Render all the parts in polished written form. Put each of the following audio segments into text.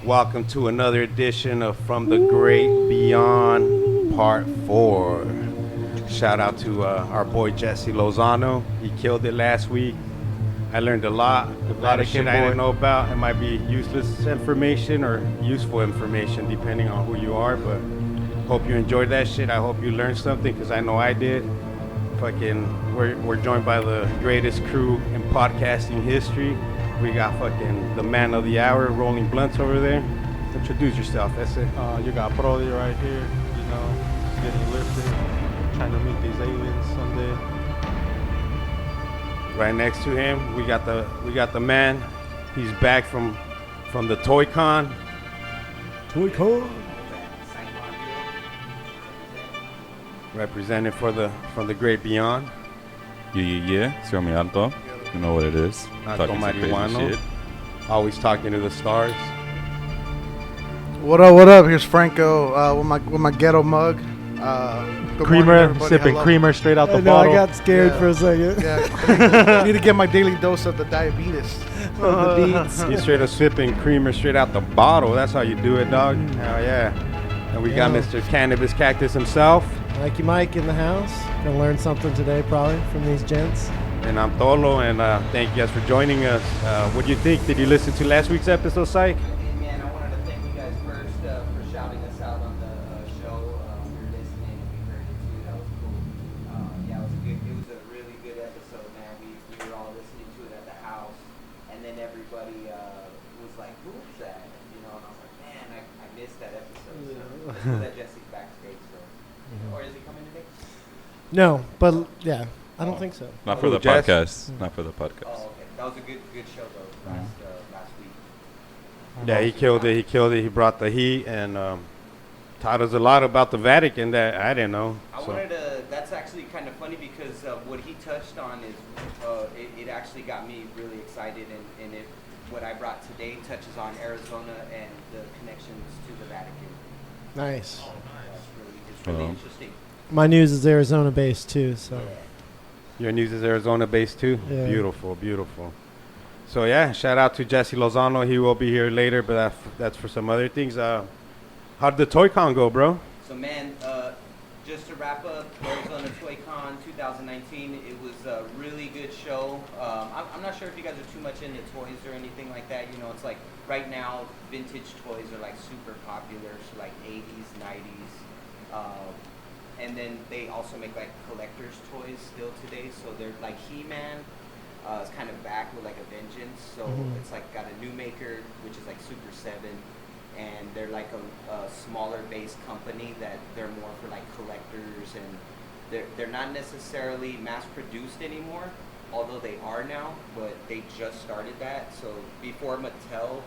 Welcome to another edition of From the Great Beyond Part 4. Shout out to our boy Jesse Lozano. He killed it last week. I learned a lot of shit I didn't know about. It might be useless information or useful information depending on who you are, but hope you enjoyed that shit. I hope you learned something because I know I did. We're joined by the greatest crew in podcasting history. We got fucking the man of the hour, Rolling Blunts over there. Introduce yourself. That's it. You got Brody right here, getting lifted, trying to meet these aliens someday. Right next to him, we got the man. He's back from the Toy Con. Representing from the great beyond. Yeah. Cierro mi alto. You know what it is. Alto Talking some crazy marihuano. shit. Always talking to the stars. What up? What up? Here's Franco with my ghetto mug. Good morning, Creamer, everybody. sipping Hello. creamer straight out the I know, bottle. I got scared Yeah. for a second. Yeah, I need to get my daily dose of the diabetes. The beats. He's straight up sipping creamer straight out the bottle. That's how you do it, dog. Hell yeah. And we got Yeah. Mr. Cannabis Cactus himself. Mikey Mike in the house. Gonna learn something today probably from these gents. And I'm Tolo, and thank you guys for joining us. What do you think? Did you listen to last week's episode, Psych? Man, I wanted to thank you guys first for shouting us out on the show. We were listening and we heard it too. That was cool. Yeah, it was a really good episode, man. We were all listening to it at the house, and then everybody was like, "Who's that?" And I was like, "Man, I missed that episode." So it's cool that Jesse's backstage, so. Or is he coming today? No, but yeah, I don't think so. Not for Who, the Jess? podcast. Not for the podcast. Oh, okay. That was a good show though last week. Yeah, he killed it. He brought the heat and taught us a lot about the Vatican that I didn't know. I wanted to. That's actually kind of funny because what he touched on is it actually got me really excited, and what I brought today touches on Arizona and the connections to the Vatican. Nice. It's really Well. interesting. My news is Arizona based too, so Your news is Arizona based too. Yeah. Beautiful, beautiful. So yeah, shout out to Jesse Lozano. He will be here later, but that's for some other things. How'd the Toy Con go, bro? So man, just to wrap up, Arizona Toy Con 2019, it was a really good show. I'm not sure if you guys are too much into toys or anything like that. It's like right now, vintage toys are like super popular, so like 80s, 90s. And then they also make like collector's toys still today. So they're like He-Man is kind of back with like a vengeance. So it's like got a new maker, which is like Super 7. And they're like a smaller based company that they're more for like collectors, and they're not necessarily mass produced anymore, although they are now, but they just started that. So before Mattel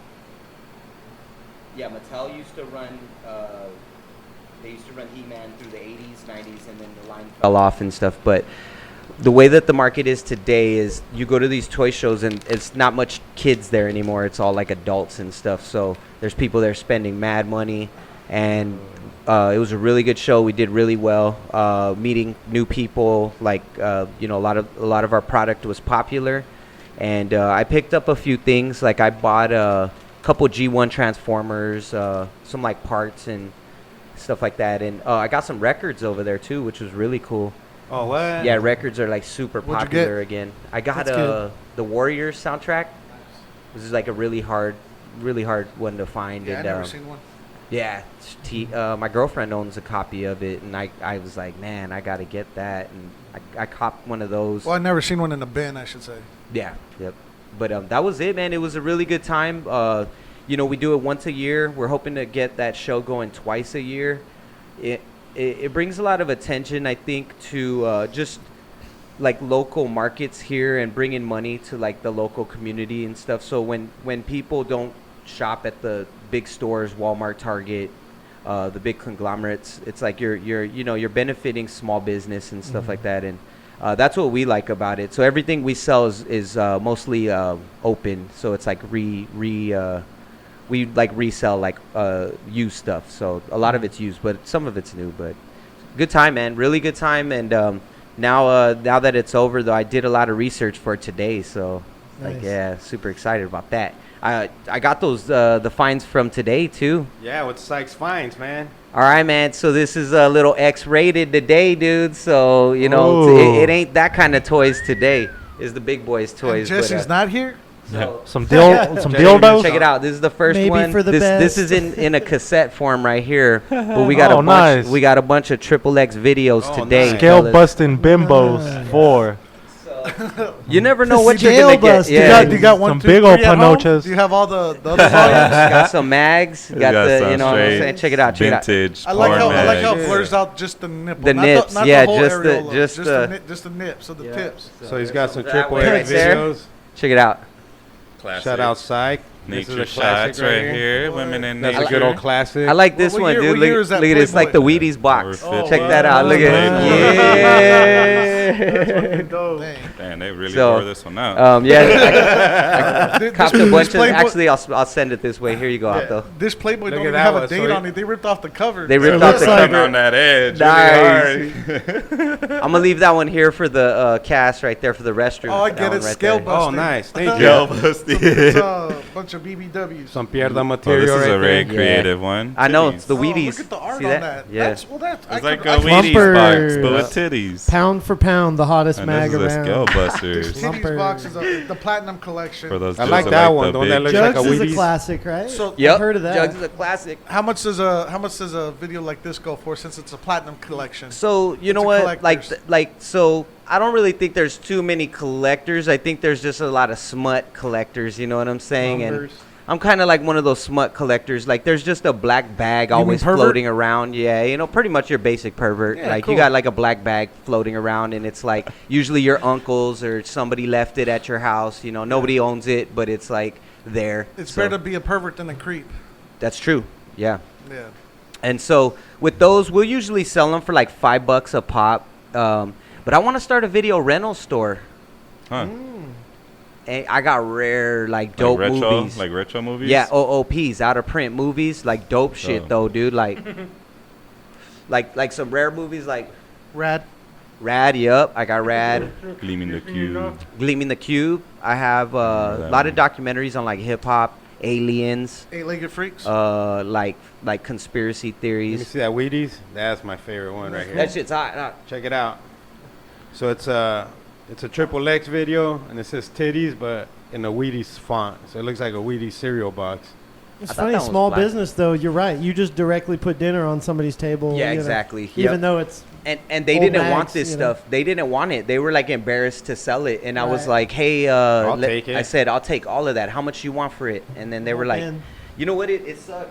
used to run they used to run He-Man through the 80s, 90s, and then the line fell off and stuff. But the way that the market is today is you go to these toy shows and it's not much kids there anymore. It's all like adults and stuff. So there's people there spending mad money, and it was a really good show. We did really well, meeting new people. Like a lot of our product was popular, and I picked up a few things. Like I bought a couple G1 Transformers, some like parts and stuff like that, and I got some records over there too, which was really cool. Oh, what? Yeah, records are like super What'd you popular get? again. I got That's good. the Warriors soundtrack. This is like a really hard one to find. Yeah, I and, never seen one. Yeah, my girlfriend owns a copy of it, and I was like, man, I gotta get that, and I copped one of those. Well, I never seen one in a bin, I should say. Yeah, yep. But that was it, man. It was a really good time. We do it once a year. We're hoping to get that show going twice a year. It brings a lot of attention, I think, to just like local markets here and bringing money to like the local community and stuff. So when people don't shop at the big stores, Walmart, Target, the big conglomerates, it's like you're benefiting small business and stuff like that, and that's what we like about it. So everything we sell is mostly open. So it's like we like resell like used stuff. So a lot of it's used, but some of it's new. But good time, man. Really good time. And now that it's over, though, I did a lot of research for today. So Like, Nice. yeah, super excited about that. I got those the finds from today too. Yeah, with Sieks finds, man. All right, man. So this is a little X-rated today, dude. So you know, Ooh. it ain't that kind of toys today. It's the big boys' toys. And Jesse's but, not here. so Some dildos. check it out. This is the first Maybe one. for the This best. is in a cassette form right here. But we got Oh, a bunch. nice. We got a bunch of triple X videos Oh, today. nice. Scale fellas. busting bimbos 4. You never know what you're Scale gonna get. busting. Yeah. Do you got one, Some two, big old three at home? panochas. Do you have all the other volumes? Got some mags. Got the, some you know what I'm straight saying? Check it out. Check it out. Vintage. I like how porn it mags. blurs out just the nipple, The not nips, not yeah, the whole just the- areola, just the- just the nips of the Yeah. tips. So he's got some that triple one X right there. videos. Check it out. Classic. Shout out Psych. This is Nature a classic shots right here. Women in That's nature. a good old classic. I like this What one, year- dude. what year is Look, that look at this, like the Playboy? Wheaties box. Oh, Check wow. that out. Look at Playboy. it. Dang. Man, they really So, wore this one out. Yeah. I copped a This bunch of. Playboy- Actually, I'll send it this way. Here you go, Otto. This Playboy Look don't at even that have one. a So date he- on it. They ripped off the cover. They ripped It off looks the like cover. on that edge. Nice. Really hard. I'm gonna leave that one here for the cast right there for the restroom. Oh, I That get one it. right Scale there. busting. Oh, nice. Thank you. Yo, busted. It's a bunch of BBWs. Some pierda Oh, material this is right a very there. creative one. I know it's the Oh, Wheaties. look at the art See on that? that. Yeah. That's It's like I a could- Wheaties Bumper. box, but with titties. Pound for pound, the hottest And mag this is a around. Scale This Busters. Titties Lumper. box is the platinum collection. For those I dudes like that that one, the the one that big- looks like Jugs a is a Wheaties. classic, right? So- Yep. I've heard of that. Jugs is a classic. How much does a video like this go for since it's a platinum collection? So you know It's a what? Like, collector's. so I don't really think there's too many collectors. I think there's just a lot of smut collectors. You know what I'm saying? And Numbers. I'm kind of like one of those smut collectors. Like, there's just a black bag mean always pervert? floating around. Yeah, you know, pretty much your basic pervert. Yeah, like, cool. you got like a black bag floating around, and it's like usually your uncle's or somebody left it at your house. You know, nobody owns it, but it's like there. It's So, better to be a pervert than a creep. That's true. Yeah. Yeah. And so with those, we'll usually sell them for like $5 a pop. But I want to start a video rental store. Huh. And I got rare, like, dope like retro, movies. like retro movies. Yeah, OOPs, out of print movies, like dope shit Oh. though, dude. Like some rare movies, like Rad. Rad. Yup, I got Rad. Gleaming the Cube. Gleaming the Cube. I have a that lot of one. documentaries on like hip hop, aliens, Eight-legged freaks. like conspiracy Let me theories. see that Wheaties. That's my favorite one right here. That shit's hot. Check it out. So it's a triple X video, and it says titties, but in a Wheaties font. So it looks like a Wheaties cereal box. It's I thought funny, that one was small black. business though. You're right. You just directly put dinner on somebody's table. Yeah, you know, exactly. Even Yep. though it's And they Old didn't want bags, this you know. stuff. They didn't want it. They were like embarrassed to sell it. And I was Right. like, hey, I'll take it. I said, I'll take all of that. How much you want for it? And then they were like, man. you know what? It sucked.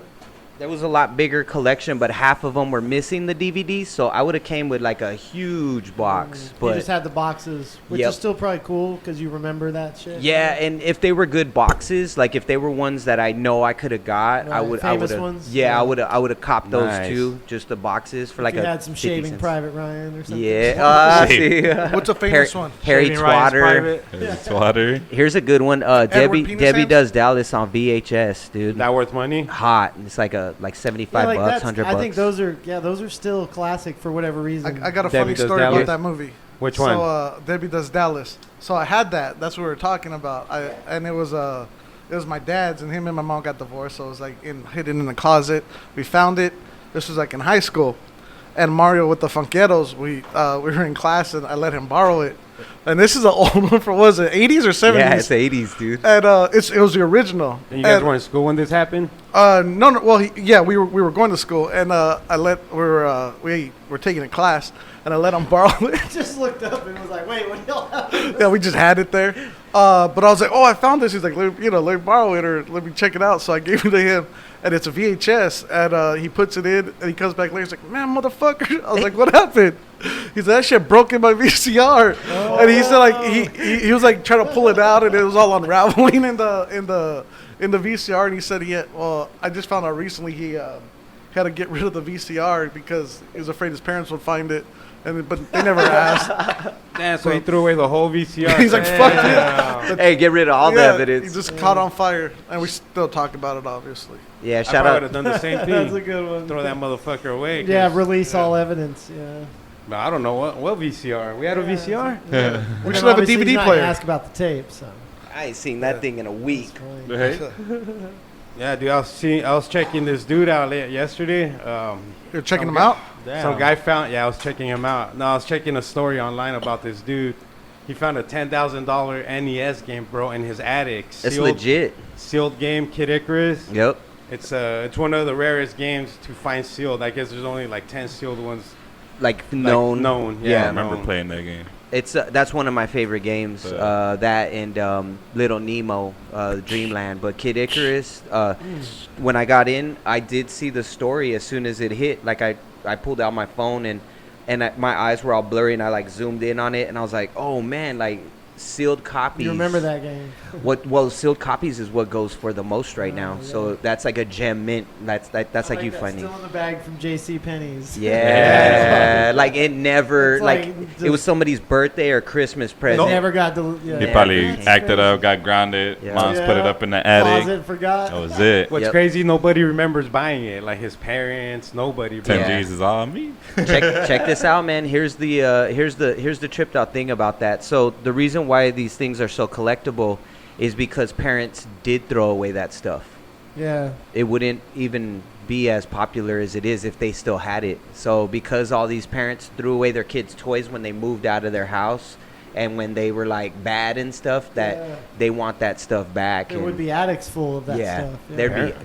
There was a lot bigger collection, but half of them were missing the DVDs. So I would have came with like a huge box. you But just had the boxes, which Yep. is still probably cool because you remember that shit. yeah, and if they were good boxes, like if they were ones that I know I could have got, I Right, would. famous I would ones? have. Yeah, Yeah. I would have copped those Nice. too, just the boxes for If like you a had some 50 shaving cents. Private Ryan or something. Yeah. Shave. What's a famous one? Harry Shaving Ryan's Twatter. private. It's water. Here's a good one. Penis Debbie hands? Does Dallas on VHS, dude. That worth money? Hot. It's like 75 like bucks, that's- 100 I bucks. think those are still classic for whatever reason. I got a Debbie funny Does story Dallas? about that movie. Which So one? Debbie Does Dallas. So I had that. That's what we were talking about. And it was my dad's, and him and my mom got divorced. So it was like hidden in the closet. We found it. This was like in high school, and Mario with the Funkeros. We were in class, and I let him borrow it. And this is an old one from, what was it, 80s or 70s? yeah, it's 80s, dude. And it was the original. And you guys And- were in school when this happened? no. Well, we were going to school, and we were taking a class, and I let him borrow it. just looked up and was like, wait, what y'all have? Yeah, we just had it there. But I was like, oh, I found this. He's like, let me borrow it or let me check it out. So I gave it to him, and it's a VHS. And he puts it in, and he comes back later. He's like, man, motherfucker. I was like, what happened? He said, that shit broke in my VCR. And he said, like, he was like trying to pull it out, and it was all unraveling in the VCR. And he said, well, I just found out recently he had to get rid of the VCR because he was afraid his parents would find it. But they never asked. Damn, so he threw away the whole VCR. He's like, fuck it. Hey, get rid of all the Yeah, evidence. He just caught on fire, and we still talk about it, obviously. Yeah, I shout probably would out. have done the same thing. That's a good one. Throw that motherfucker away. 'cause- Yeah, release all evidence. Yeah. But I don't know what VCR. We had a VCR. We And should then have a obviously he's DVD not player. gonna ask about the tape. So I ain't seen that thing in a week. Hey. Yeah, dude, I was checking this dude out yesterday. You're checking them out? Some guy found. I was checking him out. No, I was checking a story online about this dude. He found a $10,000 NES game, bro, in his attic. It's legit. Sealed game, Kid Icarus. Yep. It's one of the rarest games to find sealed. I guess there's only like 10 sealed ones. Like known. Known. I Yeah, remember known. playing that game. It's that's one of my favorite games. That and Little Nemo, Dreamland. But Kid Icarus. When I got in, I did see the story as soon as it hit. Like I pulled out my phone and my eyes were all blurry and I like zoomed in on it and I was like, oh man, like sealed copies. You remember that game? Well, sealed copies is what goes for the most right now. Yeah. So that's like a gem mint. That's like you that's finding. still in the bag from J.C. Penney's. Yeah, like it never It's like like it was somebody's birthday or Christmas present. Never got He yeah. probably That's acted crazy. up, got grounded. Yeah. Mom's put it Yeah. up in the attic. Closet, forgot. That was it. What's Yep. crazy? Nobody remembers buying it. Like his parents, nobody. Bro. 10 Yeah. G's is all on me. check this out, man. Here's the tripped out thing about that. So the reason why these things are so collectible is because parents did throw away that stuff. Yeah. It wouldn't even be as popular as it is if they still had it. So because all these parents threw away their kids' toys when they moved out of their house and when they were like bad and stuff, that Yeah. they want that stuff back. There and would be attics full of that yeah, stuff.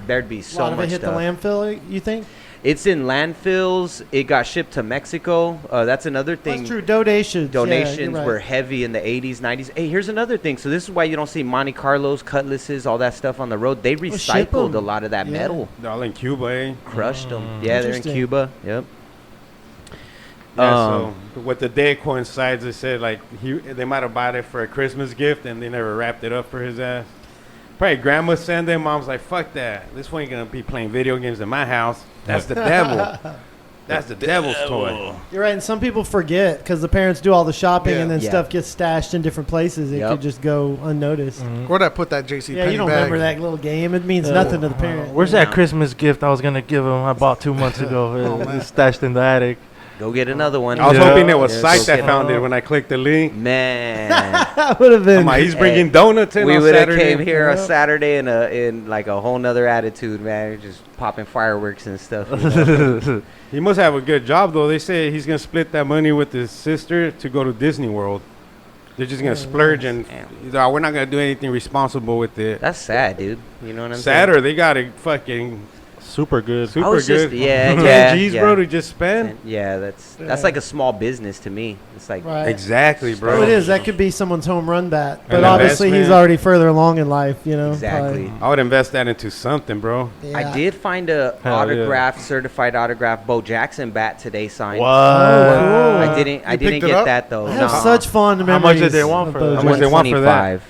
there'd be a so lot of it much hit stuff. the landfill, you think? It's in landfills. It got shipped to Mexico. That's another thing. That's true. Donations. Donations yeah, you're right. were heavy in the 80s, 90s. Hey, here's another thing. So this is why you don't see Monte Carlos, cutlasses, all that stuff on the road. They ship 'em. recycled a lot of that Yeah. metal, They're all in Cuba, eh? crushed them. Yeah, they're in Interesting. Cuba. Yep. Yeah, so with the day coincides, they said like they might have bought it for a Christmas gift and they never wrapped it up for his ass. Probably grandma sent it. Mom's like, fuck that. This one ain't gonna be playing video games in my house. That's the devil. That's the devil's toy. You're right, and some people forget because the parents do all the shopping Yeah. and then Yeah. stuff gets stashed in different places. It Yep. could just go unnoticed. Where'd I put that JC Yeah, Penney you don't bag? remember that little game. It means nothing to the parent. Where's that Christmas gift I was gonna give him? I bought 2 months ago. It's stashed in the attic. Go get another one. I was Yeah. hoping it was Yeah, Sieks go that get found it. it when I clicked the link. Man, That would have been. He's bringing donuts in we on would have Saturday. came here a Yep. Saturday in like a whole nother attitude, man. Just popping fireworks and stuff. you know? He must have a good job though. They say he's gonna split that money with his sister to go to Disney World. They're just gonna splurge and we're not gonna do anything responsible with it. That's sad, dude. You know what I'm Sad or they got it fucking Super good. super was good. just- yeah, 10 yeah, G's, yeah. bro, to just spend. saying? Yeah, that's Yeah. like a small business to me. It's like Right. Exactly, bro. Oh, it is. That could be someone's home run bat. But An obviously, he's investment. already further along in life, you know. exactly. I would invest that into something, bro. Probably. I Yeah. did find a Hell yeah. autographed, certified autographed Bo Jackson bat today signed. What? Oh, I wow. didn't You get picked it up? that though. I have No. such fond How memories. much did they want of for those. that? How much they want for that? 125.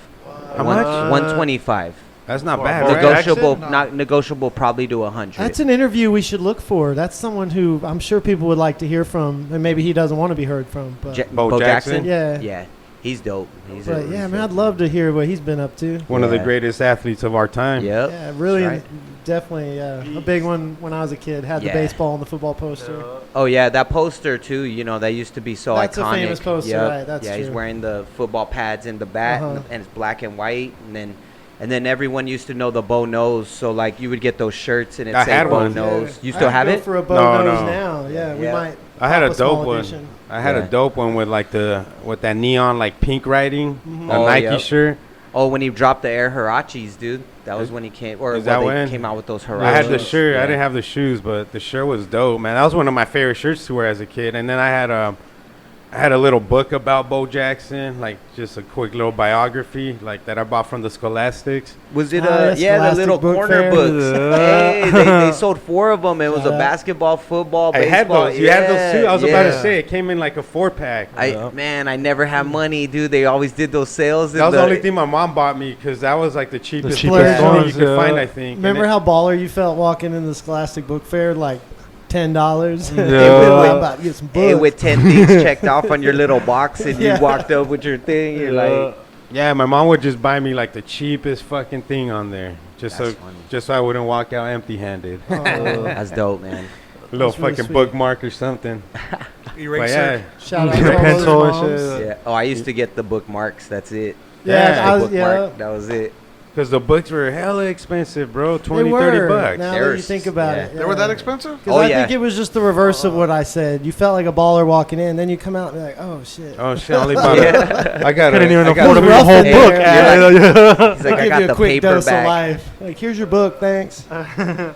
How much? 125. That's not For bad, Bo right? Negotiable, Jackson? not negotiable, probably to 100. That's an interview we should look for. That's someone who I'm sure people would like to hear from, and maybe he doesn't want to be heard from. But, Bo Jackson? Yeah. Yeah, he's dope. He's but yeah, man, I'd love to hear what he's been up to. One of the Yeah. greatest athletes of our time. Yep. Yeah, really, That's definitely a big one when I was a kid. Had Yeah. the baseball and the football poster. Oh yeah, that poster too. You know that used to be so That's a iconic. famous poster, Yep. right, that's yeah, he's true. wearing the football pads and the bat, Uh-huh. and it's black and white, and then everyone used to know the Bo nose. So like you would get those shirts and it I say had Bo one. nose. You I still could have go it? for a bow No, nose no. now. Yeah, we Yeah. might. I had pop a small dope one. edition. I had Yeah. a dope one with like with that neon like pink writing, a Oh, Nike yep. shirt. Oh, when he dropped the Air Hirachis, dude. That was when he came, or Is well, that they when? came out with those Hirachis. I had the shirt. Yeah. I didn't have the shoes, but the shirt was dope, man. That was one of my favorite shirts to wear as a kid. And then I had a little book about Bo Jackson, like just a quick little biography, like that I bought from the Scholastics. Was it Ah, yeah, the Scholastic little book corner fair. books. Hey, they sold 4 of them. It was a Yeah. basketball, football, I baseball. had those. You had those too. I was about to yeah. say it came in like a 4-pack. I never had money, dude. They always did those sales. That was the only thing my mom bought me because that was like the cheapest, cheapest money you ones, could yeah. find, I think. And Remember it- how baller you felt walking in the Scholastic Book Fair, like $10? Yeah. I'm about to get some Hey, books. with 10 things checked off on your little box, and Yeah. you walked up with your thing. You're like, Yeah, my mom would just buy me like the cheapest fucking thing on there, just That's so funny. just so I wouldn't walk out empty-handed. Oh, that's dope, man. A little That's really sweet. sweet bookmark or something. But Eraser. yeah, shout out The to all those pencil and moms. shit. Yeah. Oh, I used to get the bookmarks. That's it. Yeah, I was, Bookmark, yeah. that was it. Because the books were hella expensive, bro. They 20, were. 30 bucks. Now They that were you think about yeah. it, They were that expensive? Because Oh, I yeah. think it was just the reverse of what I said. You felt like a baller walking in, then you come out and be like, oh shit. Oh shit! I only bought Yeah. I got Couldn't even I afford got to It read was a whole rough in book. there. Yeah. He's like, I Give got you a the quick dose of paperback. life. Like, here's your book, thanks.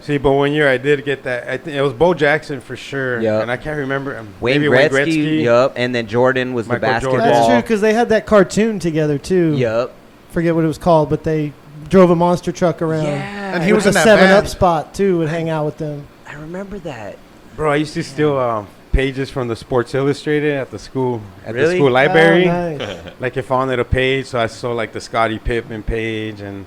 See, but one year I did get that. I think it was Bo Jackson for sure. Yep. And I can't remember. Wayne maybe Gretzky, yup, and then Jordan was Michael the basketball. Jordan. That's true, because they had that cartoon together, too. Yup. Forget what it was called, but they drove a monster truck around. Yeah. And he With was the in that 7-Up band. spot, too, would hang out with them. I remember that. Bro, I used to steal pages from the Sports Illustrated at the school Really? the school library. Oh, nice. Like if I wanted a page, so I saw like the Scottie Pippen page and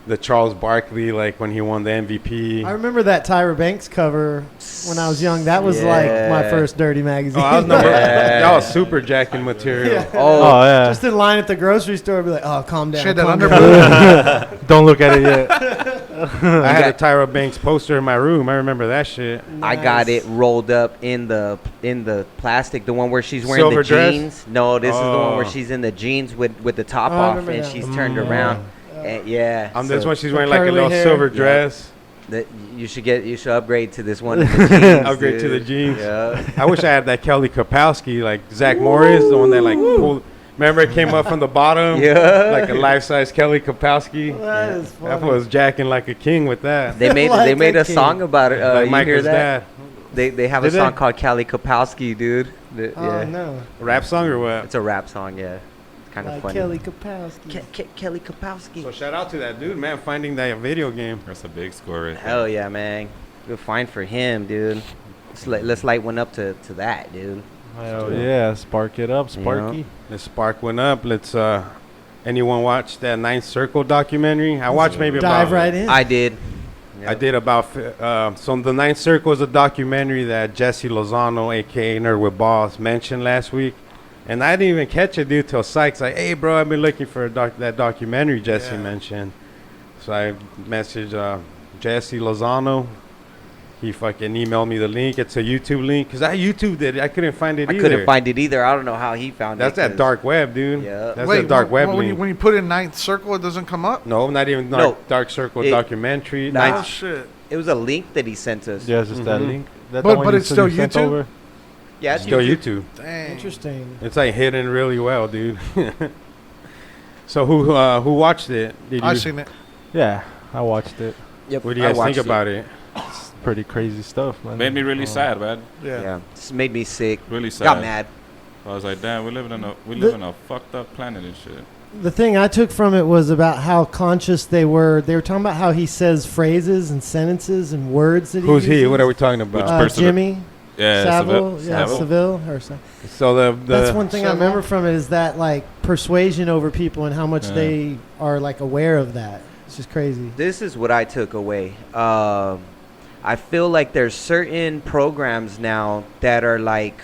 the Charles Barkley, like when he won the MVP. I remember that Tyra Banks cover when I was young. That was like my Yeah. first dirty magazine. Oh, I was number. Yeah. That was super jacking material. Yeah. Oh, yeah. Just in line at the grocery store, be like, "Oh, calm down." Shit, that calm underboob. down." Don't look at it yet. I had a Tyra Banks poster in my room. I remember that shit. I got Nice. it rolled up in the plastic, the one where she's wearing Silver the dress? jeans. No, this is the one where Oh. she's in the jeans with the top Oh, I off remember and that she's one. turned around. And yeah. On this so one, she's the wearing like a curly little hair. silver Yeah. dress. that you should upgrade to this one. In the jeans, Upgrade to the dude. jeans. Yeah. I wish I had that Kelly Kapowski, like Zach Morris, the one that like pulled. Remember, it came up from the bottom, Yeah. like a life-size Kelly Kapowski. That is That funny. was jacking like a king with that. They made Like a a king. song about it. like You Michael's hear that? dad. They have a Did they? song called Kelly Kapowski, dude. Oh Yeah. no, Rap song or what? It's a rap song, yeah. It's kind of like funny. Kelly Kapowski. Kelly Kapowski. So shout out to that dude, man, finding that video game. That's a big score right there. Hell yeah, man. Good find for him, dude. Let's light one up to that, dude. Hell yeah. Spark it up, Sparky. The spark went up. Let's anyone watch that Ninth Circle documentary? I watched maybe Dive about right in. I did. I did about so the Ninth Circle is a documentary that Jesse Lozano, aka Nerd with Balls, mentioned last week, and I didn't even catch it, dude, till Sieks like, hey, bro, I've been looking for that documentary Jesse mentioned. So I messaged Jesse Lozano. He fucking emailed me the link. It's a YouTube link because I YouTubed it. I couldn't find it I either. couldn't find it either. I don't know how he found That's it. that 'cause- dark web, dude. Yeah. That's Wait, that dark web when link. you put in Ninth Circle, it doesn't come up? No, not even No. Dark Circle It- documentary. Ninth- Oh, shit. It was a link that he sent us. Yeah, it's just that Mhm. link. That But- the one but you it's said still you sent YouTube? over? Yeah, it's Still YouTube. YouTube. Dang. Interesting. It's like hidden really well, dude. So who watched it? Did I you? seen it. Yeah, I watched it. Yep. What do you guys think about it? It's pretty crazy stuff, man. Made me really sad, man. Yeah. Yeah. This made me sick. Really sad. Got mad. I was like, damn, we live in a fucked up planet and shit. The thing I took from it was about how conscious they were. They were talking about how he says phrases and sentences and words that he Who's he? uses. What are we talking about? Which person? Jimmy Yeah, Savile. Savile. Yeah, Savile. Savile. Or so. So the That's one thing I Savile? remember from it is that like persuasion over people and how much Yeah. they are like aware of that. It's just crazy. This is what I took away. I feel like there's certain programs now that are like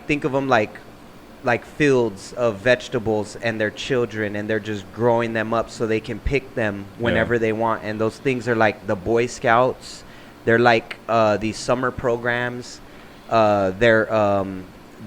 think of them like fields of vegetables and their children, and they're just growing them up so they can pick them whenever they want. And those things are like the Boy Scouts. They're like these summer programs. They're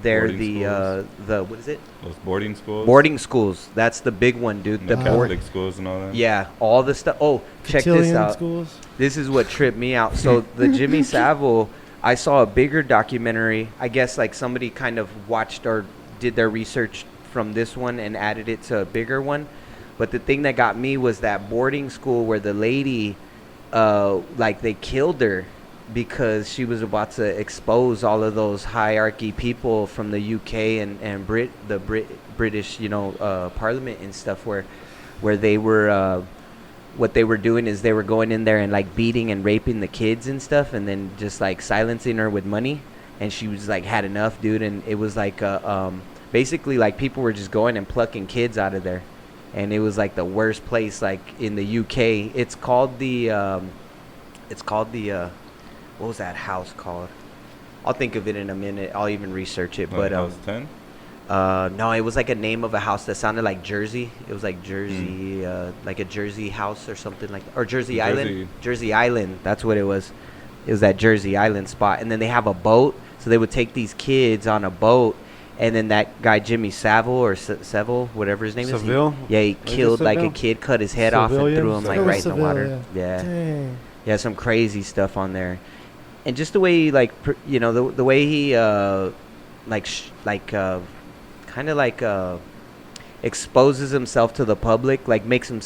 Boarding the what is it? Those boarding schools. Boarding schools. That's the big one, dude. And the The Catholic schools and all that. Yeah, all the stuff. Oh, check this Cotillion out. schools. This is what tripped me out. So the Jimmy Savile, I saw a bigger documentary. I guess like somebody kind of watched or did their research from this one and added it to a bigger one. But the thing that got me was that boarding school where the lady, like they killed her because she was about to expose all of those hierarchy people from the UK and British, Parliament and stuff, where they were. What they were doing is they were going in there and like beating and raping the kids and stuff, and then just like silencing her with money, and she was like had enough, dude. And it was like basically like people were just going and plucking kids out of there, and it was like the worst place like in the UK. It's called the what was that house called? I'll think of it in a minute. I'll even research it. But House 10? no, it was like a name of a house that sounded like Jersey. It was like Jersey, like a Jersey house or something like that. Or Jersey Island. Jersey Island, that's what it was. It was that Jersey Island spot. And then they have a boat, so they would take these kids on a boat, And then that guy Jimmy Savile or Seville, whatever his name Savile? is, he killed like a Savile? kid, cut his head off, and Civilian? threw him like It was right in the Savile, water. Yeah, Dang. yeah, some crazy stuff on there, and just the way he, like, the way he kind of like exposes himself to the public, like makes him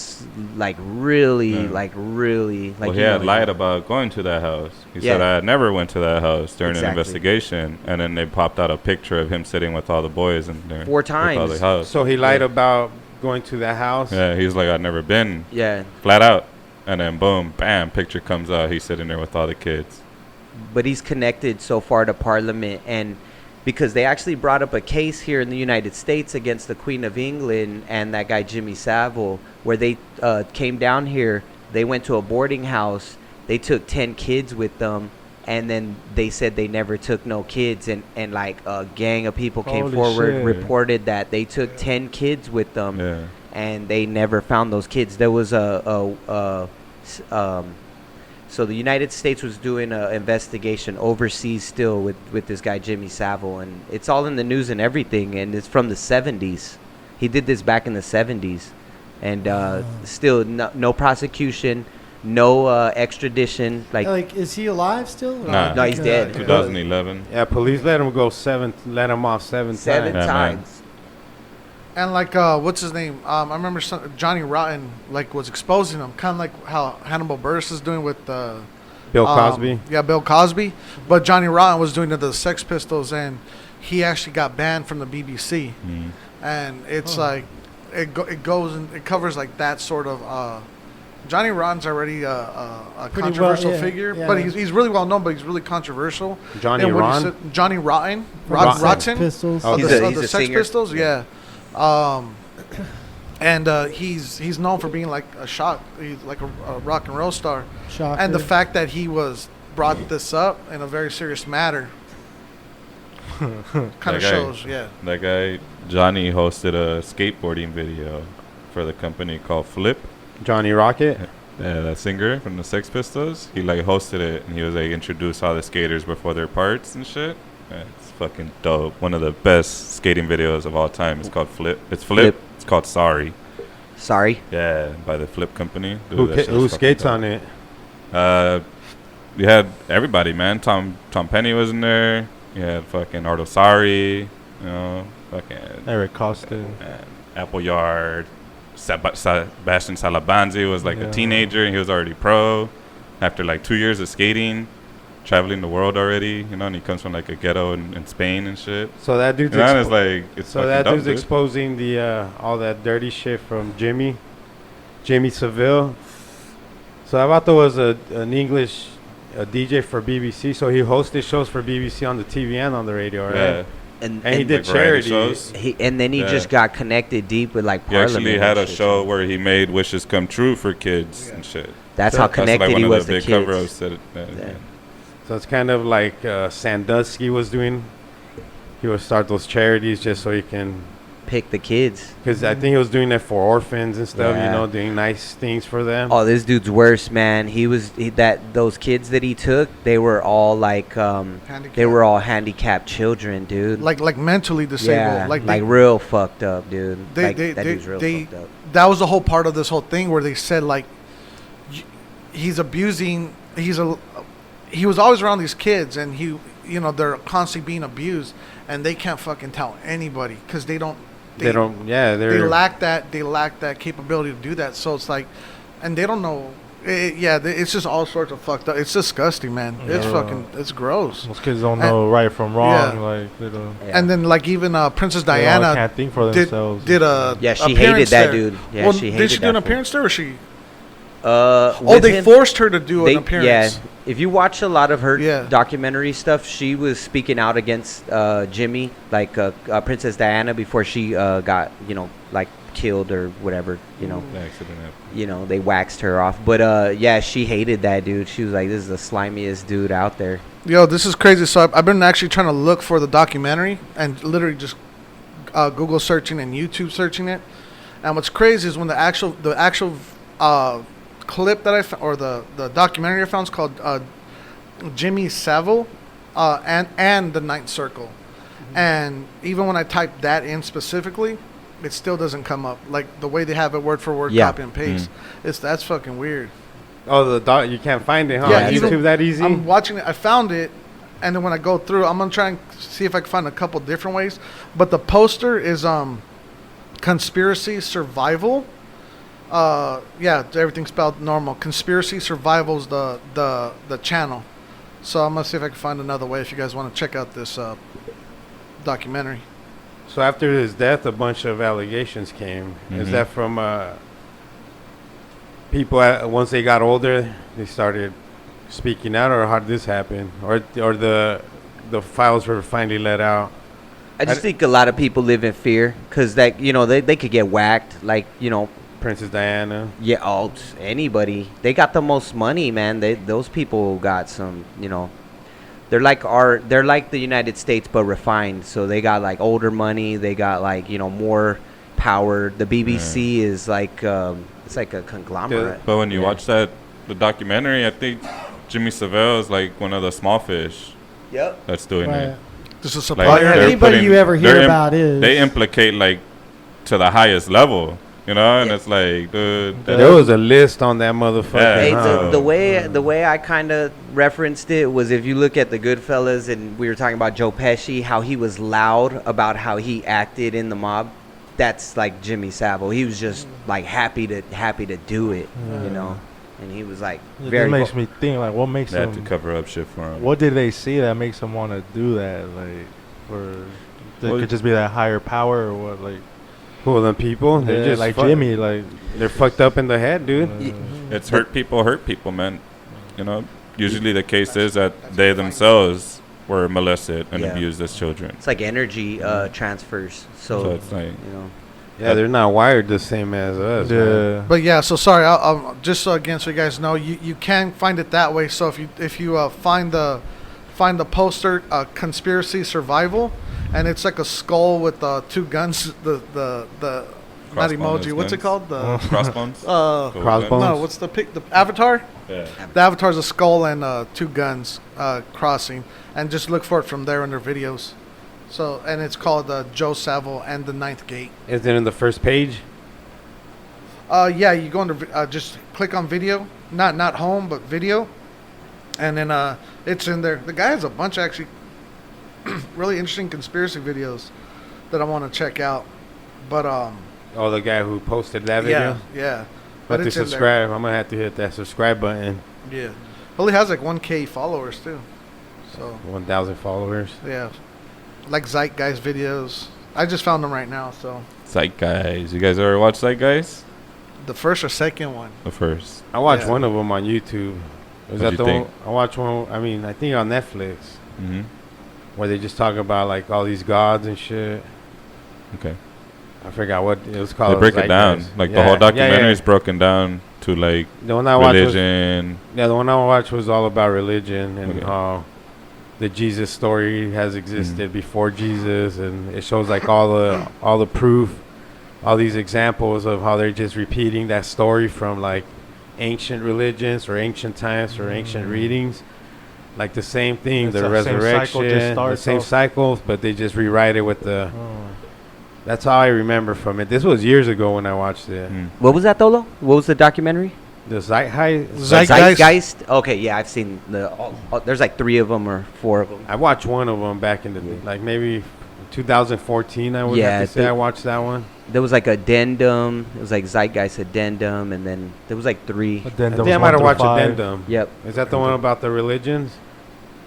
really like. Well, he had lied about going to that house. He said, I never went to that house during an Exactly. investigation. And then they popped out a picture of him sitting with all the boys in there. 4 with all the times. house. So he lied about going to that house. Yeah, he's like, I've never been. Yeah, Flat out. And then boom, bam, picture comes out. He's sitting there with all the kids. but he's connected so far to Parliament, and because they actually brought up a case here in the United States against the Queen of England and that guy Jimmy Savile, where they came down here, they went to a boarding house, they took 10 kids with them, and then they said they never took no kids, and like a gang of people came Holy forward, shit. reported that they took 10 kids with them, Yeah. and they never found those kids. There was so the United States was doing an investigation overseas still with this guy Jimmy Savile, and it's all in the news and everything, and it's from the 70s. He did this back in the 70s, and still no prosecution, no extradition. Like, is he alive still? Nah. No, he's dead. 2011. Yeah, police let him go let him off seven seven times. Yeah, man. times. And like, what's his name? I remember Johnny Rotten like was exposing him, kind of like how Hannibal Buress is doing with Bill Cosby. Yeah, Bill Cosby. But Johnny Rotten was doing it to the Sex Pistols, and he actually got banned from the BBC. Mm. And it's like it goes and it covers like that sort of. Johnny Rotten's already a Pretty controversial well, yeah, figure, yeah. but he's really well known, but he's really controversial. Johnny And what he Ron? said- Johnny Rotten, Rotten. Rotten. Pistols. Oh, Of He's the, a- of the he's a Sex singer. Pistols, yeah. And he's known for being like he's like a rock and roll star. Shocker. And the fact that he was brought this up in a very serious matter kind That of guy- shows, yeah. That guy, Johnny, hosted a skateboarding video for the company called Flip. Johnny Rocket. Yeah, that singer from the Sex Pistols. He like hosted it, and he was like introduced all the skaters before their parts and shit. Yeah, it's fucking dope. One of the best skating videos of all time. It's called Flip. It's Flip. Flip. It's called Sorry. Sorry. Yeah, by the Flip company. Dude, Who skates on it? You had everybody, man. Tom Penny was in there. You had fucking Ardo Sari. You know, fucking Eric Costin. Appleyard. Sebastian Salabanzi was like Yeah. a teenager, and he was already pro. After like 2 years of skating, traveling the world already, you know, and he comes from like a ghetto in Spain and shit. So that dude's You know, and it's like it's so fucking that dope, dude's dude. exposing the all that dirty shit from Jimmy Savile. So Avato was an English DJ for BBC, so he hosted shows for BBC on the TV and on the radio, right? Yeah. And And he did like variety charity. shows. and then he Yeah. just got connected deep with like He Parliament. actually had a and shit. show where he made wishes come true for kids and shit. That's So how that's connected That's like he one was of the to big cover-ups kids. that Yeah. So it's kind of like Sandusky was doing. He would start those charities just so he can, Pick the kids. because I think he was doing that for orphans and stuff. Yeah. You know, doing nice things for them. Oh, this dude's worse, man. Those kids that he took, they were all like they were all handicapped children, dude. Like mentally disabled. yeah, Like real fucked up, dude. That dude's real they fucked up. that was the whole part of this whole thing where they said like he's abusing. He was always around these kids, and they're constantly being abused, and they can't fucking tell anybody because they don't. They don't. Yeah, They they're lack that capability to do that. So it's like, and they don't know. It's just all sorts of fucked up. It's disgusting, man. It's Yeah. it's gross. Most kids don't know right from wrong. Yeah. Like they don't. Yeah. And then like even Princess They all Diana can't think for did themselves. a Yeah, she hated appearance that there. dude. Yeah, well, she did hated she do that an fool. appearance there, or she? With They him, forced her to do an they- appearance. Yeah, if you watch a lot of her Yeah. documentary stuff, she was speaking out against Jimmy, like Princess Diana, before she got like killed or whatever. The accident happened. They waxed her off. But yeah, she hated that dude. She was like, "This is the slimiest dude out there." Yo, this is crazy. So I've been actually trying to look for the documentary and literally just Google searching and YouTube searching it. And what's crazy is when the actual clip that I found, or the documentary I found, is called Jimmy Savile and the Ninth Circle. And even when I type that in specifically, it still doesn't come up. Like the way they have it word for word, Yeah. copy and paste. That's fucking weird. Oh, you can't find it, huh? Yeah, On even- YouTube that easy? I'm watching it. I found it, and then when I go through, I'm gonna try and see if I can find a couple different ways. But the poster is conspiracy survival. Yeah, everything's spelled normal. Conspiracy survival's the channel. So I'm gonna see if I can find another way. If you guys want to check out this documentary. So after his death, a bunch of allegations came. Is Mhm. that from people once they got older, they started speaking out, or how did this happen, or the files were finally let out? I just think a lot of people live in fear because that they could get whacked. Like Princess Diana. yeah, anybody. They got the most money, man. Those people got some. They're like the United States but refined. So they got like older money. They got like more power. The BBC is like it's like a conglomerate. But when you Yeah. watch the documentary, I think Jimmy Savile is like one of the small fish Yep. that's doing Right. it. This is Like, supplier. they're Anybody putting- you ever hear they're about is. They implicate like to the highest level, and Yeah. it's like, dude, There was a list on that motherfucker. Yeah. Hey, huh? the way I kind of referenced it was if you look at the Goodfellas and we were talking about Joe Pesci, how he was loud about how he acted in the mob. That's like Jimmy Savile. He was just like happy to do it, and he was like It very. makes me think, like, what makes they had to them? cover up shit for him. What did they see that makes them want to do that? Like, or it Well, could just be that higher power, or what? Like, Who are them people? They're yeah, just like fuck- Jimmy, like. They're fucked up in the head, dude. It's hurt people, man. Usually the case is that they themselves were molested and Yeah. abused as children. It's like energy transfers. So it's like, Yeah, they're not wired the same as us. man. Yeah. But yeah, so sorry. I'll just so again, so you guys know, you can find it that way. So if you find the poster, conspiracy survival, and it's like a skull with two guns. The not Crossbones, emoji. What's it guns. called? The crossbones. Crossbones? no. What's the the avatar? Yeah. The avatar's a skull and two guns crossing, and just look for it from there in their videos. So, and it's called Joe Savile and the Ninth Gate. Is it in the first page? Yeah, you go into just click on video, not home, but video, and then it's in there. The guy has a bunch of actually really interesting conspiracy videos that I want to check out. But Oh, the guy who posted that video? yeah. But to it's in there. subscribe, I'm gonna have to hit that subscribe button. Yeah, only has like 1K followers too. So 1,000 followers. yeah, like Zeitgeist videos. I just found them right now. So Zeitgeist. You guys ever watch Zeitgeist? the first or second one. The first. I watched Yeah. one of them on YouTube. Was What'd that you the think? one? I watched one. I mean, I think on Netflix, Mm-hmm. where they just talk about like all these gods and shit. Okay. I forgot what it was called. They break it down. Zeitgeist. Like the Yeah, whole yeah, documentary yeah. is broken down to like The one I watched was, religion. the one I watched was all about religion and Okay. how the Jesus story has existed before Jesus, and it shows like all the proof, all these examples of how they're just repeating that story from like ancient religions or ancient times or ancient readings, like the same thing, It's the that same cycle just resurrection, the starts same off. cycles, but they just rewrite it with the. Oh. That's how I remember from it. This was years ago when I watched it. Mm. What was that, Dolo? What was the documentary? The Zeitgeist. Zeitgeist. Okay, yeah, I've seen there's like 3 of them or 4 of them. I watched one of them back in the like maybe 2014. I would Yeah, have to say the- I watched that one. There was like addendum. It was like Zeitgeist addendum, and then there was like 3. But then I there think I was might have 1 watched through 5. Addendum. Yep. Is that the one about the religions?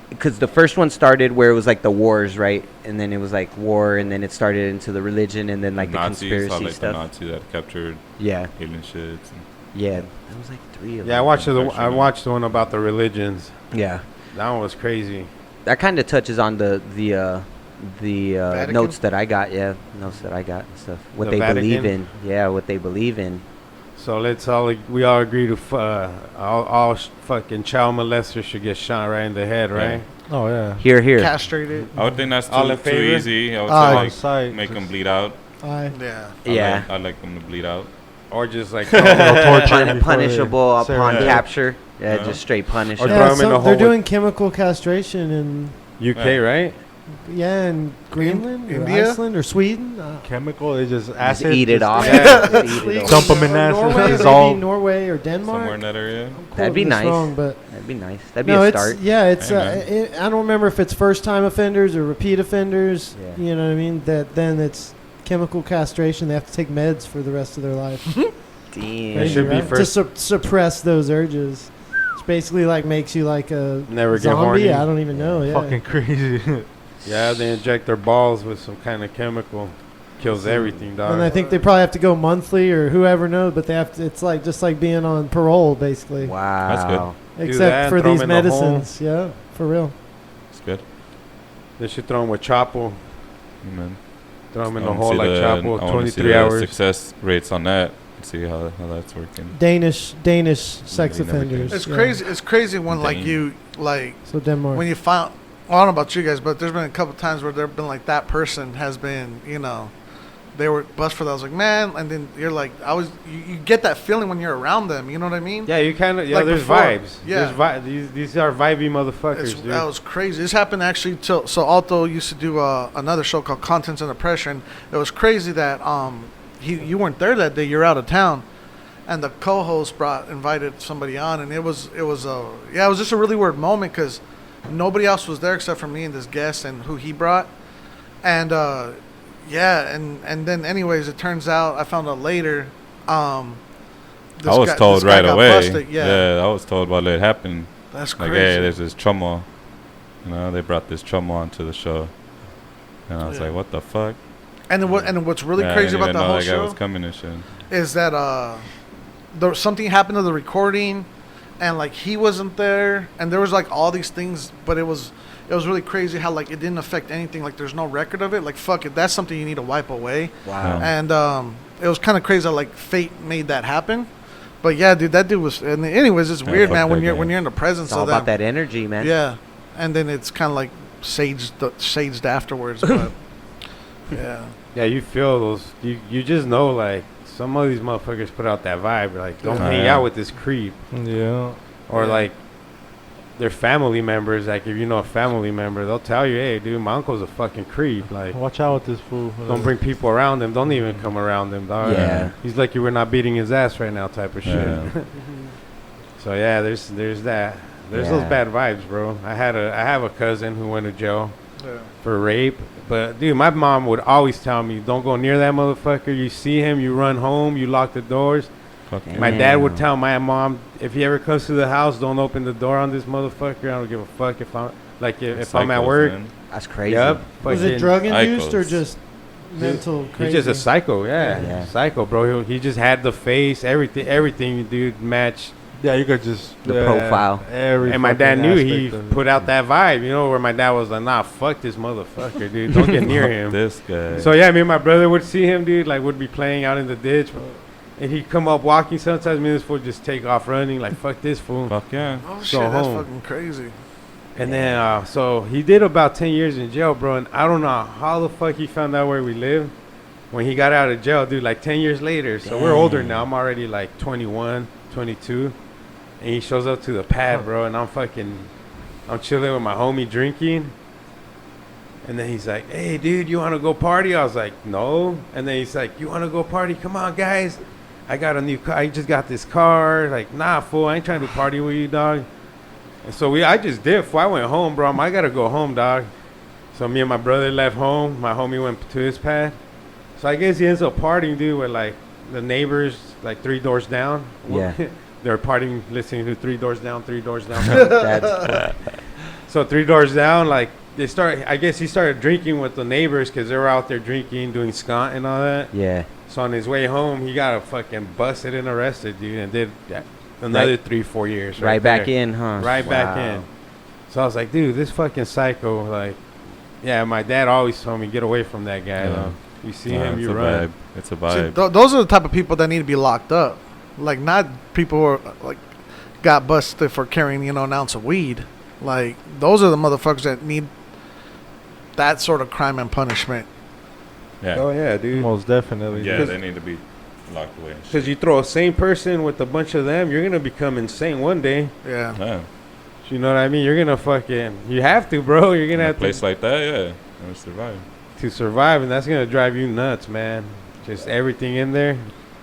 Because the first one started where it was like the wars, right? And then it was like war, and then it started into the religion, and then like the Nazis, conspiracy all, like, stuff. The Nazi that captured Yeah, alien shits. yeah. There was like 3 of Yeah, I them. watched Actually, I watched the one about the religions. Yeah, That one was crazy. that kind of touches on the Vatican? notes that I got. Yeah, notes that I got and stuff. What The they believe Vatican? in. Yeah, what they believe in. So we all agree to all fucking child molesters should get shot right in the head, right? Oh yeah. Here, here. Castrated. I would think that's All in too favor? easy. I would Ah, say on like site, make them just- bleed out. I Yeah. Yeah. I like them to bleed out. Or just like torture before they Punishable upon Yeah. capture. Yeah, Yeah. just straight Or punishment. throw 'em in a hole they're with- doing chemical castration and UK, right? Yeah, in Greenland or India? Iceland or Sweden. Chemical, they just Just acid. eat it just- off. Yeah. Just eat it off. Dump 'em in Or acid, Norway, dissolve. maybe Norway or Denmark. Somewhere in that area. I'm That'd be quoting this nice. wrong, but That'd be nice. That'd be no, a it's start. yeah, it's Hey, man. I don't remember if it's first time offenders or repeat offenders. Yeah. You know what I mean? That then it's chemical castration. They have to take meds for the rest of their life. Damn. Crazy, should be right? first- to suppress those urges. It's basically like makes you like a Never get zombie. horny. I don't even know. Yeah. Fucking crazy. Yeah, they inject their balls with some kind of chemical. Kills everything, dog. And I think they probably have to go monthly or whoever knows, but they have to. It's like just like being on parole, basically. Wow. That's good. Do that Except and for throw 'em these in the hole. medicines. Yeah, for real. It's good. They should throw them with Chapo. Amen. Throw them in I the wanna hole see like the- Chapo. I wanna see 23 the hours. success rates on that. See how that's working. Danish sex Maybe never offenders. came. It's yeah. crazy. It's crazy when like Dang. you like So Denmark. when you find. Well, I don't know about you guys, but there's been a couple times where there've been like that person has been, you know, they were bust for that. I was like, man, and then you're like, you get that feeling when you're around them. You know what I mean? Yeah, you kind of. Yeah, Like there's before. vibes. Yeah. There's these are vibey motherfuckers, dude. That was crazy. This happened actually till so Alto used to do another show called Contents Under Pressure, and it was crazy that you weren't there that day. You're out of town, and the co-host invited somebody on, and it was just a really weird moment because nobody else was there except for me and this guest and who he brought, and and then anyways, it turns out I found out later. I was told this guy right got away. busted. I was told while it happened. That's Like, crazy. hey, there's this chomo. You know, they brought this chomo onto the show, and I was Yeah. like, what the fuck? and what's really Yeah, I crazy didn't about even the know whole that guy show was coming and shit. is that something happened to the recording, and like he wasn't there, and there was like all these things, but it was really crazy how like it didn't affect anything. Like there's no record of it. Like fuck it, that's something you need to wipe away. Wow. And it was kind of crazy how like fate made that happen. But yeah, dude, that dude was. And anyways, it's Yeah, weird, fuck man. When that you're guy. when you're in the presence It's all of about them. that energy, man. Yeah, and then it's kind of like saged afterwards. But yeah. Yeah, you feel those. You just know, like, some of these motherfuckers put out that vibe. Like, don't Yeah. hang out with this creep. Yeah. Or, Yeah. like, their family members. Like, if you know a family member, they'll tell you, hey, dude, my uncle's a fucking creep. Like, Watch out with this fool. don't bring people around him. Don't even come around him, dog. Yeah. He's like, you were not beating his ass right now type of shit. Yeah. So, yeah, there's that. There's those Yeah. bad vibes, bro. I have a cousin who went to jail Yeah. for rape. But, dude, my mom would always tell me, don't go near that motherfucker. You see him, you run home, you lock the doors. Fuck Damn. yeah. My dad would tell my mom, if he ever comes to the house, don't open the door on this motherfucker. I don't give a fuck if I'm, like, if I'm at Psychos, work. man. That's crazy. Yep. Was it fucking- drug induced or Psychos. just mental He's crazy? just a psycho, yeah. Yeah. Psycho, bro. He just had the face, everything, dude, matched. Yeah, you could just The profile. Every And my dad fucking knew he aspect of it. put out that vibe, you know, where my dad was like, nah, fuck this motherfucker, dude. Don't get near him. This guy. So, yeah, me and my brother would see him, dude, like, would be playing out in the ditch. And he'd come up walking. Sometimes me and this fool just take off running, like, fuck this fool. Fuck yeah. Oh So shit, that's home. fucking crazy. And then, so he did about 10 years in jail, bro. And I don't know how the fuck he found out where we live when he got out of jail, dude, like 10 years later. So we're older Dang. now. I'm already like 21, 22. And he shows up to the pad, bro. And I'm chilling with my homie drinking. And then he's like, hey, dude, you want to go party? I was like, no. And then he's like, you want to go party? Come on, guys. I got a new car. I just got this car. Like, nah, fool. I ain't trying to party with you, dog. And so I just did. I went home, bro. I got to go home, dog. So me and my brother left home. My homie went to his pad. So I guess he ends up partying, dude, with like the neighbors, like 3 doors down. Yeah. They're partying, listening to 3 doors down, 3 doors down. That's So 3 doors down, like I guess he started drinking with the neighbors because they were out there drinking, doing skunk and all that. yeah. So on his way home, he got fucking busted and arrested, dude, and did another 3-4 years. Right back there. in, huh? Right back Wow. in. So I was like, dude, this fucking psycho, like, yeah, my dad always told me, get away from that guy, Yeah. though. You see Nah, him, it's you a run. vibe. It's a See, vibe. those are the type of people that need to be locked up. Like, not people who are, like, got busted for carrying, an ounce of weed. Like, those are the motherfuckers that need that sort of crime and punishment. Yeah. Oh, yeah, dude. Most definitely. Yeah, Because- they need to be locked away. and Because shit. you throw a sane person with a bunch of them, you're going to become insane one day. Yeah. Yeah. You know what I mean? You're gonna you have to, bro. You're In gonna a have place like that, yeah, gonna survive. to survive, and that's gonna drive you nuts, man. Just everything in there.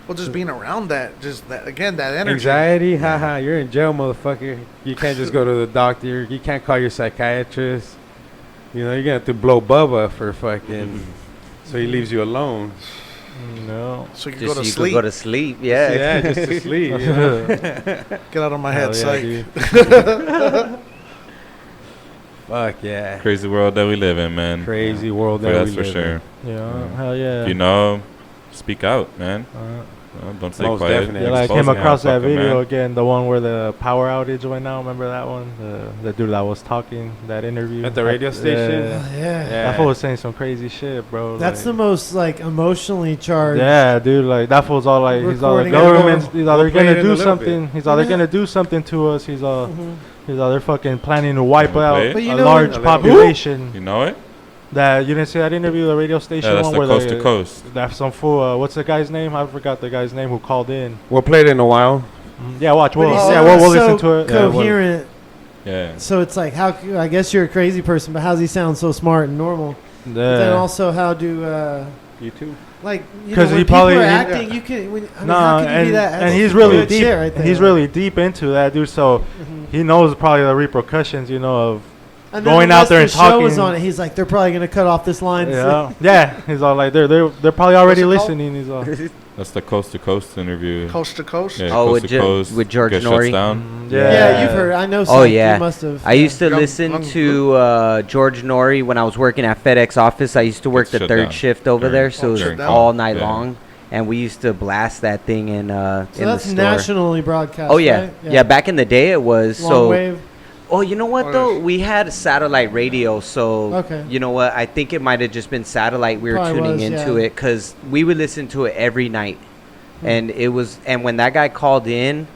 Well, just being around that, just that again, that energy. Anxiety, haha. You're in jail, motherfucker. You can't just go to the doctor. You can't call your psychiatrist. You know, you're gonna have to blow Bubba for fucking, so he leaves you alone. No. So you can Just go to you sleep. could go to sleep. Yeah. Yeah, just to sleep. You know? Get out of my head, Hell psych. yeah, dude. Fuck yeah. Crazy world that we live in, man. Crazy world that That's we for live sure. Yeah. Hell yeah. If you know, speak out, man. Don't stay Most quiet. definitely. Yeah, I Exposing came across how that fucking, video man. again, the one where the power outage went out. Remember that one? The dude that was talking, that interview. At the radio station? Yeah. Oh, yeah. That fool was saying some crazy shit, bro. That's like, the most like emotionally charged. Yeah, dude, like that fool's all like, he's all the Recording. government's, he's all We'll they're play it gonna in a do little something. bit. He's all they're Yeah. gonna do something to us. He's all, Mhm. they're fucking planning to wipe Wanna out play it? But you a know- large A little population. You know it? That you didn't see that interview, the radio station Yeah, that's one the where coast to coast. That's some fool. What's the guy's name? I forgot the guy's name who called in. We'll play it in a while. Yeah, watch. But We'll, he yeah, sounds we'll so listen to it. Yeah, we'll- coherent. Yeah. So it's like, I guess you're a crazy person, but how does he sound so smart and normal? But then Yeah. also, how do You too. like you know 'Cause when he people probably- are he- acting, you can. When, I mean, No, how can you and, be that? and That's he's some really good deep. shit right there. He's really deep into that, dude. So Mhm. he knows probably the repercussions, you know, of And then going out unless there the and show was talking- on it, he's like, they're probably gonna cut off this line. yeah, yeah. He's all like, they're probably already What's it called? listening. He's all, That's the coast to coast interview. Coast to coast. Yeah, Oh, coast with to coast. with George Get shuts Norrie. down. Yeah, you've heard. I know. Oh, Psych, yeah. You must have. I used to Young- listen young to George Norrie when I was working at FedEx office. I used to work It's the shut third down shift over during- there, so it was shut down. all night Yeah. long, and we used to blast that thing in So in that's the store. nationally broadcast. Oh yeah. right? yeah, Back in the day, it was Long so. wave. Oh, you know what Oh, though? yes. We had satellite radio, so Okay. you know what? I think it might have just been satellite. We were Probably tuning was, into yeah. it because we would listen to it every night, and it was. And when that guy called in,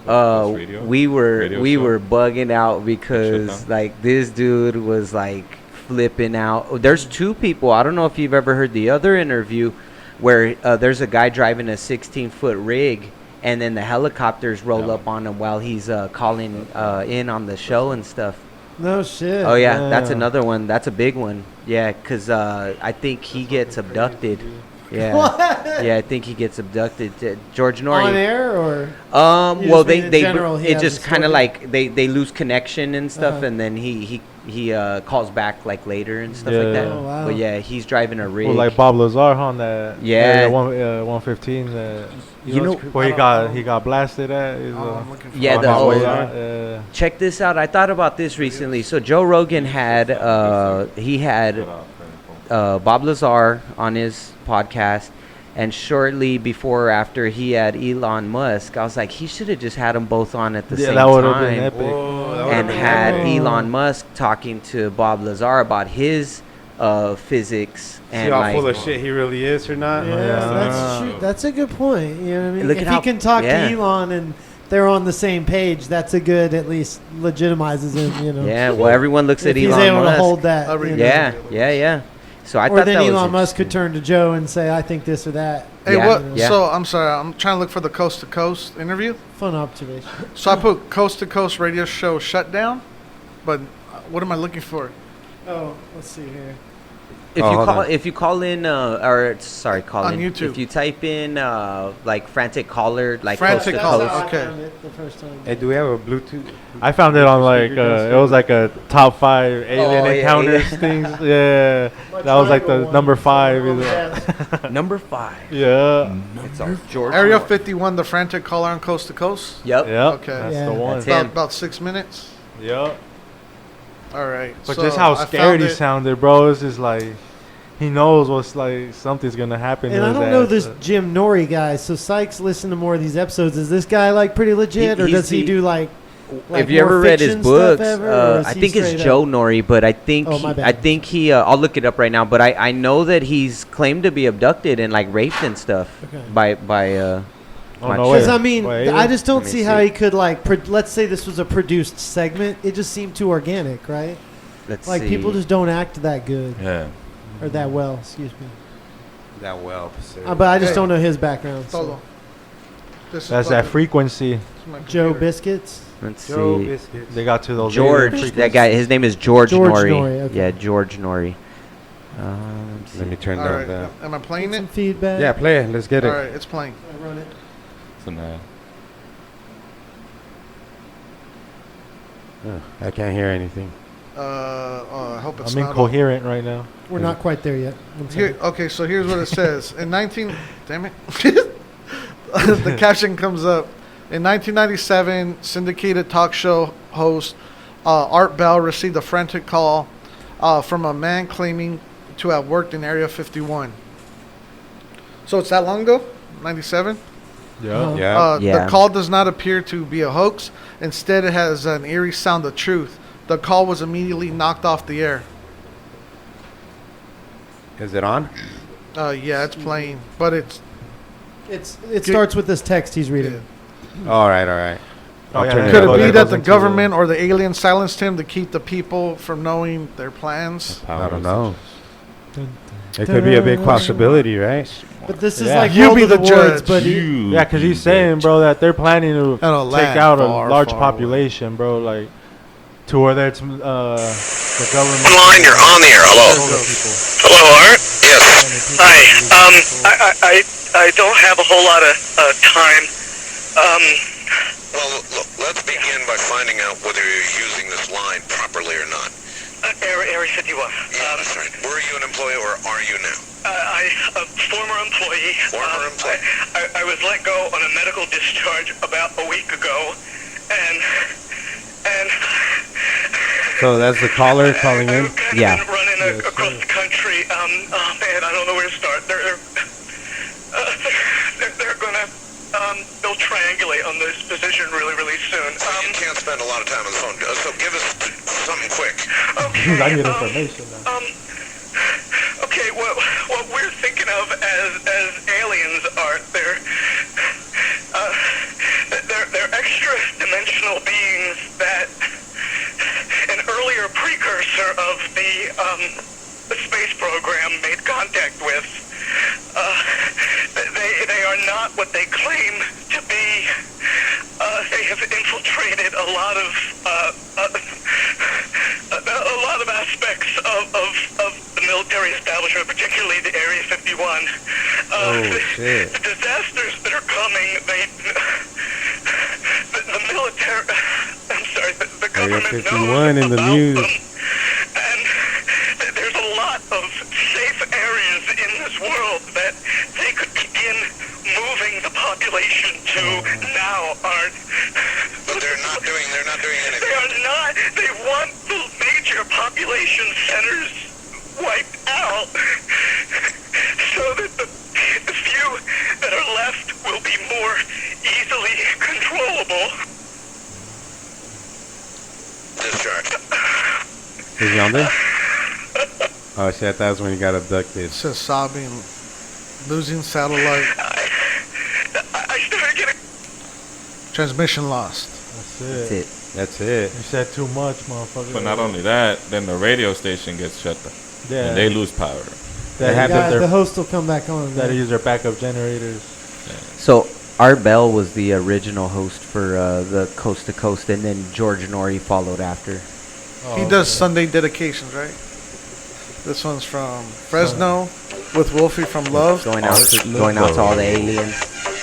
radio? we were Radio we show? were bugging out because down? like this dude was like flipping out. Oh, there's two people. I don't know if you've ever heard the other interview where there's a guy driving a 16-foot rig. And then the helicopters roll Yeah. up on him while he's calling in on the show and stuff. No shit. Oh yeah, that's Yeah. another one. That's a big one. Yeah, 'cause I think he gets abducted. Yeah. What? Yeah, I think he gets abducted. George On Norrie. air or? You Well, just they mean in they general, he it has just a kind of story? like they lose connection and stuff, Uh-huh. and then he calls back like later and stuff Yeah. like that. Oh, wow. But yeah, he's driving a rig. well, like Bob Lazar on that. Yeah. 115. You know- where he got blasted at. Is, Oh, I'm looking for Yeah, it. the on his whole- way out, yeah. Check this out. I thought about this recently. So Joe Rogan had Bob Lazar on his podcast, and shortly before or after he had Elon Musk. I was like, he should have just had them both on at the Yeah, same that would have been time, epic. and had epic. Elon Musk talking to Bob Lazar about his physics See and how like. full of shit he really is or not? Yeah, that's true. That's a good point. You know what I mean? Look if at he how- can talk yeah. to Elon and they're on the same page, that's a good, at least legitimizes him. You know. Yeah, well, everyone looks If at he's Elon able Musk. to hold that. I you read know. Yeah, yeah. So I Or thought then that was Elon Musk could interesting. turn to Joe and say, "I think this or that." Hey, Yeah, what? yeah. So I'm sorry. I'm trying to look for the coast to coast interview. Fun observation. So I put coast to coast radio show shutdown, but what am I looking for? Oh, let's see here. If Oh, you hold call, on. if you call in, or sorry, call On in. YouTube. If you type in like frantic caller, like Frantic coast to Caller, coast. That's how I okay. found it the first time. Hey, do we have a Bluetooth? I found it on like it was like a top 5 alien yeah, encounters yeah. things. Yeah, that was like the number 5. Number 5. Yeah, It's all George. Area Norrie. 51, the frantic caller on coast to coast. Yep. yep. Okay. That's Yeah. the one. That's him. About 6 minutes. Yep. All right. But so just how I scared found he it. sounded, bro. It's just like he knows what's like something's gonna happen. And to I his don't know ass, this but- Jim Norrie guy. So Sykes listened to more of these episodes. Is this guy like pretty legit, or he's does he the- do like If you more ever read his fiction stuff books, ever, or is I he think it's straight Joe up? Norrie, but I think Oh, my I bad. think he. I'll look it up right now, but I know that he's claimed to be abducted and like raped and stuff Okay. by Oh, my no Because way. I mean, Wait, I just don't Let me see how see. he could like. Let's say this was a produced segment. It just seemed too organic, right? let's Like see. people just don't act that good Yeah. or that well. Excuse me. That well. But I just Hey. don't know his background. Hold So. on. This is That's that fucking- frequency. this is my Joe computer. Biscuits. Let's Joe see. Biscuits. They got to those George, alien that guy. His name is George, George Nori. Nori, okay. Yeah, George Nori. Let's see. Let me turn All down right, that. am I playing Get it? some feedback. Yeah, play it. Let's get All it. right, it's playing. I run it. So now, I can't hear anything. I hope it's I'm not. incoherent right now. We're not quite there yet. One Here, second. okay, so here's what it says. In 19, damn it, the caption comes up. In 1997, syndicated talk show host Art Bell received a frantic call from a man claiming to have worked in Area 51. So it's that long ago, 97. Yeah. Uh-huh. Yeah. Yeah. The call does not appear to be a hoax. Instead, it has an eerie sound of truth. The call was immediately knocked off the air. Is it on? Yeah, it's playing, but it's It starts with this text he's reading. All right, all right. Oh, yeah, turn yeah, Could yeah, it be goes that the into government or the alien silenced him to keep the people from knowing their plans? I don't know. It could be a big possibility, right? But this is Yeah. like You World be of the Words, judge. but Yeah, because he's saying, bro, that they're planning to At a take land out a far, large far population, bro. Like, to where that's the government. Line, you're on the air. Hello. Control the people. Hello, Art. Yes. Hi. Hi. I don't have a whole lot of time. Well, look, let's begin by finding out whether you're using this line properly or not. Area 51. Yeah, that's right. Were you an employee or are you now? A former employee. Former employee. I was let go on a medical discharge about a week ago, and So that's the caller calling in? I've kind of Yeah. been running Yes, across sir. the country. Oh man, I don't know where to start. They're gonna they'll triangulate on this position really soon. You can't spend a lot of time on the phone, so give us something quick. Okay. I need information now. Okay. What we're thinking of as aliens are they're extra dimensional beings that an earlier precursor of the space program made contact with. They are not what they claim to be. They have infiltrated a lot of aspects of the military establishment, particularly the Area 51. Shit. The disasters that are coming, the military. I'm sorry, the Area government 51 knows in the about news. them. And there's a lot of safe areas in this world that they could begin moving the population to now aren't. But they're not doing anything. They are not. They want the major population centers wiped out so that the few that are left will be more easily controllable. Discharge. Is he on there? Oh shit, that was when he got abducted. It says sobbing, losing satellite, I started getting. transmission lost. That's That's it. it. That's it. You said too much, motherfucker. but not only that, then the radio station gets shut down, Yeah. and they lose power. They the, had guy, the their, host will come back on. that use their backup generators. So Art Bell was the original host for the Coast to Coast, and then George Nori followed after. He does Sunday dedications, right? This one's from Fresno with Wolfie from Love. Going out to all the aliens.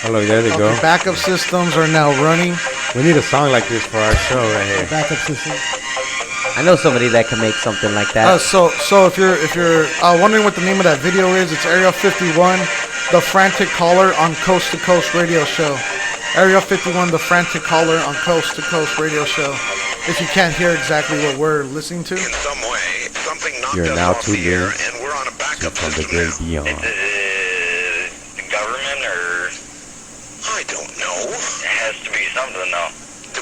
Oh look, there they go. Okay, backup systems are now running. We need a song like this for our show right here. Backup system. I know somebody that can make something like that. So if you're wondering what the name of that video is, it's Area 51, the frantic caller on Coast to Coast radio show. Area 51, the frantic caller on Coast to Coast radio show. If you can't hear exactly what we're listening to. In some way, something knocked You're us now off the tuned air, in and we're on a backup From the system great now. beyond. The government, or I don't know. It has to be something, though.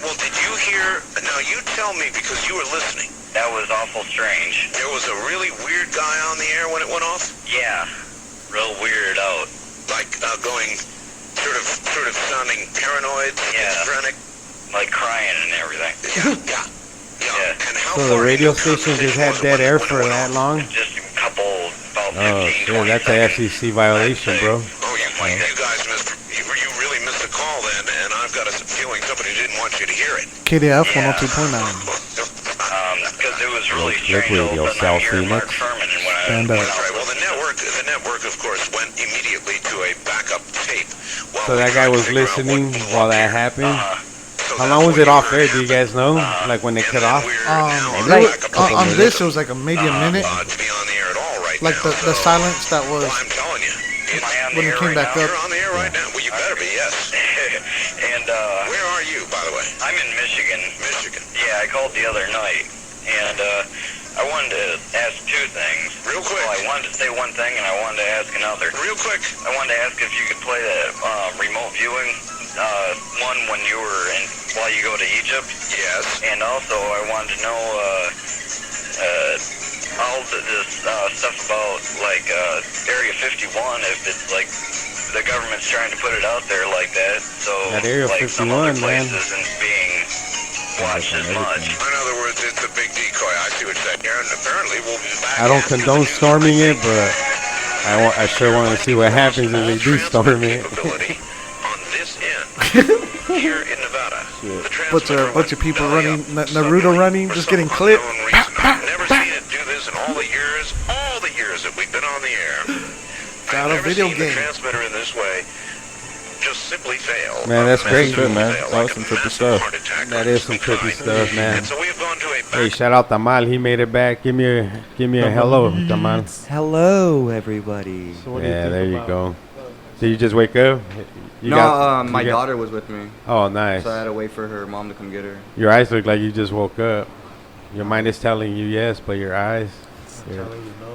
Well, did you hear? Now you tell me because you were listening. That was awful strange. There was a really weird guy on the air when it went off. Yeah, real weird out. Like going, sort of sounding paranoid, schizophrenic. Like crying and everything. Yeah. And how So the far radio into station just had was it dead when air it for went that off? long? Just a couple, about 15, Oh shit, 20 that's seconds. an FCC violation, bro. Oh, you guys missed. You really missed a call then. want you to hear it. KDF Yeah. 102.9. Because it was really Flip strange. Radio, All of a Sal sudden I'm hearing Mark Phoenix. Furman, and when Stand up. That's right. Well, the network, of course, went immediately to a backup tape. While So we that tried guy to was figure out listening what while that here. happened. So How that's long was what it you off heard air? Do you guys know? Like when they and cut then off? we're now It back was- a couple on minutes, this, it was like maybe a minute. to be on the air at all right Like now. the silence that was. Well, I'm telling you. Am I on When the it air came right back now? up. You're on the air right now. Well, you better be, yes. And Where are you, by the way? I'm in Michigan. Michigan. Yeah, I called the other night, and I wanted to ask two things. Real quick. Well, I wanted to say one thing, and I wanted to ask another. Real quick. I wanted to ask if you could play that remote viewing one when you were in while you go to Egypt. Yes. And also, I wanted to know all this stuff about like Area 51. If it's like the government's trying to put it out there like that, so That Area like some other 51, man. places isn't being watched as much. In other words, it's a big decoy. I see what you're saying. Aaron, apparently we'll be back. I don't after the condone news. storming I it, think, but I sure want to see what happens if they do storm it. capability on this end here in Nevada. The Bunch of people belly running, up. Naruto running, For just some getting clipped. unknown reason, I've never seen it do this in all the years that we've been on the air. Got a I've never video seen game. the transmitter in this way just simply fail. Man, that's Massive great. Good, man. fail, That was like some a trippy massive stuff. heart attack That or is some something trippy kind. stuff, man. And so we've gone to a Hey, shout out Tamal. He made it back. Give me a hello, Tamal. Hello, everybody. So what do you Yeah, think there you about- go. Did you just wake up? You No, got- my you got- daughter was with me, Oh, nice. so I had to wait for her mom to come get her. Your eyes look like you just woke up. Your mind is telling you yes, but your eyes. I'm telling you, no.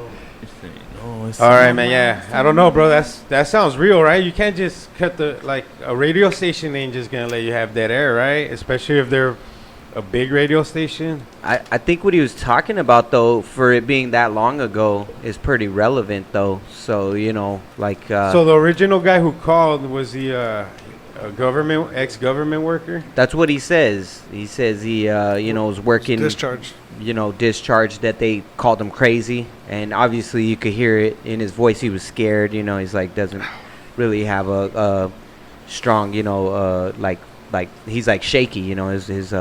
All right, man. Yeah, I don't know, bro. That sounds real, right? You can't just cut a radio station ain't just gonna let you have dead air, right? Especially if they're a big radio station. I think what he was talking about, though, for it being that long ago, is pretty relevant, though. So, you know, like... So the original guy who called, was he a ex-government worker? that's what he says. He says he, was working... Discharged. Discharged, that they called him crazy. And obviously you could hear it in his voice. He was scared, he's like, doesn't really have a strong, like he's like shaky, his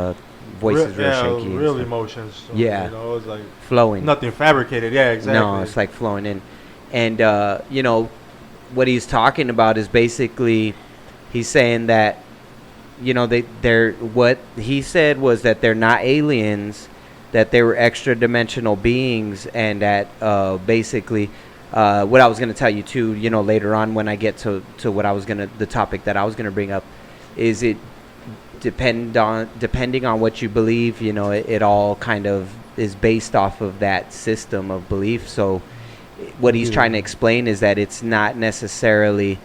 voice is real shaky. and Real stuff. emotions. So, Yeah. It's like Flowing. nothing fabricated. Yeah, exactly. No, it's like flowing in. And, what he's talking about is basically, he's saying that, they're what he said was that they're not aliens, that they were extra dimensional beings, and that basically, what I was going to tell you too, later on when I get to what the topic that I was going to bring up, is it depending on what you believe, it all kind of is based off of that system of belief. So what he's trying to explain is that it's not necessarily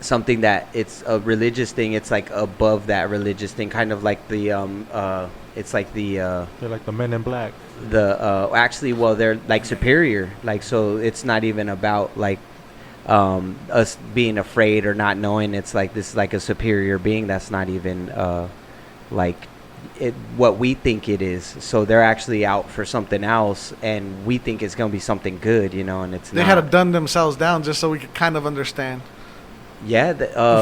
something that it's a religious thing. It's like above that religious thing, kind of like the it's like the They're like the Men in Black. actually, well, they're like superior, like, so it's not even about like us being afraid or not knowing. It's like this is like a superior being that's not even like it what we think it is. So they're actually out for something else, and we think it's gonna be something good, and it's They not. had to dumb themselves down just so we could kind of understand. Yeah,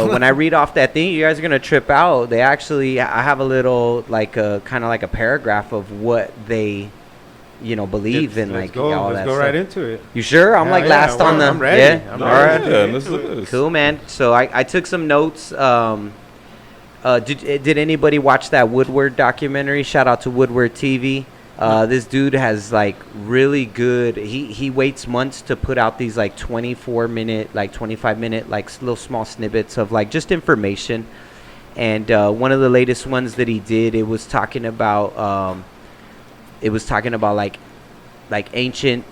when I read off that thing, you guys are gonna trip out. I have a little like kind of like a paragraph of what they, believe in, like all Let's that go stuff. right into it. You sure? I'm Yeah, like yeah, last on the. I'm ready. Yeah. I'm All ready. right. Yeah, let's do this. Cool, man. So I took some notes. Did anybody watch that Woodward documentary? Shout out to Woodward TV. This dude has like really good. He waits months to put out these like 24-minute, like 25-minute, like little small snippets of like just information. And one of the latest ones that he did, it was talking about like ancient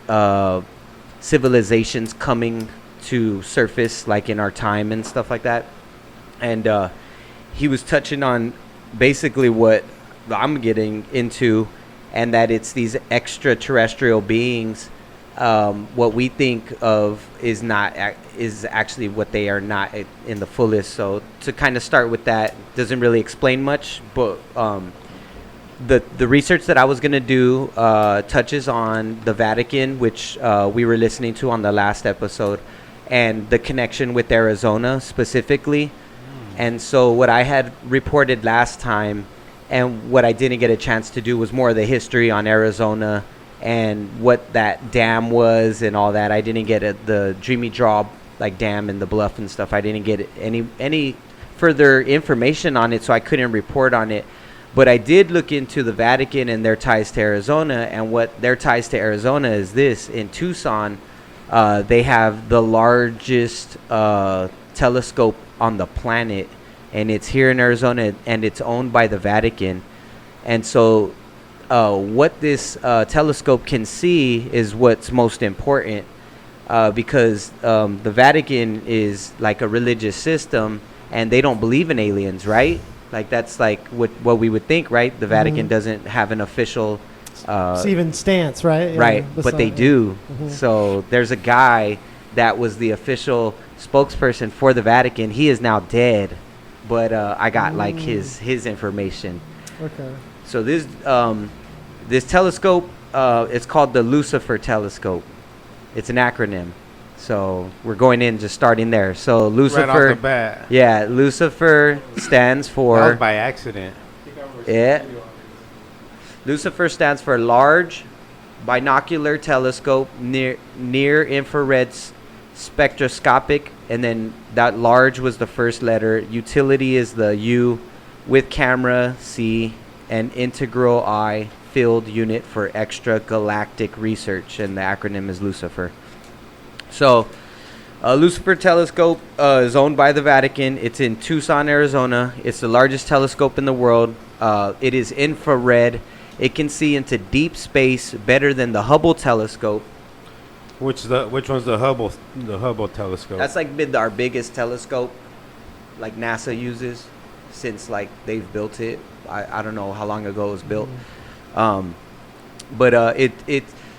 civilizations coming to surface like in our time and stuff like that. And he was touching on basically what I'm getting into, and that it's these extraterrestrial beings. What we think of is actually what they are not in the fullest. So to kind of start with that, doesn't really explain much, but the research that I was gonna do touches on the Vatican, which we were listening to on the last episode, and the connection with Arizona specifically. And so what I had reported last time and what I didn't get a chance to do was more of the history on Arizona and what that dam was and all that. I didn't get the Dreamy Draw like dam and the bluff and stuff. I didn't get any further information on it, so I couldn't report on it. But I did look into the Vatican and their ties to Arizona, and what their ties to Arizona is this. In Tucson, they have the largest telescope on the planet, and it's here in Arizona, and it's owned by the Vatican. And so what this telescope can see is what's most important, because the Vatican is like a religious system, and they don't believe in aliens, right? Like that's like what we would think, right? The Vatican doesn't have an official even stance, right? Yeah, right, but they do. So there's a guy that was the official spokesperson for the Vatican. He is now dead, but I got like his information. Okay. So this telescope, it's called the Lucifer telescope. It's an acronym. So we're going in, just starting there. So Lucifer, Right off the bat. yeah, Lucifer stands for. That was by accident. Yeah. Lucifer stands for Large Binocular Telescope Near Infrared Spectroscopic, and then that large was the first letter. Utility is the U, with camera C, and integral I, field unit for extragalactic research, and the acronym is Lucifer. So, Lucifer telescope is owned by the Vatican. It's in Tucson, Arizona. It's the largest telescope in the world. It is infrared. It can see into deep space better than the Hubble telescope. Which one's the Hubble telescope? That's like been our biggest telescope, like NASA uses, since like they've built it. I don't know how long ago it was built, but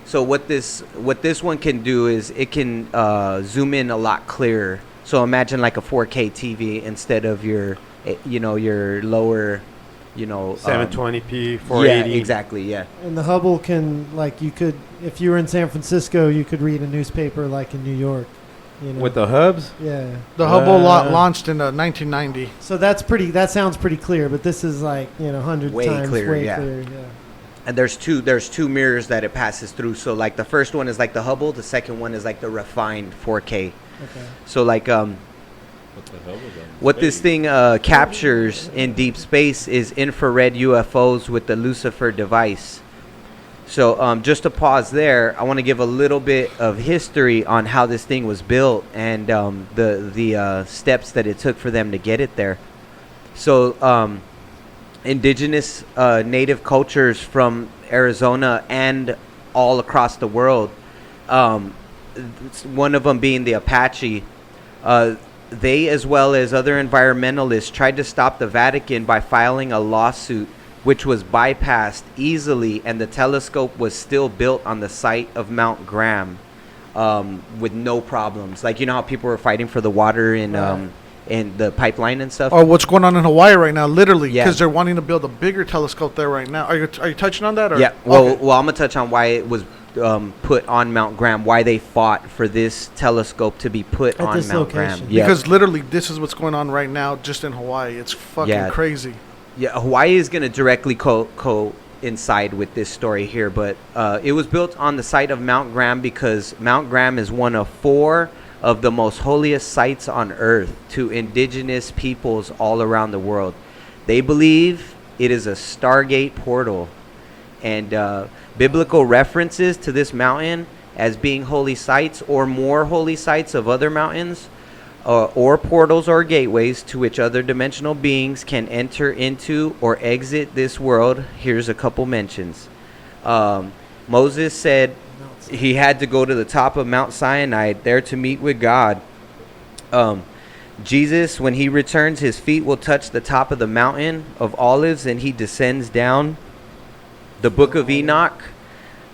so what this one can do is it can zoom in a lot clearer. So imagine like a 4K TV instead of your lower, 720p, 480. Yeah, exactly. Yeah. And the Hubble can, like, you could, if you were in San Francisco, you could read a newspaper like in New York. With the hubs? Yeah. The Hubble launched in 1990. So that sounds pretty clear, but this is like, 100 Way times clearer, way yeah. clearer. Yeah. And there's two mirrors that it passes through. So like the first one is like the Hubble, the second one is like the refined 4K. Okay. So like what this thing captures in deep space is infrared UFOs with the Lucifer device. So just to pause there, I want to give a little bit of history on how this thing was built and the steps that it took for them to get it there. So indigenous native cultures from Arizona and all across the world, one of them being the Apache, they, as well as other environmentalists, tried to stop the Vatican by filing a lawsuit, which was bypassed easily, and the telescope was still built on the site of Mount Graham with no problems. Like, how people were fighting for the water in the pipeline and stuff? Or what's going on in Hawaii right now, literally, Yeah. because they're wanting to build a bigger telescope there right now. Are you touching on that? Or? Yeah, well, Okay. I'm going to touch on why it was put on Mount Graham, why they fought for this telescope to be put At on this Mount location. Graham. Yeah. Because literally, this is what's going on right now just in Hawaii. It's fucking Yeah. crazy. Yeah, Hawaii is going to directly coincide with this story here, but it was built on the site of Mount Graham because Mount Graham is one of 4 of the most holiest sites on earth to indigenous peoples all around the world. They believe it is a Stargate portal, and biblical references to this mountain as being holy sites or more holy sites of other mountains or portals or gateways to which other dimensional beings can enter into or exit this world. Here's a couple mentions. Moses said he had to go to the top of Mount Sinai there to meet with God. Jesus, when he returns, his feet will touch the top of the mountain of Olives and he descends down. The book of Enoch,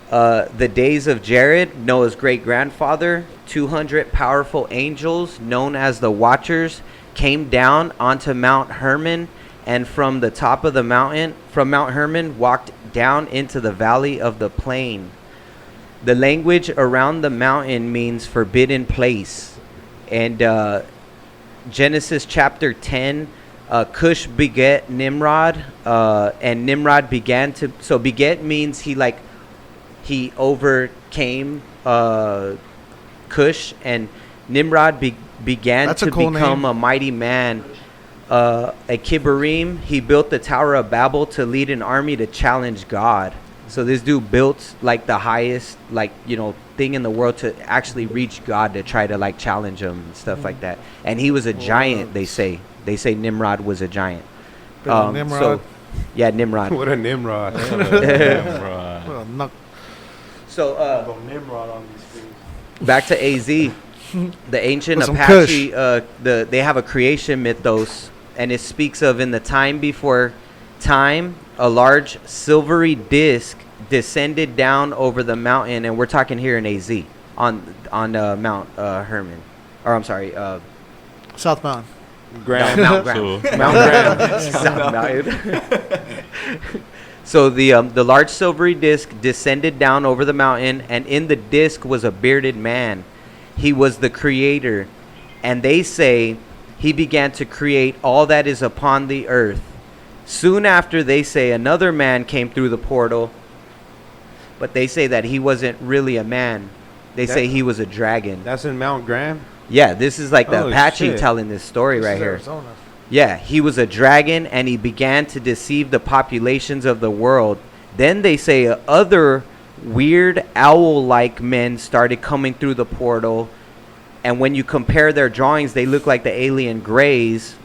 the days of Jared, Noah's great-grandfather, 200 powerful angels known as the Watchers came down onto Mount Hermon, and from the top of the mountain, from Mount Hermon, walked down into the valley of the plain. The language around the mountain means forbidden place, and Genesis chapter 10, Cush beget Nimrod, and Nimrod began to. So beget means he overcame Cush, and Nimrod began That's a to cool become name. a mighty man. At Kibbarim, he built the Tower of Babel to lead an army to challenge God. So this dude built like the highest, thing in the world to actually reach God, to try to challenge him and stuff like that. And he was a giant. They say Nimrod was a giant. Nimrod. So, yeah, Nimrod. What a Nimrod. Well, no, So Go Nimrod on these things. back to AZ, the ancient With some Apache. They have a creation mythos, and it speaks of, in the time before time, a large silvery disc descended down over the mountain, and we're talking here in AZ on Mount Hermon, or I'm sorry, South Mountain. Grand. Mount Graham. So, Mount Graham. South Mountain. So the large silvery disc descended down over the mountain, and in the disc was a bearded man. He was the creator, and they say he began to create all that is upon the earth. Soon after, they say another man came through the portal, but they say that he wasn't really a man. They say he was a dragon. That's in Mount Graham? Yeah, this is like the Holy Apache shit. telling this story This right is here. Arizona. Yeah, he was a dragon, and he began to deceive the populations of the world. Then they say other weird owl-like men started coming through the portal, and when you compare their drawings, they look like the alien Greys.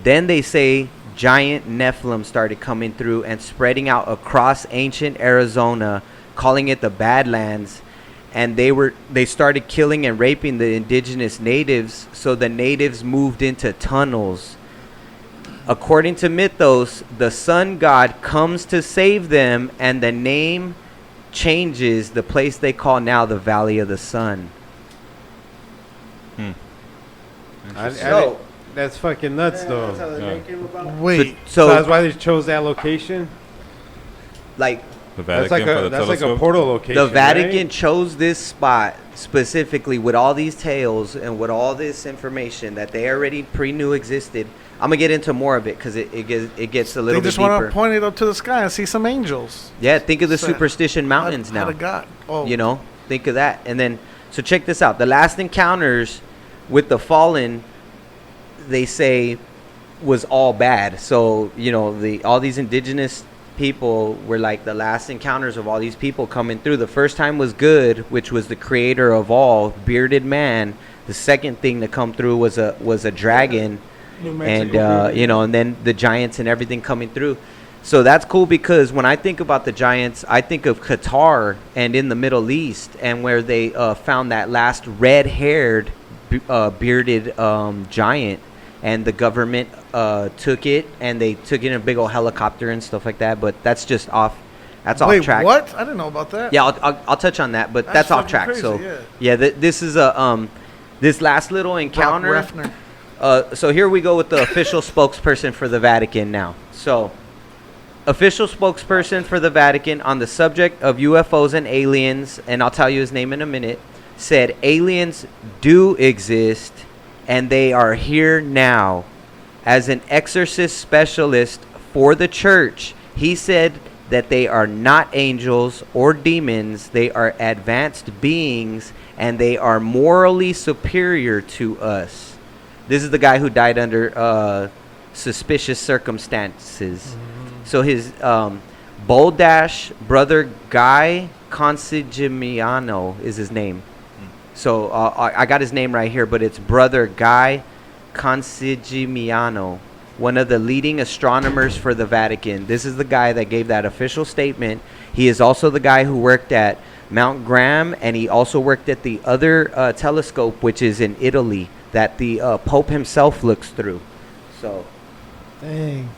Then they say giant Nephilim started coming through and spreading out across ancient Arizona, calling it the Badlands. And they started killing and raping the indigenous natives, so the natives moved into tunnels. According to mythos, the sun god comes to save them, and the name changes the place they call now the Valley of the Sun. So- That's fucking nuts, though. Wait, So So, that's why they chose that location? like, the That's Vatican like for the that's like a telescope. portal location. the Vatican right? chose this spot specifically with all these tales and with all this information that they already pre-knew existed. I'm gonna get into more of it because it gets a they little bit just want deeper. to point it up to the sky and see some angels. Yeah, think of the So, Superstition Mountains How now. to God. Oh, You know, think of that. And then, so check this out. The last encounters with the fallen, they say, was all bad. So, all these indigenous people were like the last encounters of all these people coming through. The first time was good, which was the creator of all, bearded man. The second thing to come through was a dragon, and and then the giants and everything coming through. So that's cool, because when I think about the giants, I think of Qatar and in the Middle East, and where they found that last red-haired bearded giant, and the government took it, and they took it in a big old helicopter and stuff like that. But that's just off. That's Wait, off track. what? I didn't know about that. Yeah, I'll touch on that, but that's off fucking track. crazy, So yeah. this is a this last little Brock encounter. Refner. So here we go with the official spokesperson for the Vatican now. So, official spokesperson for the Vatican on the subject of UFOs and aliens, and I'll tell you his name in a minute, said aliens do exist and they are here now. As an exorcist specialist for the church, he said that they are not angels or demons. They are advanced beings, and they are morally superior to us. This is the guy who died under suspicious circumstances. So his Boldash brother Guy Consigimiano is his name. So I got his name right here, but it's brother Guy Consigimiano, one of the leading astronomers for the Vatican. This is the guy that gave that official statement. He is also the guy who worked at Mount Graham, and he also worked at the other telescope, which is in Italy, that the Pope himself looks through. So Dang.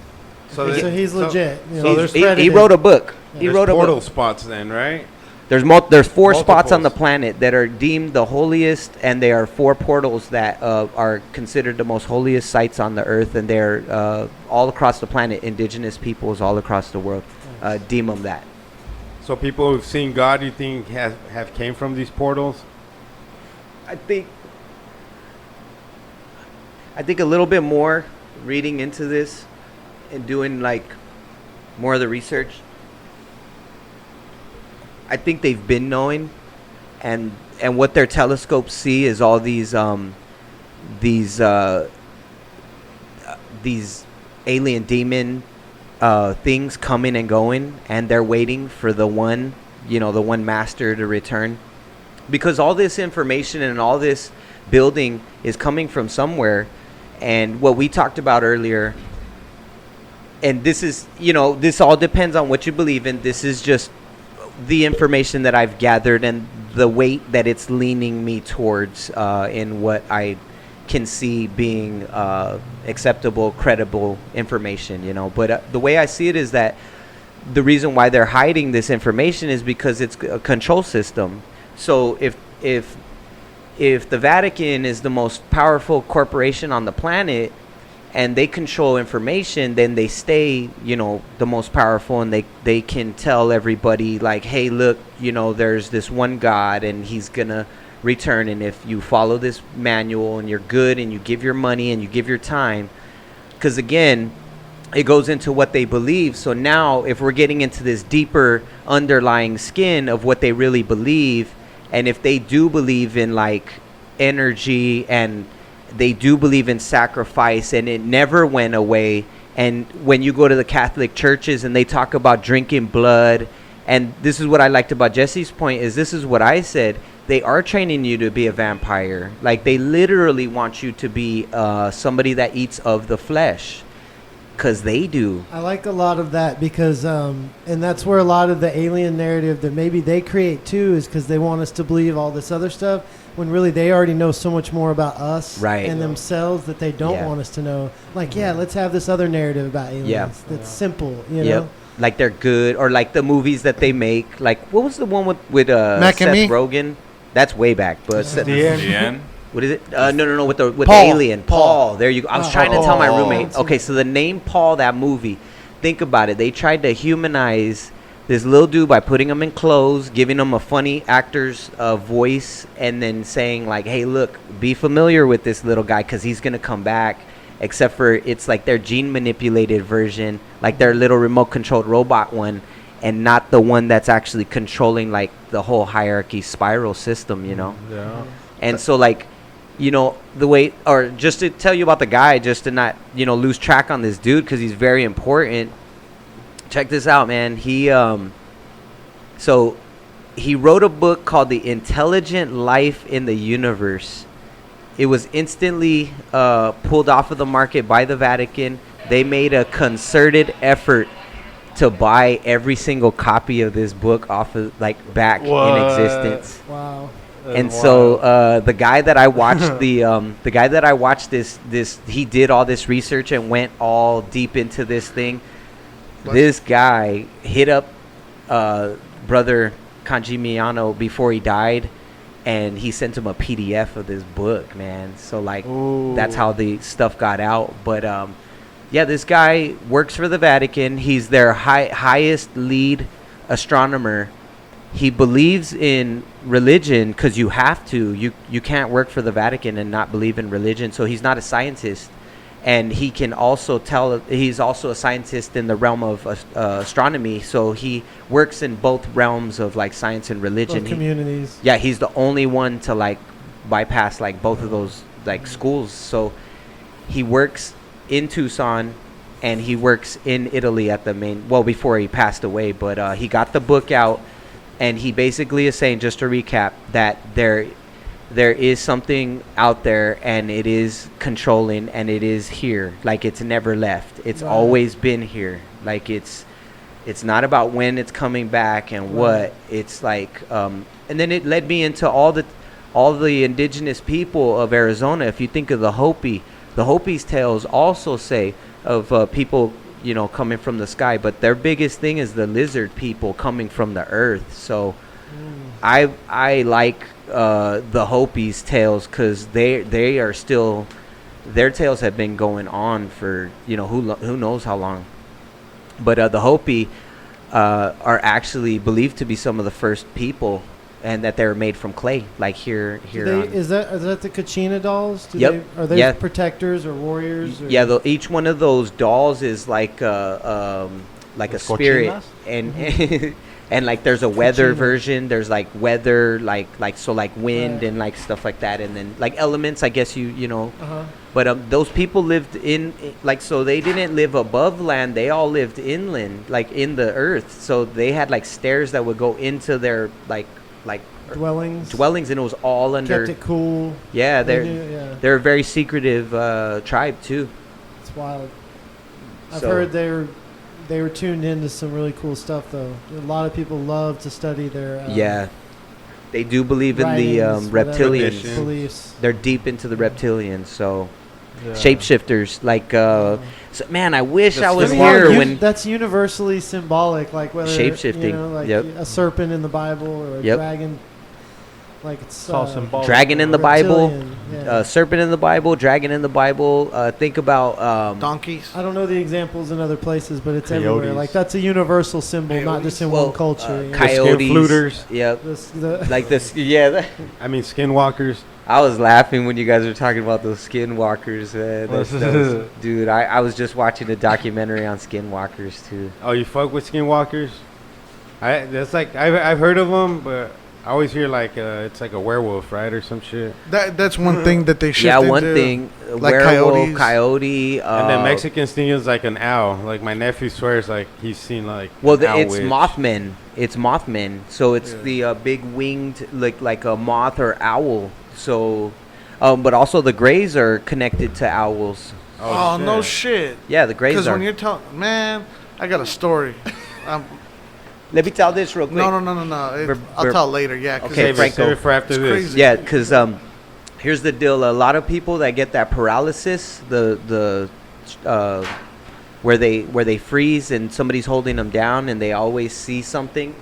So, So he's legit. You know, so there's he credited. wrote a book. He there's wrote a portal book. spots then, right? There's four spots on the Multiples. planet that are deemed the holiest, and they are four portals that are considered the most holiest sites on the earth, and they're all across the planet. Indigenous peoples all across the world deem them that. So people who've seen God, you think have came from these portals? I think I think a little bit more reading into this and doing like more of the research. I think they've been knowing, and what their telescopes see is all these alien demon things coming and going, and they're waiting for the one master to return, because all this information and all this building is coming from somewhere. And what we talked about earlier, and this is, this all depends on what you believe in. This is just the information that I've gathered and the weight that it's leaning me towards in what I can see being acceptable, credible information, But the way I see it is that the reason why they're hiding this information is because it's a control system. So if the Vatican is the most powerful corporation on the planet and they control information, then they stay, the most powerful, and they can tell everybody like, hey, look, there's this one God and he's gonna return, and if you follow this manual and you're good and you give your money and you give your time, because again, it goes into what they believe. So now if we're getting into this deeper underlying skin of what they really believe, and if they do believe in like energy, and they do believe in sacrifice, and it never went away, and when you go to the Catholic churches and they talk about drinking blood, and this is what I liked about Jesse's point, is this is what I said, they are training you to be a vampire. Like, they literally want you to be somebody that eats of the flesh, because they do. I like a lot of that because, and that's where a lot of the alien narrative that maybe they create too is because they want us to believe all this other stuff when really they already know so much more about us and themselves that they don't want us to know. Like, let's have this other narrative about aliens that's simple, you know? Like they're good, or like the movies that they make. Like, what was the one with Mac Seth and Me? Rogen? That's way back, but The end. what is it? No, with the Paul. alien Paul. There you go. I was trying to tell my roommate. Paul. Okay, so the name Paul, that movie. Think about it. They tried to humanize this little dude by putting him in clothes, giving him a funny actor's voice, and then saying like, "Hey, look, be familiar with this little guy because he's gonna come back." Except for it's like their gene manipulated version, like their little remote controlled robot one, and not the one that's actually controlling like the whole hierarchy spiral system, Yeah. And so like, the way, or just to tell you about the guy, just to not, lose track on this dude, because he's very important. Check this out, man. So he wrote a book called The Intelligent Life in the Universe. It was instantly pulled off of the market by the Vatican. They made a concerted effort to buy every single copy of this book off of back in existence. Wow. And so the guy that I watched this he did all this research and went all deep into this thing. This guy hit up Brother Kanjimiano before he died, and he sent him a PDF of this book, man. So that's how the stuff got out. But this guy works for the Vatican. He's their highest lead astronomer. He believes in religion because you have to. You can't work for the Vatican and not believe in religion. So he's not a scientist, and he can also he's also a scientist in the realm of astronomy. So he works in both realms of like science and religion. Both communities. He's the only one to like bypass like both of those like schools. So he works in Tucson, and he works in Italy at the main. Well, before he passed away, but he got the book out. And he basically is saying, just to recap, that there is something out there, and it is controlling, and it is here. Like, it's never left. It's always been here. Like, it's not about when it's coming back and what. It's like, and then it led me into all the indigenous people of Arizona. If you think of the Hopi's tales also say of people, coming from the sky, but their biggest thing is the lizard people coming from the earth. So I like the Hopi's tales because they are still, their tales have been going on for who knows how long. But the Hopi are actually believed to be some of the first people and that they're made from clay, like here. Is that the Kachina dolls? Yep. Are they Yeah. protectors or warriors? Or? Yeah, each one of those dolls is like a spirit, cochinas? and and like there's a weather Cochina. version. There's like weather, like wind Right. and like stuff like that, and then like elements. I guess you know. Uh-huh. But those people lived so they didn't live above land. They all lived inland, like in the earth. So they had like stairs that would go into their like Dwellings. and it was all under. Kept it cool. Yeah, Yeah. they're a very secretive tribe too. It's wild. I've So- heard they were tuned into some really cool stuff though. A lot of people love to study their Yeah, they do believe in the writings, whatever, reptilians. beliefs. They're deep into the reptilians. So Yeah. shapeshifters, like so, man, I wish I was I mean, here yeah, when. that's universally symbolic, like whether Shape-shifting, you know, like yep. a serpent in the Bible or a Yep. dragon. Like it's all symbolic. Dragon in the Bible, reptilian, yeah. serpent in the Bible, dragon in the Bible. Think about Donkeys. I don't know the examples in other places, but it's everywhere. Coyotes. Like that's a universal symbol, not just in one culture. you know? coyotes. fluters. Yep. The- Like this, yeah. I mean, skinwalkers. I was laughing when you guys were talking about those skinwalkers. Dude, I was just watching a documentary on skinwalkers too. Oh, you fuck with skinwalkers? That's like I've heard of them, but I always hear like it's like a werewolf, right, or some shit. That's one thing that they shift Yeah, one into, thing, like werewolf, coyotes. coyote. And then Mexicans think it's like an owl. Like my nephew swears like he's seen like Well, an owl it's witch. Mothman. It's Mothman. So it's the big winged, like a moth or owl. So, but also the Greys are connected to owls. Oh, no shit. Yeah, the Greys Because are. when you're talking, man, I got a story. Let me tell this real quick. No. I'll tell later. Yeah. 'cause Okay, it's- Franco. Save it for after It's this. crazy. Yeah, because here's the deal. A lot of people that get that paralysis, where they freeze and somebody's holding them down, and they always see something.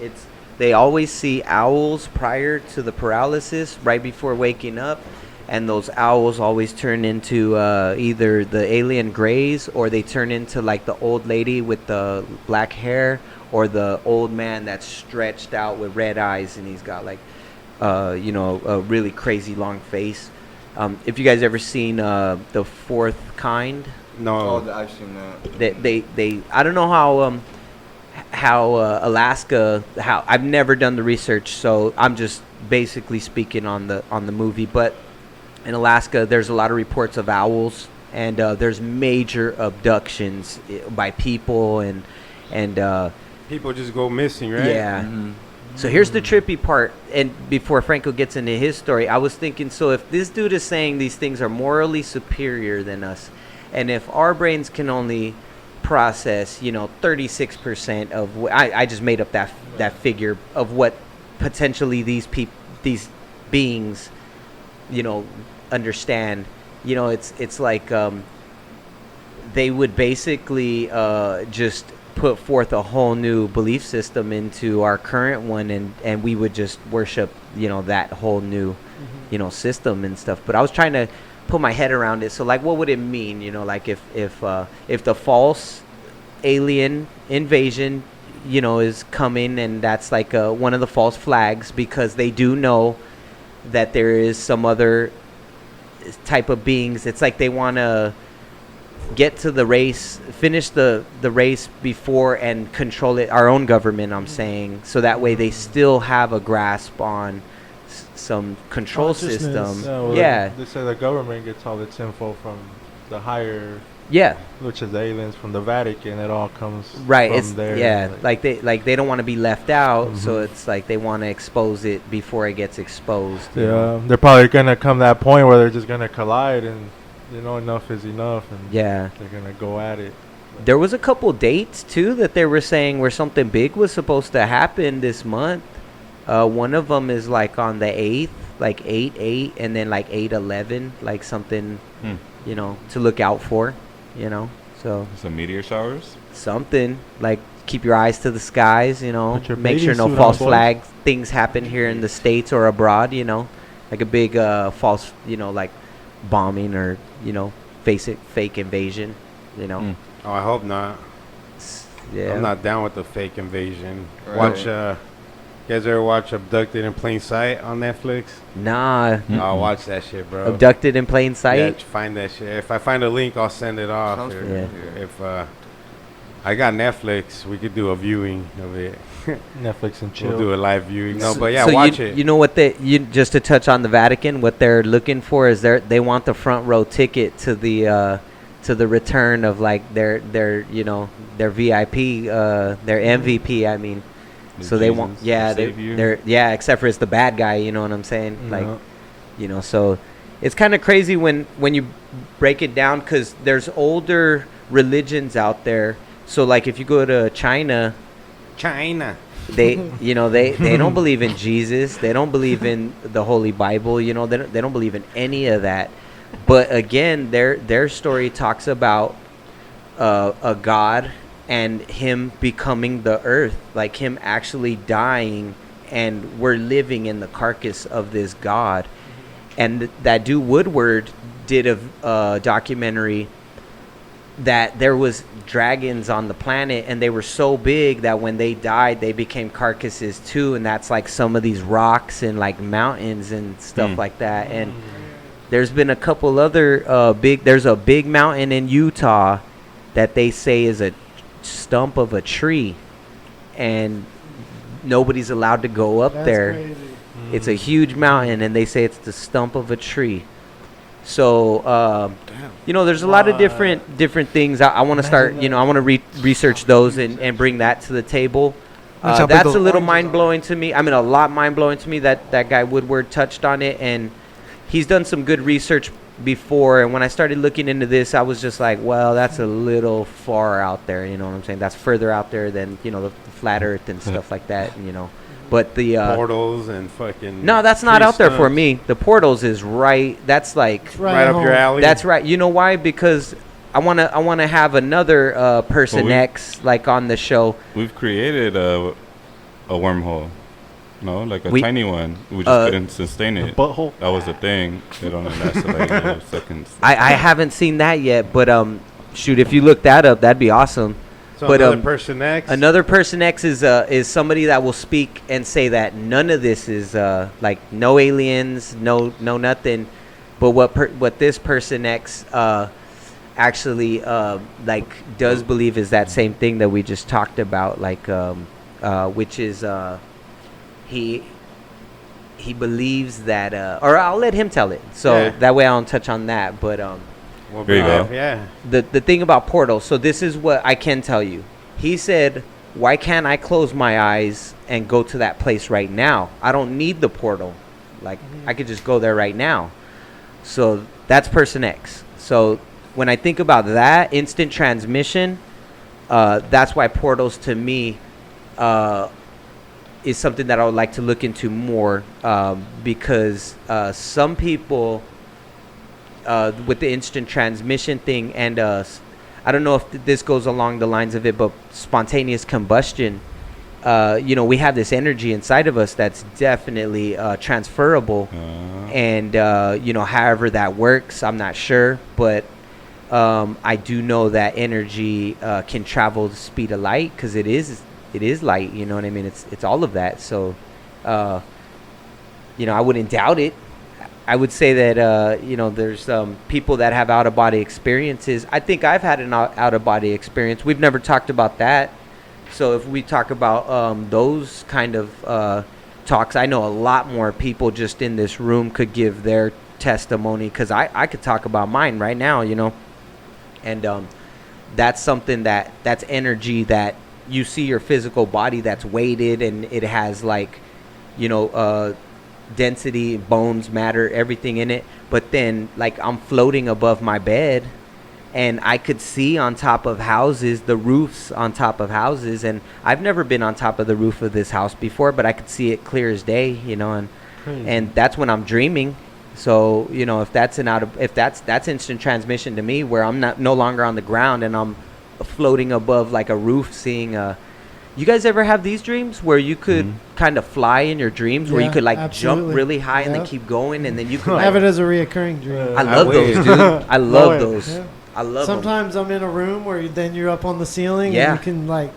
They always see owls prior to the paralysis, right before waking up, and those owls always turn into either the alien Greys, or they turn into like the old lady with the black hair, or the old man that's stretched out with red eyes, and he's got like a really crazy long face. If you guys ever seen The Fourth Kind, No. Oh, I've seen that. they I don't know how Alaska, how I've never done the research, so I'm just basically speaking on the movie. But in Alaska, there's a lot of reports of owls, and there's major abductions by people, and People just go missing, right? yeah. So here's the trippy part, and before Franco gets into his story, I was thinking, so if this dude is saying these things are morally superior than us, and if our brains can only process, 36% of I just made up that figure of what potentially these beings, understand. It's like they would basically just put forth a whole new belief system into our current one, and we would just worship that whole new system and stuff. But I was trying to put my head around it. So like, what would it mean, like if the false alien invasion is coming, and that's like one of the false flags, because they do know that there is some other type of beings. It's like they want to get to the race, finish the race before, and control it, our own government, I'm saying, so that way they still have a grasp on some control system. They say the government gets all its info from the higher, which is the aliens from the Vatican. It all comes right. from It's there. like they don't want to be left out, so it's like they want to expose it before it gets exposed. you know? They're probably gonna come to that point where they're just gonna collide, and enough is enough, and they're gonna go at it. There was a couple dates too that they were saying where something big was supposed to happen this month. One of them is like on the 8th, like 8/8, and then like 8/11, like something, to look out for, So some meteor showers. Something like keep your eyes to the skies, Put your make sure bathing no suit on, false boys. flag things happen here in the States or abroad, like a big false, like bombing or fake invasion, Oh, I hope not. Yeah. I'm not down with the fake invasion. Right. Watch You guys ever watch Abducted in Plain Sight on Netflix? Nah. I'll watch that shit, bro. Abducted in Plain Sight? Yeah, find that shit. If I find a link, I'll send it off. If I got Netflix, we could do a viewing of it. Netflix and chill. We'll do a live viewing. No, but so watch it. You know what just to touch on the Vatican, what they're looking for is they want the front row ticket to the return of like their VIP, their MVP. I mean, so they want they're except for it's the bad guy. You know what I'm saying? Like, so it's kind of crazy when you break it down because there's older religions out there. So like if you go to China, they they don't believe in Jesus. They don't believe in the Holy Bible. You know, they don't believe in any of that. But again, their story talks about a God and him becoming the earth, like him actually dying, and we're living in the carcass of this God. And that dude Woodward did a documentary that there was dragons on the planet, and they were so big that when they died, they became carcasses too. And that's like some of these rocks and like mountains and stuff like that. And there's been a couple other there's a big mountain in Utah that they say is a stump of a tree, and nobody's allowed to go up there. Crazy. It's a huge mountain, and they say it's the stump of a tree. So, there's a lot of different things. I want to start, I want to research those and bring that to the table. That's a little mind-blowing to me. I mean, a lot mind-blowing to me that guy Woodward touched on it, and he's done some good research before. And when I started looking into this, I was just like, well, that's a little far out there. You know what I'm saying? That's further out there than, the flat earth and stuff like that, But the portals and fucking no, that's not out there for me. The portals is right. That's like right up your alley. That's right. You know why? Because I wanna have another person X like on the show. We've created a wormhole. No, like a tiny one. We just couldn't sustain it. Butthole. That was the thing. It only lasted like seconds. I haven't seen that yet, but shoot, if you look that up, that'd be awesome. So but another person X. Another person X is somebody that will speak and say that none of this is like no aliens, no nothing. But what this person X actually like does believe is that same thing that we just talked about, like which is he believes that or I'll let him tell it. So that way I don't touch on that, but there you go. Yeah. The thing about portals. So this is what I can tell you. He said, "Why can't I close my eyes and go to that place right now? I don't need the portal. Like I could just go there right now." So that's person X. So when I think about that instant transmission, that's why portals to me is something that I would like to look into more because some people. With the instant transmission thing, and I don't know if this goes along the lines of it, but spontaneous combustion, we have this energy inside of us that's definitely transferable, and however that works, I'm not sure, but I do know that energy can travel the speed of light because it is light. You know what I mean? It's all of that. So, I wouldn't doubt it. I would say that, there's people that have out-of-body experiences. I think I've had an out-of-body experience. We've never talked about that. So if we talk about those kind of talks, I know a lot more people just in this room could give their testimony because I could talk about mine right now, And that's something that's energy that you see your physical body that's weighted and it has like, density, bones, matter, everything in it. But then like I'm floating above my bed and I could see on top of houses, the roofs on top of houses, and I've never been on top of the roof of this house before, but I could see it clear as day, and that's when I'm dreaming. So if that's that's instant transmission to me, where I'm no longer on the ground and I'm floating above like a roof, seeing you guys ever have these dreams where you could kind of fly in your dreams, where you could like jump really high and then keep going, and then you could have it as a reoccurring dream? I love those, dude. I love those. Yeah. I love Sometimes them. I'm in a room where then you're up on the ceiling and you can like,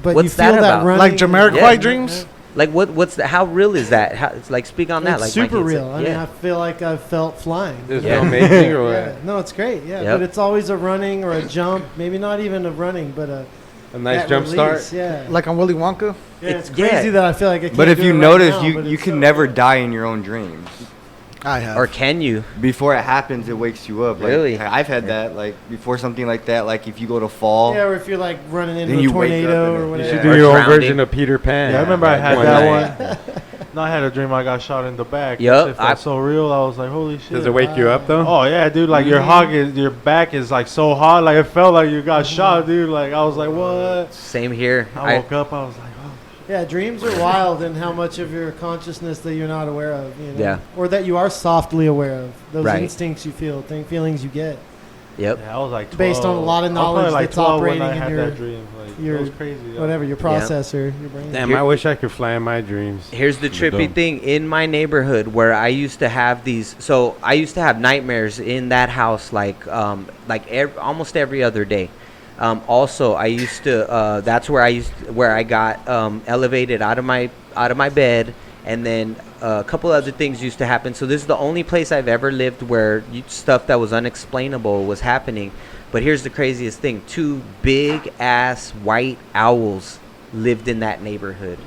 What's you feel that running. Like Jamiroquai dreams? Like what's the, how real is that? How, it's like speak on that. It's like super Mikey, real. I mean, I feel like I've felt flying. Is it amazing or what? Yeah. No, it's great. Yeah, but it's always a running or a jump. Maybe not even a running, but a nice jump start. Yeah, like on Willy Wonka. Yeah, it's crazy that I feel like I can't. But if do you it right notice, now, you can never die in your own dreams. I have. Or can you? Before it happens, it wakes you up. Like, Really? I've had that. Like before something like that. Like if you go to fall. Yeah, or if you're like running into Then a you wake up tornado and or it- whatever. You should Yeah. do your own Drowning. version of Peter Pan. Yeah, I remember I had One that night. one. No, I had a dream I got shot in the back. Yup, That shit felt so real. I was like, holy shit. Does it wake you up though? Oh yeah, dude. Like your back is like so hot. Like it felt like you got shot, dude. Like I was like, what? Same here. I woke up. I was like, oh. Yeah, dreams are wild and how much of your consciousness that you're not aware of, you know? Yeah. Or that you are softly aware of. Those Right. instincts you feel, feelings you get. Yep. Yeah, I was like 12. Based on a lot of I was probably knowledge like that's 12 operating when I in had your- that dream. Like, your it was crazy. Whatever, your processor, your brain. Damn, I wish I could fly in my dreams. Here's the trippy dumb. thing. In my neighborhood where I used to have these, so I used to have nightmares in that house almost every other day. Also, I used to, that's where I got elevated out of my bed, and then a couple other things used to happen. So this is the only place I've ever lived where stuff that was unexplainable was happening. But here's the craziest thing. 2 big ass white owls lived in that neighborhood.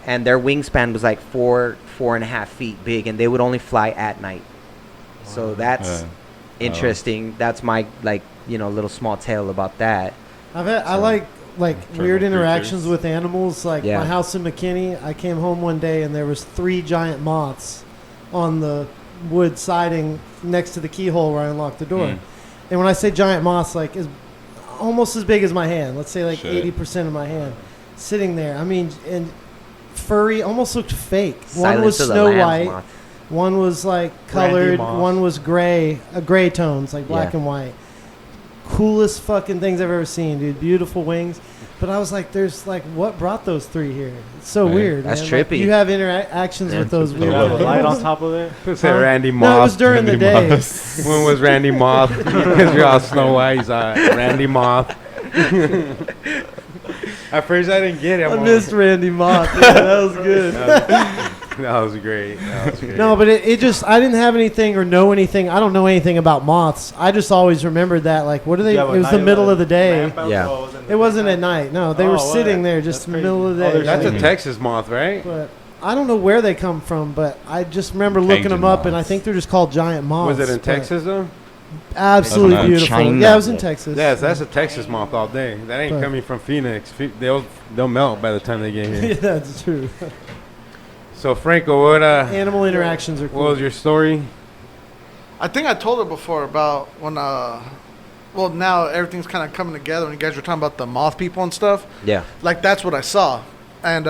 And their wingspan was like 4.5 feet big, and they would only fly at night. So that's interesting. That's my little small tale about that. I like weird interactions creatures. with animals. Like Yeah. my house in McKinney, I came home one day and there was 3 giant moths on the wood siding next to the keyhole where I unlocked the door. And when I say giant moths, like is almost as big as my hand. Let's say like Shit. 80% of my hand, sitting there. I mean, and furry, almost looked fake. One Silence was of the Snow Lambs White. moth. One was like Randy colored. Moss. One was gray tones, like black Yeah. and white. Coolest fucking things I've ever seen, dude. Beautiful wings. But I was like, there's like, what brought those 3 here? It's so Right. weird. That's man. Like, trippy. you have interactions with those You weird have a things. light on top of it. Say Randy Moth. No, it was during the day. When was Randy Moth? Because you're all Snow White. He's Randy Moth. At first, I didn't get it. I missed Randy Moth. Yeah, that was good. That was great. That was great. No, but it just, I didn't have anything or know anything. I don't know anything about moths. I just always remembered that, like, what are they? You have a It was the night middle light of the day. lamp out, Yeah. so in the It wasn't at daytime? night. No, they Oh, were what? sitting there just That's in the crazy. middle of the Oh, day. they're That's a sleeping. Texas moth, right? But I don't know where they come from, but I just remember looking Cajun them up, and I moths. think they're just called giant moths. Was it in but Texas though? Absolutely That's in beautiful. China. Yeah, it was in Texas. Yes, that's a Texas moth all day. That ain't But- coming from Phoenix. They'll melt by the time they get yeah, here. that's true. So Franco, what Animal interactions are cool. what was your story? I think I told her before about when well, now everything's kind of coming together when you guys were talking about the moth people and stuff. Yeah. Like that's what I saw. And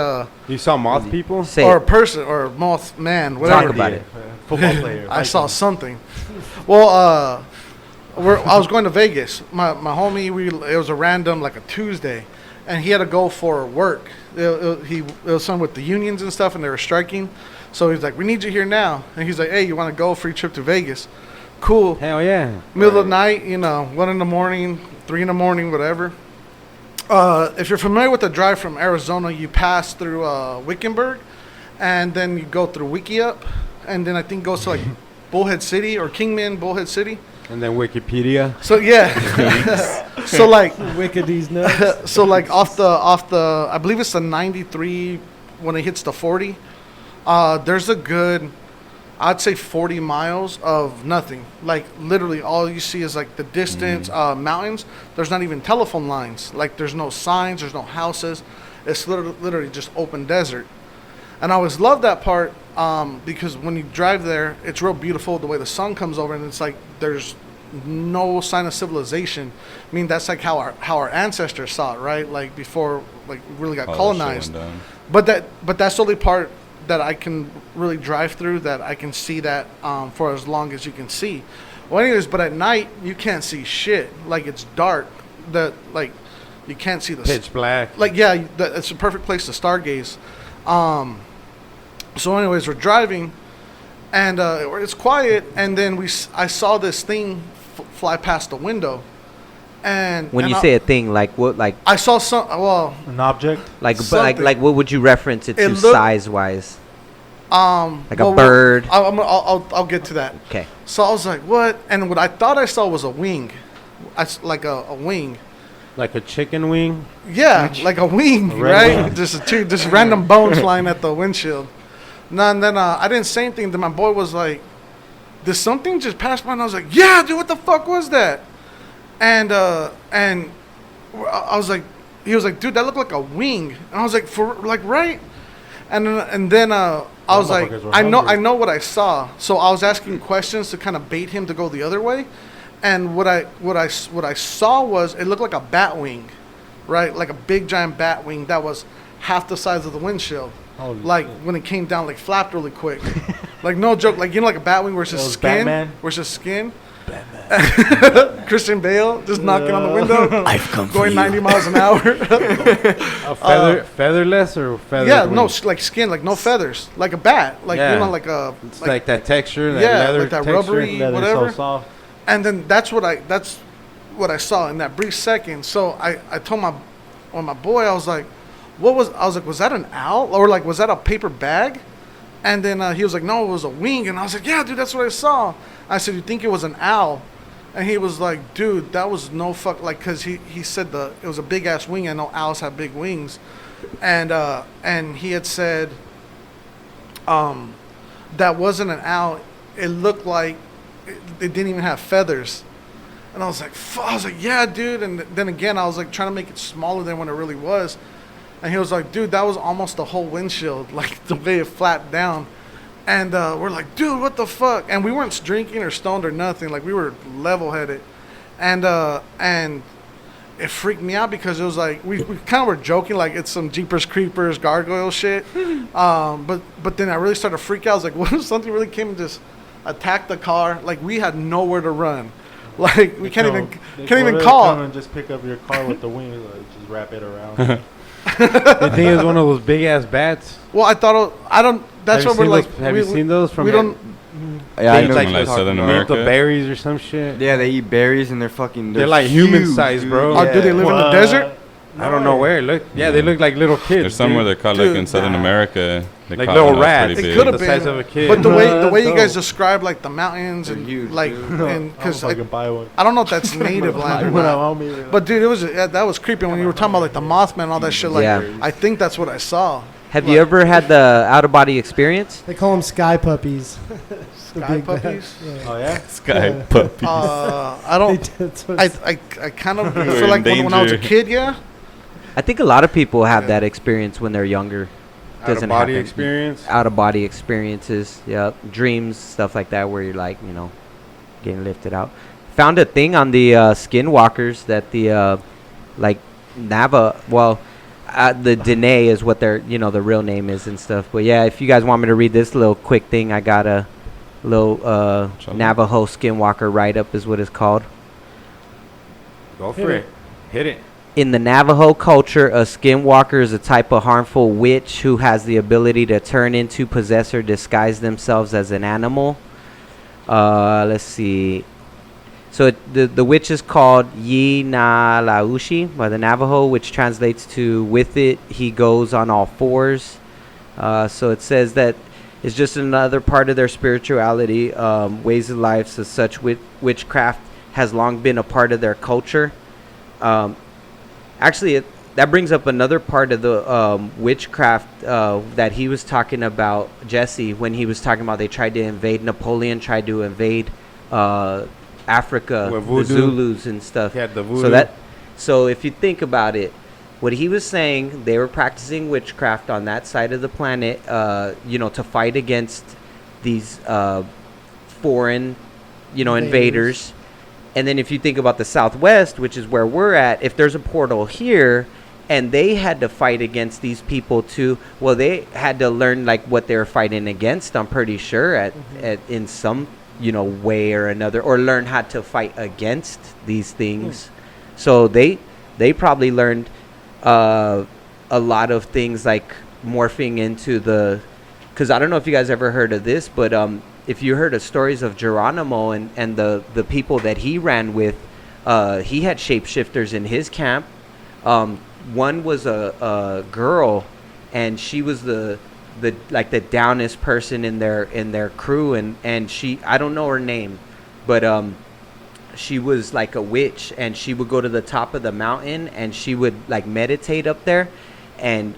You saw moth people? Say or a it. person or moth man, whatever. Talk about it. Football player. I saw something. Well, I was going to Vegas. My homie, it was a random, like a Tuesday, and he had to go for work. It was something with the unions and stuff, and they were striking. So he's like, "We need you here now." And he's like, "Hey, you want to go? Free trip to Vegas." Cool. Hell yeah. Middle of the night, 1 in the morning, 3 in the morning, whatever. If you're familiar with the drive from Arizona, you pass through Wickenburg, and then you go through Wickiup, and then I think goes to like Bullhead City or Kingman, Bullhead City. And then Wikipedia. So yeah, so like Wicked's nuts. so like off the I believe it's the 93 when it hits the 40. There's a good, I'd say 40 miles of nothing. Like literally all you see is like the distance, mountains. There's not even telephone lines. Like there's no signs, there's no houses. It's literally just open desert. And I always love that part because when you drive there, it's real beautiful the way the sun comes over, and it's like there's no sign of civilization. I mean, that's like how our ancestors saw it, right? Like before, like really got colonized. But that's the only part that I can really drive through, that I can see that for as long as you can see. Well, anyways, but at night you can't see shit. Like it's dark. Like you can't see the Pitch black. Like yeah, it's a perfect place to stargaze. So anyways, we're driving, and it's quiet, and then I saw this thing fly past the window, And when you say a thing, like what, like I saw some, well, an object, like like what would you reference it to size wise? Like well, a bird. I'll get to that. Okay. So I was like, what? And what I thought I saw was a wing, like a wing. Like a chicken wing? Yeah, like a wing, right? Just random bones flying at the windshield. No, and then I didn't say anything. Then my boy was like, "Did something just pass by?" And I was like, "Yeah, dude, what the fuck was that?" And I was like, he was like, "Dude, that looked like a wing." And I was like, "For like right?" And then I was like, I know what I saw. So I was asking questions to kind of bait him to go the other way. And what I saw was it looked like a bat wing, right? Like a big giant bat wing that was half the size of the windshield. Like when it came down, like flapped really quick. Like no joke, like you know, like a bat wing where it's just skin, where it's just skin. Batman. Christian Bale just knocking on the window. I've come going 90 miles an hour. Featherless or feather? Yeah, no, like skin, like no feathers, like a bat, like you know, like a. It's like that texture, that leather like that texture. rubbery, whatever. So soft. And then that's what I saw in that brief second. So I told my boy, I was like, was that an owl or like was that a paper bag? And then he was like, no, it was a wing. And I was like, yeah, dude, that's what I saw. I said, you think it was an owl? And he was like, dude, that was no fuck, like, cause he said it was a big ass wing. I know owls have big wings, and he had said, that wasn't an owl. It looked like it didn't even have feathers. And I was like, I was like, yeah, dude. And then again, I was like trying to make it smaller than what it really was. And he was like, dude, that was almost the whole windshield, like the way it flapped down. And we're like, dude, what the fuck? And we weren't drinking or stoned or nothing. Like we were level-headed. And it freaked me out because it was like, we kind of were joking, like it's some Jeepers Creepers gargoyle shit. But then I really started to freak out. I was like, what if something really came and just attacked the car? Like we had nowhere to run. Like we can't even call. Come and just pick up your car with the wings, like, just wrap it around. You think it was one of those big ass bats? Well, I don't. That's what we're like. Have you seen those from? We don't. Yeah, I know like Southern America. The berries or some shit. Yeah, they eat berries and they're like human size, bro. Oh, do they live in the desert? I don't know where. Look, yeah, they look like little kids. There's somewhere they're called like in Southern America. Like little rats. It could have been the size of a kid. But the way you guys describe like the mountains and huge, like dude. and because I buy one. don't know if that's native land or not. But dude, it was that was creepy when you were talking about like the Mothman and all that shit. Like I think that's what I saw. Have you ever had the out of body experience? They call them sky puppies. Sky puppies? Yeah. Oh yeah, sky puppies. I don't. I kind of feel like when I was a kid, yeah. I think a lot of people have that experience when they're younger. Doesn't out of body experience. Out of body experiences, yeah, dreams, stuff like that, where you're like, getting lifted out. Found a thing on the skinwalkers that the like Nava, the Dene is what their the real name is and stuff. But yeah, if you guys want me to read this little quick thing, I got a little Navajo skinwalker write-up is what it's called. Go for it. Hit it. In the Navajo culture, a skinwalker is a type of harmful witch who has the ability to turn into, possess, or disguise themselves as an animal. Let's see. So the witch is called Yi Na Laushi by the Navajo, which translates to "with it, he goes on all fours." So it says that it's just another part of their spirituality, ways of life. So such witchcraft has long been a part of their culture. Actually, that brings up another part of the witchcraft that he was talking about, Jesse, when he was talking about they tried to invade, Napoleon tried to invade Africa, the Zulus and stuff. Yeah, the voodoo. So if you think about it, what he was saying, they were practicing witchcraft on that side of the planet, to fight against these foreign, invaders. And then if you think about the Southwest, which is where we're at, if there's a portal here and they had to fight against these people too, well, they had to learn like what they were fighting against, I'm pretty sure, at in some, way or another, or learn how to fight against these things. So they probably learned a lot of things like morphing into because I don't know if you guys ever heard of this, but if you heard of stories of Geronimo and the people that he ran with, he had shapeshifters in his camp. One was a girl, and she was the downest person in their crew, and she, I don't know her name, but she was like a witch, and she would go to the top of the mountain and she would like meditate up there, and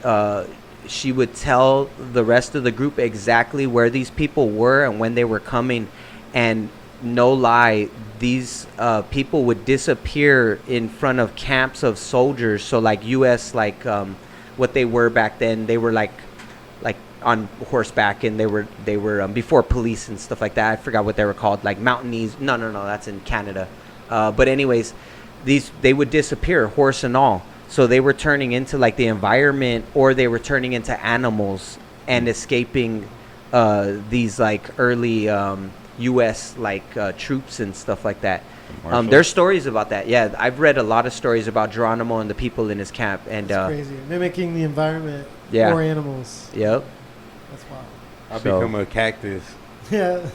she would tell the rest of the group exactly where these people were and when they were coming. And no lie, these people would disappear in front of camps of soldiers. So like US, like what they were back then, they were like on horseback, and they were before police and stuff like that. I forgot what they were called, like Mountainese. No, that's in Canada. But anyways, they would disappear, horse and all. So they were turning into like the environment, or they were turning into animals and escaping these like early U.S. like troops and stuff like that. There's stories about that. Yeah, I've read a lot of stories about Geronimo and the people in his camp. And that's crazy, mimicking the environment for animals. Yep. That's wild. I'll become a cactus. Yeah.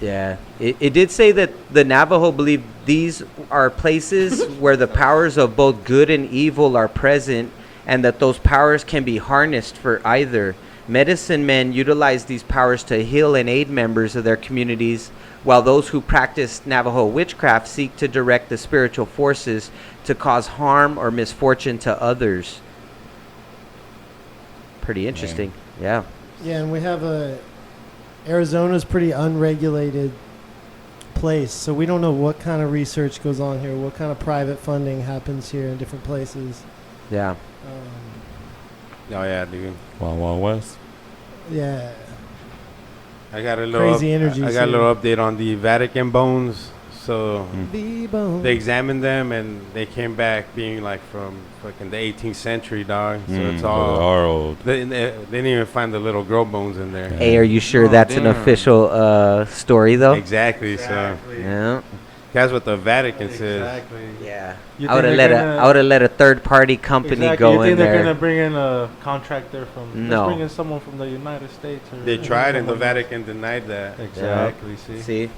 Yeah. It did say that the Navajo believe these are places where the powers of both good and evil are present, and that those powers can be harnessed for either. Medicine men utilize these powers to heal and aid members of their communities, while those who practice Navajo witchcraft seek to direct the spiritual forces to cause harm or misfortune to others. Pretty interesting. Yeah. Yeah, and we have Arizona's pretty unregulated place, so we don't know what kind of research goes on here, what kind of private funding happens here in different places. Yeah. Oh yeah, dude. Wild West. Yeah. I got a little crazy energy. I got a little update on the Vatican bones. So they examined them, and they came back being like from fucking the 18th century, dog. So it's all they are old. They didn't even find the little girl bones in there. Hey, are you sure that's an official story though? Exactly. So yeah. That's what the Vatican says. Exactly. Yeah. I would have let a third party company go in there. You think they're gonna bring in a contractor from? No. Let's bring in someone from the United States. Or They tried, and the Vatican denied that. Exactly. Yeah. See.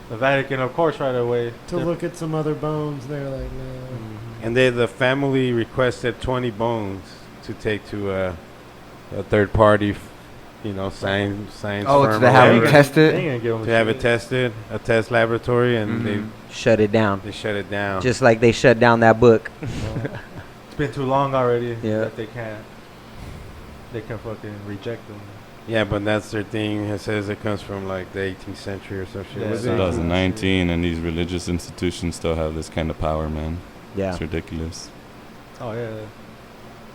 The Vatican, of course, right away to look at some other bones. They're like, no. And the family requested 20 bones to take to a third party, science. Oh, firm to have them tested. To have it tested, a test laboratory, and they shut it down. They shut it down. Just like they shut down that book. It's been too long already. Yeah. That they can fucking reject them. Yeah, but that's their thing. It says it comes from like the 18th century or some shit. Yeah, 2019, and these religious institutions still have this kind of power, man. Yeah. It's ridiculous. Oh, yeah.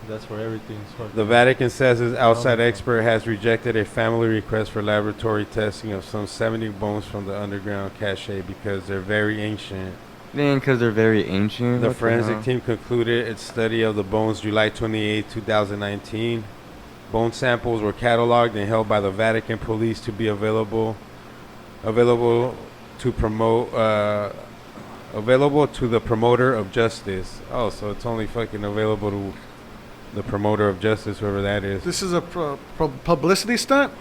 That's where everything's fucking. The Vatican says its outside expert has rejected a family request for laboratory testing of some 70 bones from the underground cache because they're very ancient. Because they're very ancient. The forensic team concluded its study of the bones July 28, 2019. Bone samples were cataloged and held by the Vatican police to be available to the promoter of justice. Oh, so it's only fucking available to the promoter of justice, whoever that is. This is a publicity stunt?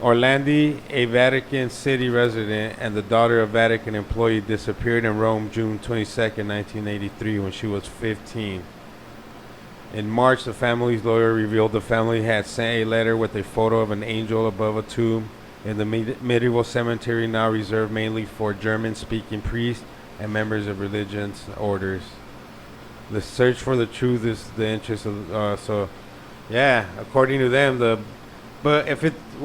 Orlandi, a Vatican City resident and the daughter of Vatican employee, disappeared in Rome June 22nd, 1983 when she was 15. In March, the family's lawyer revealed the family had sent a letter with a photo of an angel above a tomb in the medieval cemetery now reserved mainly for German-speaking priests and members of religious orders. The search for the truth is the interest of according to them, what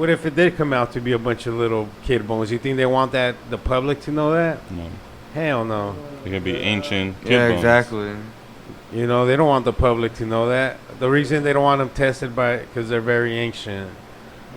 if it did come out to be a bunch of little kid bones? You think they want the public to know that? No. Hell no. They could be ancient kid Yeah, bones. exactly. They don't want the public to know that. The reason they don't want them tested because they're very ancient.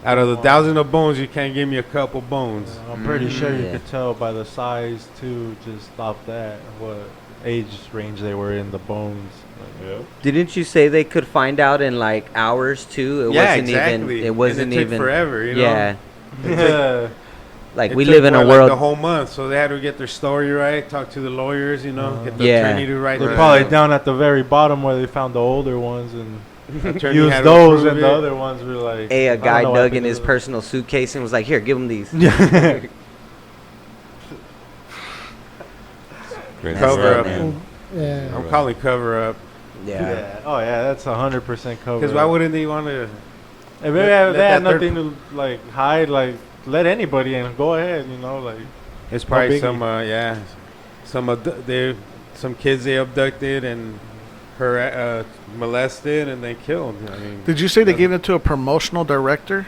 Out of the thousands of bones, you can't give me a couple bones. I'm pretty sure you could tell by the size too, just off that, what age range they were in the bones. Yeah. Didn't you say they could find out in like hours too? Exactly. It wasn't and it even took forever. Yeah. Yeah. Like It we took, live in a like, world. the whole month, so they had to get their story right, talk to the lawyers, get the Yeah. attorney to write. They're the- probably down at the very bottom where they found the older ones and attorney used had to those, approve and the it. other ones were like. Hey, I a don't guy know what dug happened in to his them. personal suitcase and was like, "Here, give him these." Crazy Cover world, up. man. Yeah. I'm calling cover up. Yeah. Oh yeah, that's 100% covered. Because why wouldn't they want to? If let they had that nothing to like hide, like let anybody in. Go ahead, you know, like. It's probably biggie. some kids they abducted and her molested and then killed. I mean, Did you say they gave it to a promotional director?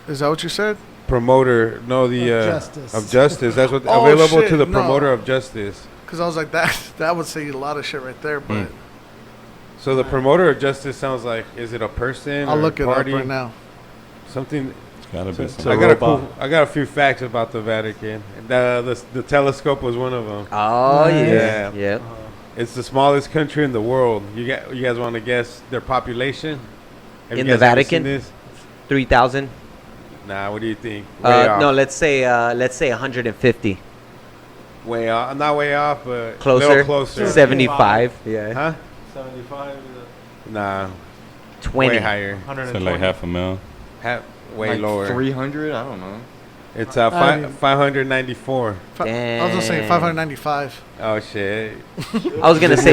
Is that what you said? promoter? No, the Justice. of justice. That's what Oh, available shit, to the no. promoter of justice. Because I was like, that would say a lot of shit right there. But So the promoter of justice sounds like, is it a person? I'll or look a it up party? right now. Something. It's gotta be. I got a few facts about the Vatican. The telescope was one of them. Oh Yeah. yeah. It's the smallest country in the world. You guys want to guess their population? Have In you the guys ever seen Vatican? this? 3,000. Nah, what do you think? Way off. No, let's say 150. Way off. Not way off, but a Closer. little closer. 75. Yeah. Huh? 75. Nah, 20. way higher. 120. So like $500,000. Way like lower. 300? I don't know. It's I mean- 594. I was gonna say 595. Oh shit! I was gonna say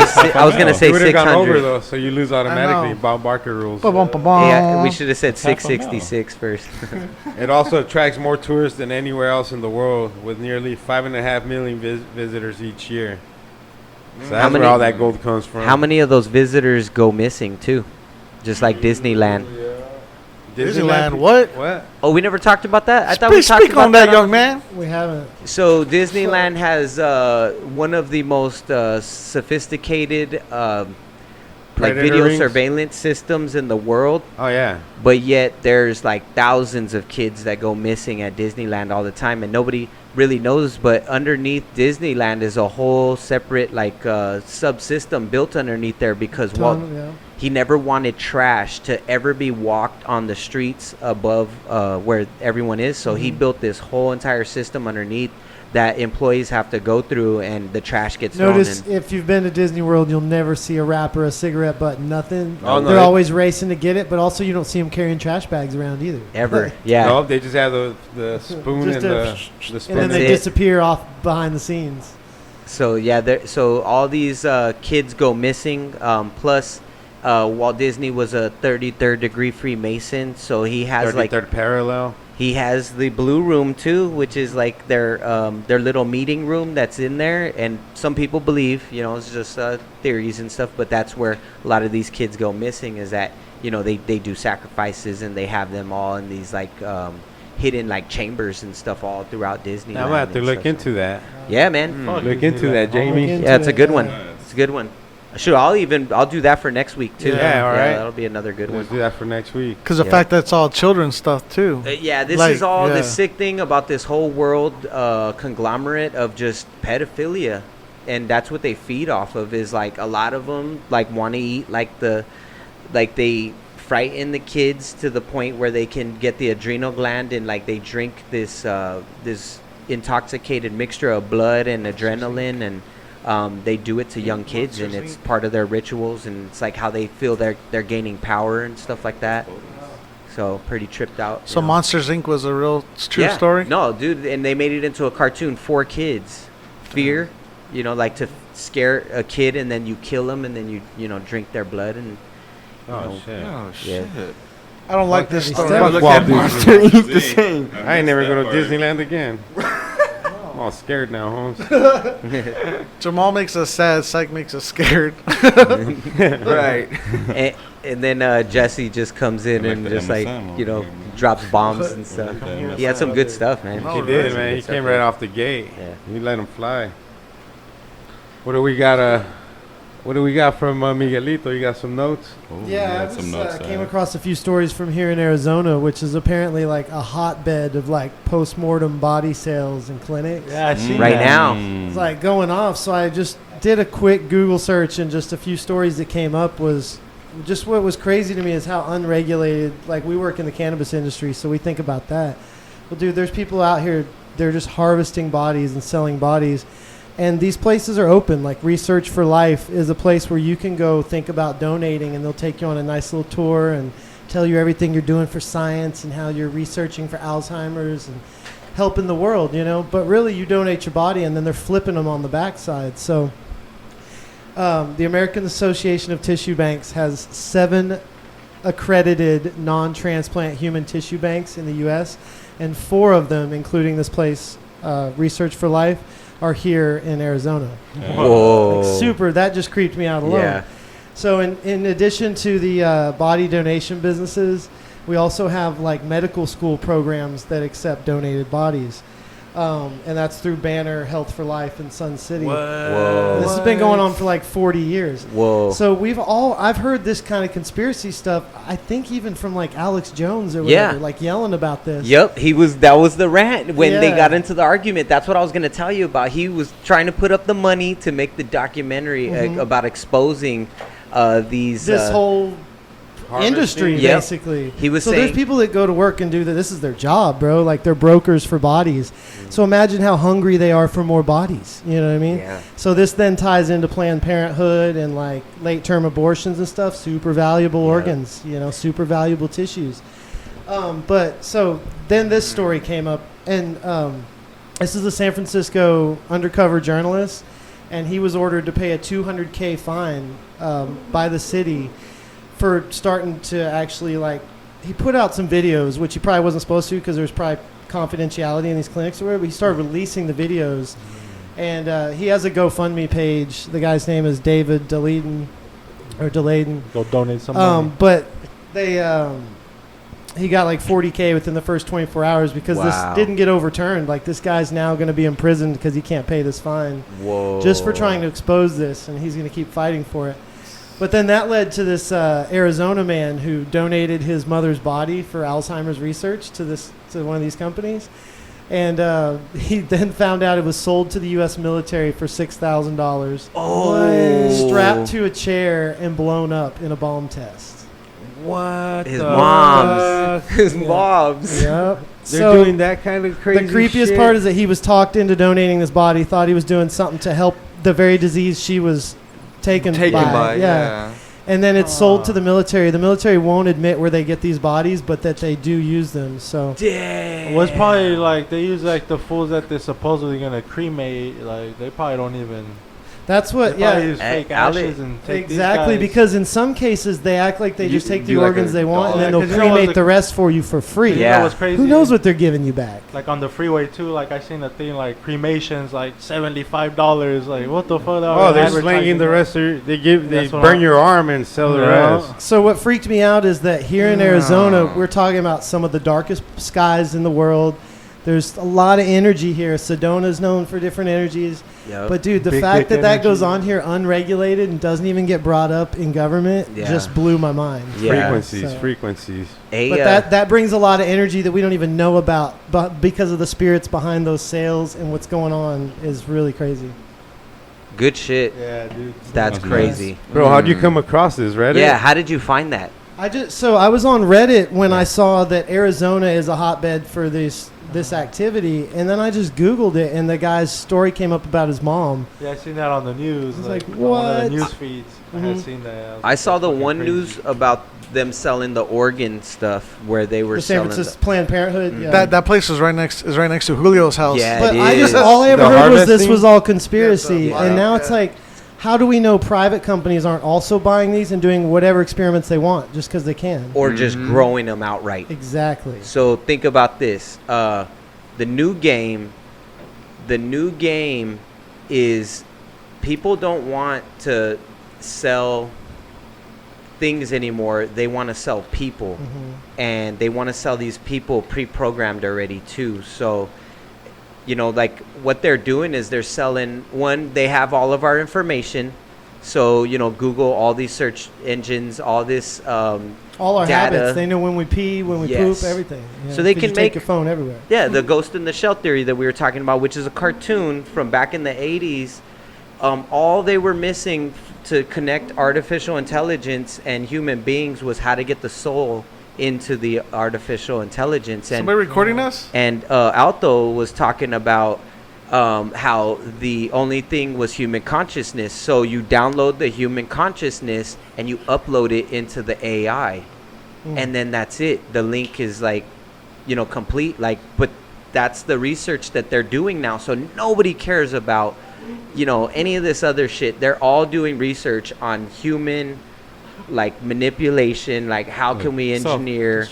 You would have gone over 600. though, so you lose automatically. know. Bob Barker rules. Yeah, we should have said That's half a mile. 666 first. It also attracts more tourists than anywhere else in the world, with nearly 5.5 million visitors each year. So that's many- where all that gold comes from. How many of those visitors go missing too? Just like Disneyland. Disneyland, what? What? Oh, we never talked about that. I thought we talked Speak about on that, on- young man. We haven't. So Disneyland has one of the most sophisticated like Predator video rings? surveillance systems in the world, Oh yeah. but yet there's like thousands of kids that go missing at Disneyland all the time, and nobody really knows. But underneath Disneyland is a whole separate like subsystem built underneath there because Yeah. he never wanted trash to ever be walked on the streets above where everyone is. So he built this whole entire system underneath that employees have to go through, and the trash gets Notice thrown in. if you've been to Disney World, you'll never see a wrapper, a cigarette butt, nothing. Oh, no, They're they- always racing to get it, but also you don't see them carrying trash bags around either. Ever. Yeah. No, they just have the spoon Just and a the spoon. And then That's they it. disappear off behind the scenes. So yeah, so all these kids go missing. Plus, Walt Disney was a 33rd degree Freemason, so he has 33rd parallel. he has the Blue Room too, which is like their little meeting room that's in there. And some people believe, it's just theories and stuff, but that's where a lot of these kids go missing. Is that they do sacrifices and they have them all in these like hidden like chambers and stuff all throughout Disney. I'm gonna have to look into that. Yeah, man. Look into that, Jamie. into Yeah, it's a good it, one. yeah. It's a good one. Sure, I'll do that for next week too. Yeah, all right. That'll be another good one. Let's do that for next week. Because the Yeah. fact that it's all children's stuff too. Yeah, this Like, is all the yeah. sick thing about this whole world conglomerate of just pedophilia, and that's what they feed off of. Is like a lot of them like want to eat like they frighten the kids to the point where they can get the adrenal gland, and like they drink this this intoxicated mixture of blood and adrenaline, and they do it to young kids, and it's part of their rituals, and it's like how they feel they're gaining power and stuff like that. So pretty tripped out. So Monsters Inc. was a real true Yeah. story? No, dude, and they made it into a cartoon for kids. Fear, like to scare a kid, and then you kill them, and then you drink their blood, and Oh shit. Oh, Yeah. shit. I don't like this Fuck story. that. Look Walt at Disney. Monster Inc. the same. I ain't never go to Disneyland again. I'm all scared now, Holmes. Jamal makes us sad. Psych makes us scared. Right. and then Jesse just comes in Like and the just MSM over here. drops bombs and stuff. He had some good stuff, man. No, He right. did, man. He came right off the gate. Yeah. He let him fly. What do we got? What do we got from Miguelito? You got some notes? Oh, Yeah, I some just, notes, came across a few stories from here in Arizona, which is apparently like a hotbed of like post-mortem body sales and clinics. Yeah, I see Right that. now. It's like going off. So I just did a quick Google search, and just a few stories that came up was just what was crazy to me is how unregulated. Like, we work in the cannabis industry, so we think about that. Well, dude, there's people out here, they're just harvesting bodies and selling bodies. And these places are open. Like Research for Life is a place where you can go think about donating, and they'll take you on a nice little tour and tell you everything you're doing for science and how you're researching for Alzheimer's. And helping the world, but really you donate your body and then they're flipping them on the backside. So the American Association of Tissue Banks has 7 accredited non-transplant human tissue banks in the U.S., and 4 of them, including this place, Research for Life, are here in Arizona. Whoa. Like, super. That just creeped me out alone. Yeah. So in addition to the body donation businesses, we also have like medical school programs that accept donated bodies. And that's through Banner Health for Life in Sun City. Whoa. This has been going on for like 40 years. Whoa. So I've heard this kind of conspiracy stuff, I think even from like Alex Jones or whatever, like yelling about this. Yep, that was the rant when they got into the argument. That's what I was going to tell you about. He was trying to put up the money to make the documentary about exposing this whole industry, basically. He was saying, there's people that go to work and do that. This is their job, bro. Like, they're brokers for bodies. So imagine how hungry they are for more bodies. You know what I mean? Yeah. So this then ties into Planned Parenthood and like late-term abortions and stuff. Super valuable organs, super valuable tissues. But so then this story came up, and this is a San Francisco undercover journalist, and he was ordered to pay a $200K fine by the city for starting to actually, like, he put out some videos, which he probably wasn't supposed to because there's probably confidentiality in these clinics or whatever, but he started releasing the videos. And he has a GoFundMe page. The guy's name is David Deladen. Go donate some money. But they... he got like $40K within the first 24 hours because this didn't get overturned. Like, this guy's now going to be imprisoned because he can't pay this fine. Whoa. Just for trying to expose this, and he's going to keep fighting for it. But then that led to this Arizona man who donated his mother's body for Alzheimer's research to one of these companies. And he then found out it was sold to the U.S. military for $6,000. Oh. Strapped to a chair and blown up in a bomb test. What? His mom's. His mom's. Yep. They're doing that kind of crazy The creepiest shit. part is that he was talked into donating his body, thought he was doing something to help the very disease she was taken by. Yeah. And then it's sold to the military. The military won't admit where they get these bodies, but that they do use them. So Damn. Well, it's probably like they use like the fools that they're supposedly gonna cremate. Like, they probably don't even. That's what, they use fake ashes and take exactly, these guys. because in some cases they act like they just take the organs they want, and then they'll 'cause cremate the rest for you for free. You know what's crazy? Who knows what they're giving you back? Like on the freeway too. Like, I seen a thing like cremations like $75. Like, what the fuck? Oh, they're slinging the rest of they burn your arm and sell the rest. So what freaked me out is that here in Arizona, we're talking about some of the darkest skies in the world. There's a lot of energy here. Sedona's known for different energies. Yep. But, dude, the Big fact dick that goes energy. on here unregulated and doesn't even get brought up in government just blew my mind. Yeah. Frequencies. But that brings a lot of energy that we don't even know about, but because of the spirits behind those sales and what's going on is really crazy. Good shit. Yeah, dude. That's crazy. Bro, how'd you come across this, Reddit? Yeah, how did you find that? I was on Reddit when I saw that Arizona is a hotbed for this activity, and then I just Googled it, and the guy's story came up about his mom. Yeah, I seen that on the news. I was like like, one of the what? news feeds. I had seen that. I saw the fucking one crazy. news about them selling the organ stuff where they were The San selling Francisco Planned Parenthood. Yeah. That place is right next to Julio's house. Yeah, But it is. all I ever The heard was this harvesting? was all conspiracy, Yeah, and now it's like, how do we know private companies aren't also buying these and doing whatever experiments they want just because they can? or just growing them outright. Exactly. So think about this. The new game is people don't want to sell things anymore. They want to sell people. And they want to sell these people pre-programmed already too. So, like what they're doing is they're selling, one, they have all of our information. So, Google, all these search engines, all this All our data. habits. They know when we pee, when we Yes. poop, everything. So they 'cause can you make- take your phone everywhere. Yeah, the Ghost in the Shell theory that we were talking about, which is a cartoon from back in the 80s. All they were missing to connect artificial intelligence and human beings was how to get the soul into the artificial intelligence. And Somebody recording us? And Alto was talking about how the only thing was human consciousness. So you download the human consciousness and you upload it into the AI. And then that's it. The link is like, complete. Like, but that's the research that they're doing now. So nobody cares about, any of this other shit. They're all doing research on human, like, manipulation, like how can we engineer,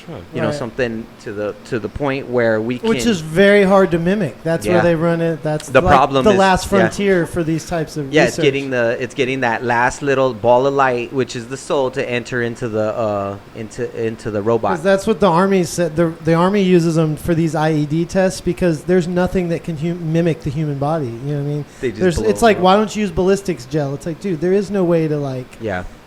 something to the point where we can, which is very hard to mimic. That's where they run it. That's the problem. The last frontier for these types of research. It's getting that last little ball of light, which is the soul, to enter into the into the robot. Because that's what the Army said. The Army uses them for these IED tests because there's nothing that can mimic the human body. You know what I mean? It's like, why don't you use ballistics gel? It's like, dude, there is no way to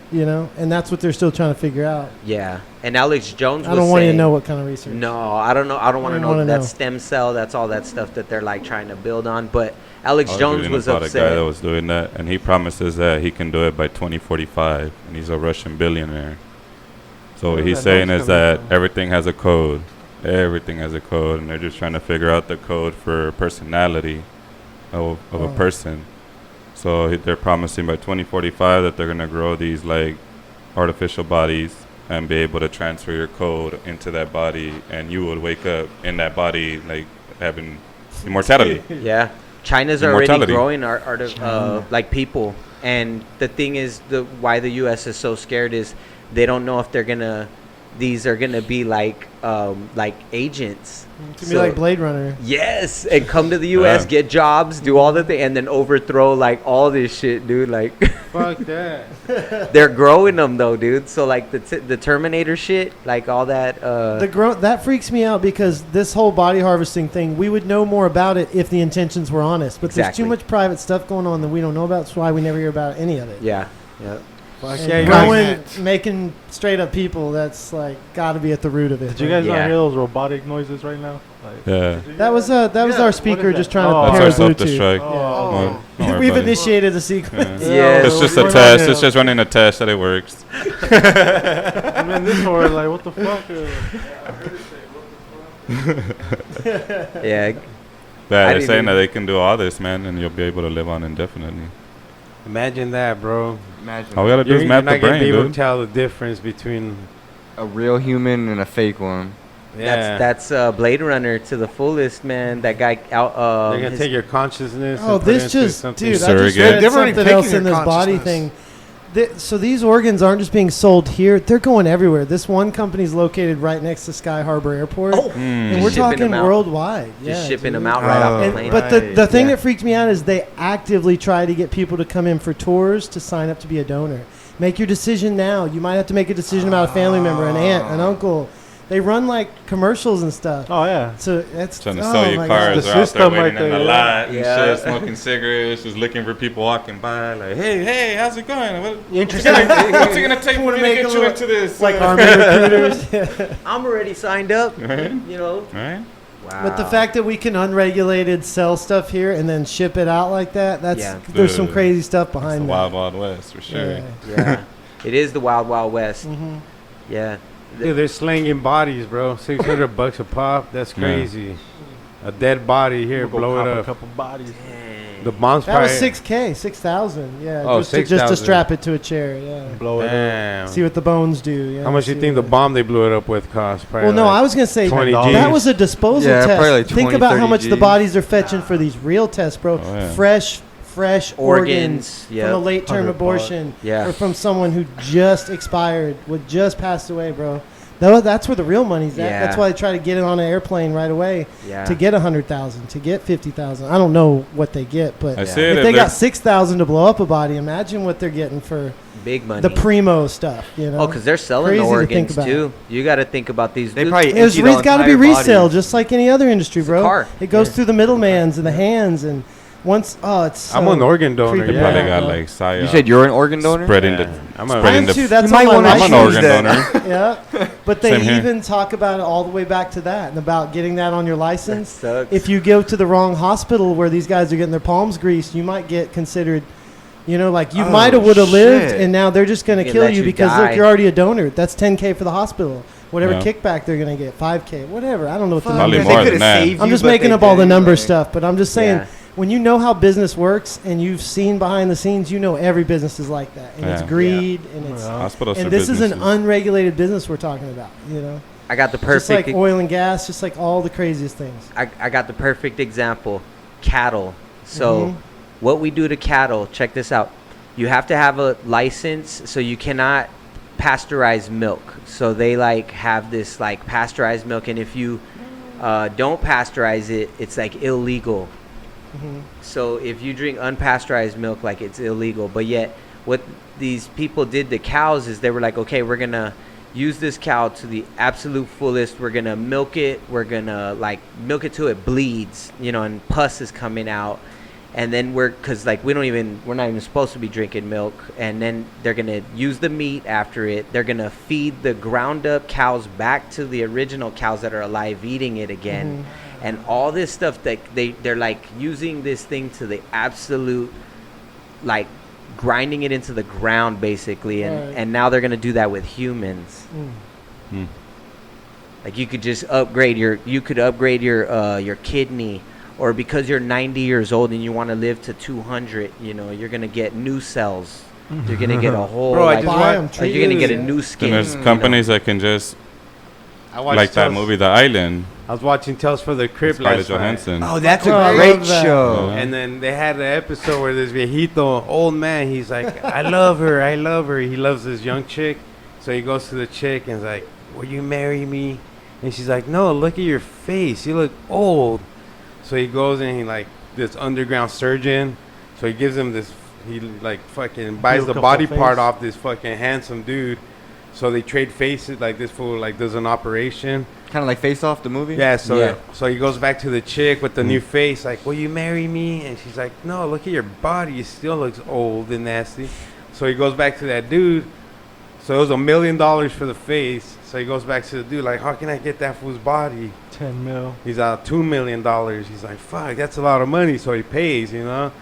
and that's what they're still trying to figure out. Yeah, and Alex Jones. I don't want you to know what kind of research. No, I don't know. I don't want to know that stem cell. That's all that stuff that they're like trying to build on. But Alex Jones was upset. A guy that was doing that, and he promises that he can do it by 2045, and he's a Russian billionaire. So what he's saying is that everything has a code. Everything has a code, and they're just trying to figure out the code for personality of a person. So they're promising by 2045 that they're going to grow these like artificial bodies and be able to transfer your code into that body, and you would wake up in that body like having immortality. Yeah, China's already growing like people, and the thing is, why the U.S. is so scared is they don't know if these are gonna be like agents. It could be like Blade Runner. Yes, and come to the U.S., get jobs, do all the thing, and then overthrow like all this shit, dude. Like, fuck that. They're growing them though, dude. So like the Terminator shit, like all that. That freaks me out because this whole body harvesting thing, we would know more about it if the intentions were honest. But there's too much private stuff going on that we don't know about. That's why we never hear about any of it. Yeah. Yeah. Making straight up people, that's like got to be at the root of it. Did you guys not hear those robotic noises right now? That was our speaker just trying to pair Bluetooth. We've initiated a sequence. It's just a test. It's just running a test that it works. And then this one, like, what the fuck? Yeah. They're saying that they can do all this, man, and you'll be able to live on indefinitely. Imagine that, bro. All we gotta do is map the brain, dude. You're not gonna be able to tell the difference between a real human and a fake one. Yeah. That's Blade Runner to the fullest, man. That guy out. They're gonna take your consciousness. Oh, and put this just, something. dude. I just read something else in this body thing. So these organs aren't just being sold here; they're going everywhere. This one company's located right next to Sky Harbor Airport, and we're talking worldwide. Just shipping them out right off the plane. But the thing that freaks me out is they actively try to get people to come in for tours to sign up to be a donor. Make your decision now. You might have to make a decision about a family member, an aunt, an uncle. They run like commercials and stuff. Oh yeah. So that's trying to sell you cars. They're out there waiting in the lot and shit, smoking cigarettes, just looking for people walking by. Like, hey, how's it going? What's it gonna take for me to get you into this? Like army recruiters. I'm already signed up. Right? Right. Wow. But the fact that we can unregulated sell stuff here and then ship it out like that, there's some crazy stuff behind that. The Wild Wild West for sure. Yeah. It is the Wild Wild West. Mm-hmm. Yeah. Dude, they're slinging bodies, bro. $600 a pop. That's crazy. A dead body here, blow it up. A couple bodies. The bomb's that was $6,000, $6,000. Yeah. Oh, just to strap it to a chair. Yeah. Blow it up. See what the bones do. Yeah. How much do you think the bomb they blew it up with cost? Well, no, I was gonna say that was a disposal test. Like think about how much the bodies are fetching for these real tests, bro. Oh, yeah. Fresh organs from a late term abortion, or from someone who just expired, just passed away, bro. That's where the real money's at. That's why they try to get it on an airplane right away to get 100,000, to get 50,000. I don't know what they get, but if they got 6,000 to blow up a body, imagine what they're getting for big money. The primo stuff, you know. Oh, because they're selling the organs too. You got to think about these. They probably it's got to be resale, just like any other industry, bro. It goes through the middlemans and the hands and. Once, it's so I'm an organ donor. They probably got like psyop. You said you're an organ donor? I'm too. That's I'm an organ donor. Yeah, but they even talk about it all the way back to that and about getting that on your license. If you go to the wrong hospital where these guys are getting their palms greased, you might get considered. You know, like you might have would have lived, and now they're just going to kill you because look, you're already a donor. That's $10K for the hospital. Whatever kickback they're going to get, $5K, whatever. I don't know what the numbers are. I'm just making up all the number stuff, but I'm just saying. When you know how business works and you've seen behind the scenes, you know every business is like that, and it's greed, and it's hospitals. And this is an unregulated business we're talking about, you know. I got the Just perfect. like oil and gas, just like all the craziest things. I got the perfect example. Cattle. So what we do to cattle, check this out. You have to have a license, so you cannot pasteurize milk. So they like have this like pasteurized milk, and if you don't pasteurize it, it's like illegal. So if you drink unpasteurized milk, like it's illegal. But yet what these people did to cows is they were like, okay, we're gonna use this cow to the absolute fullest. We're gonna milk it. We're gonna like milk it till it bleeds, you know, and pus is coming out. And then cause like we're not even supposed to be drinking milk. And then they're gonna use the meat after it. They're gonna feed the ground up cows back to the original cows that are alive, eating it again. And all this stuff that they're like using this thing to the absolute, like grinding it into the ground basically. And now they're gonna do that with humans. Like you could just upgrade your kidney, or because you're 90 years old and you want to live to 200, you know, you're gonna get new cells. You're gonna get a whole. Bro, you're gonna get a new skin. And there's companies that can just, like that movie, The Island. I was watching Tales from the Crypt last night. Oh, that's a great show. And then they had an episode where this viejito, old man, he's like, I love her. He loves this young chick. So he goes to the chick and is like, will you marry me? And she's like, no, look at your face. You look old. So he goes and he like this underground surgeon. So he gives him this, he like fucking buys the body part off this fucking handsome dude. So they trade faces, like this fool like does an operation. Kind of like Face Off, the movie? Yeah, so he goes back to the chick with the new face, like, will you marry me? And she's like, no, look at your body. It still looks old and nasty. So he goes back to that dude. So it was $1 million for the face. So he goes back to the dude, like, how can I get that fool's body? 10 mil. He's out $2 million. He's like, fuck, that's a lot of money. So he pays, you know?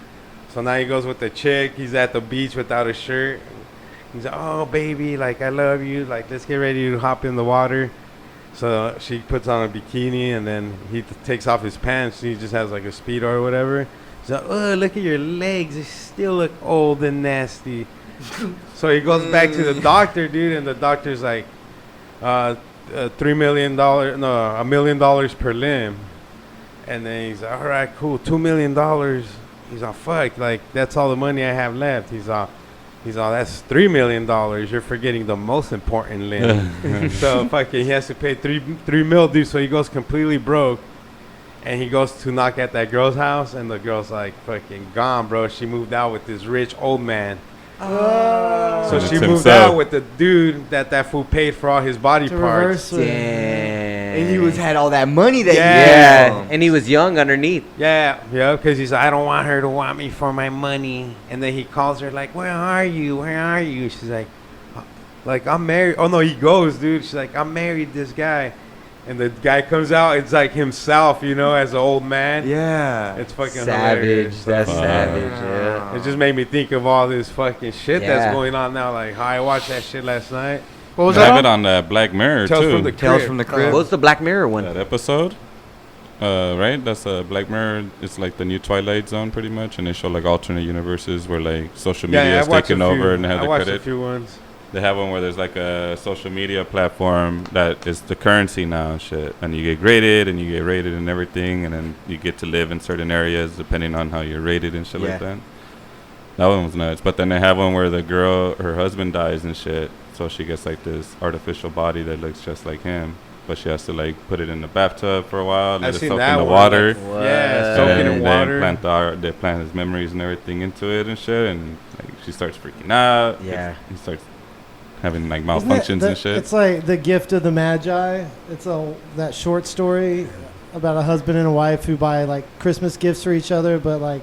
So now he goes with the chick. He's at the beach without a shirt. He's like, oh, baby, like, I love you. Like, let's get ready to hop in the water. So she puts on a bikini, and then he takes off his pants. He just has, like, a Speedo or whatever. He's like, oh, look at your legs. They still look old and nasty. So he goes back to the doctor, dude, and the doctor's like, $1 million per limb. And then he's like, all right, cool, $2 million. He's all, fuck, like, that's all the money I have left. He's all, that's $3 million. You're forgetting the most important limb. So fucking, he has to pay three mil, dude. So he goes completely broke, and he goes to knock at that girl's house, and the girl's like fucking gone, bro. She moved out with this rich old man. Oh. So she moved out with the dude that fool paid for all his body parts. And he had all that money that he had. And he was young underneath. Yeah, because he's like, I don't want her to want me for my money. And then he calls her like, where are you? She's like, I'm married. Oh, no, he goes, dude. She's like, I'm married to this guy. And the guy comes out, it's like himself, you know, as an old man. Yeah. It's fucking savage. Hilarious. That's savage, yeah. It just made me think of all this fucking shit that's going on now. Like, how I watched that shit last night. What was that? I have it on Black Mirror, too. Tales from the Crypt. What's the Black Mirror one? That episode? Right? That's Black Mirror. It's like the new Twilight Zone, pretty much. And they show, like, alternate universes where, like, social media is taking over and they have the credit. I watched a few ones. They have one where there's like a social media platform that is the currency now and shit. And you get graded and you get rated and everything. And then you get to live in certain areas depending on how you're rated and shit like that. That one was nuts. But then they have one where the girl, her husband dies and shit. So she gets like this artificial body that looks just like him. But she has to like put it in the bathtub for a while. Let it soak in the water. Like, soaking in water. They plant his memories and everything into it and shit. And like she starts freaking out. Yeah. He starts having like malfunctions and shit. It's like The Gift of the Magi. It's that short story about a husband and a wife who buy like Christmas gifts for each other, but like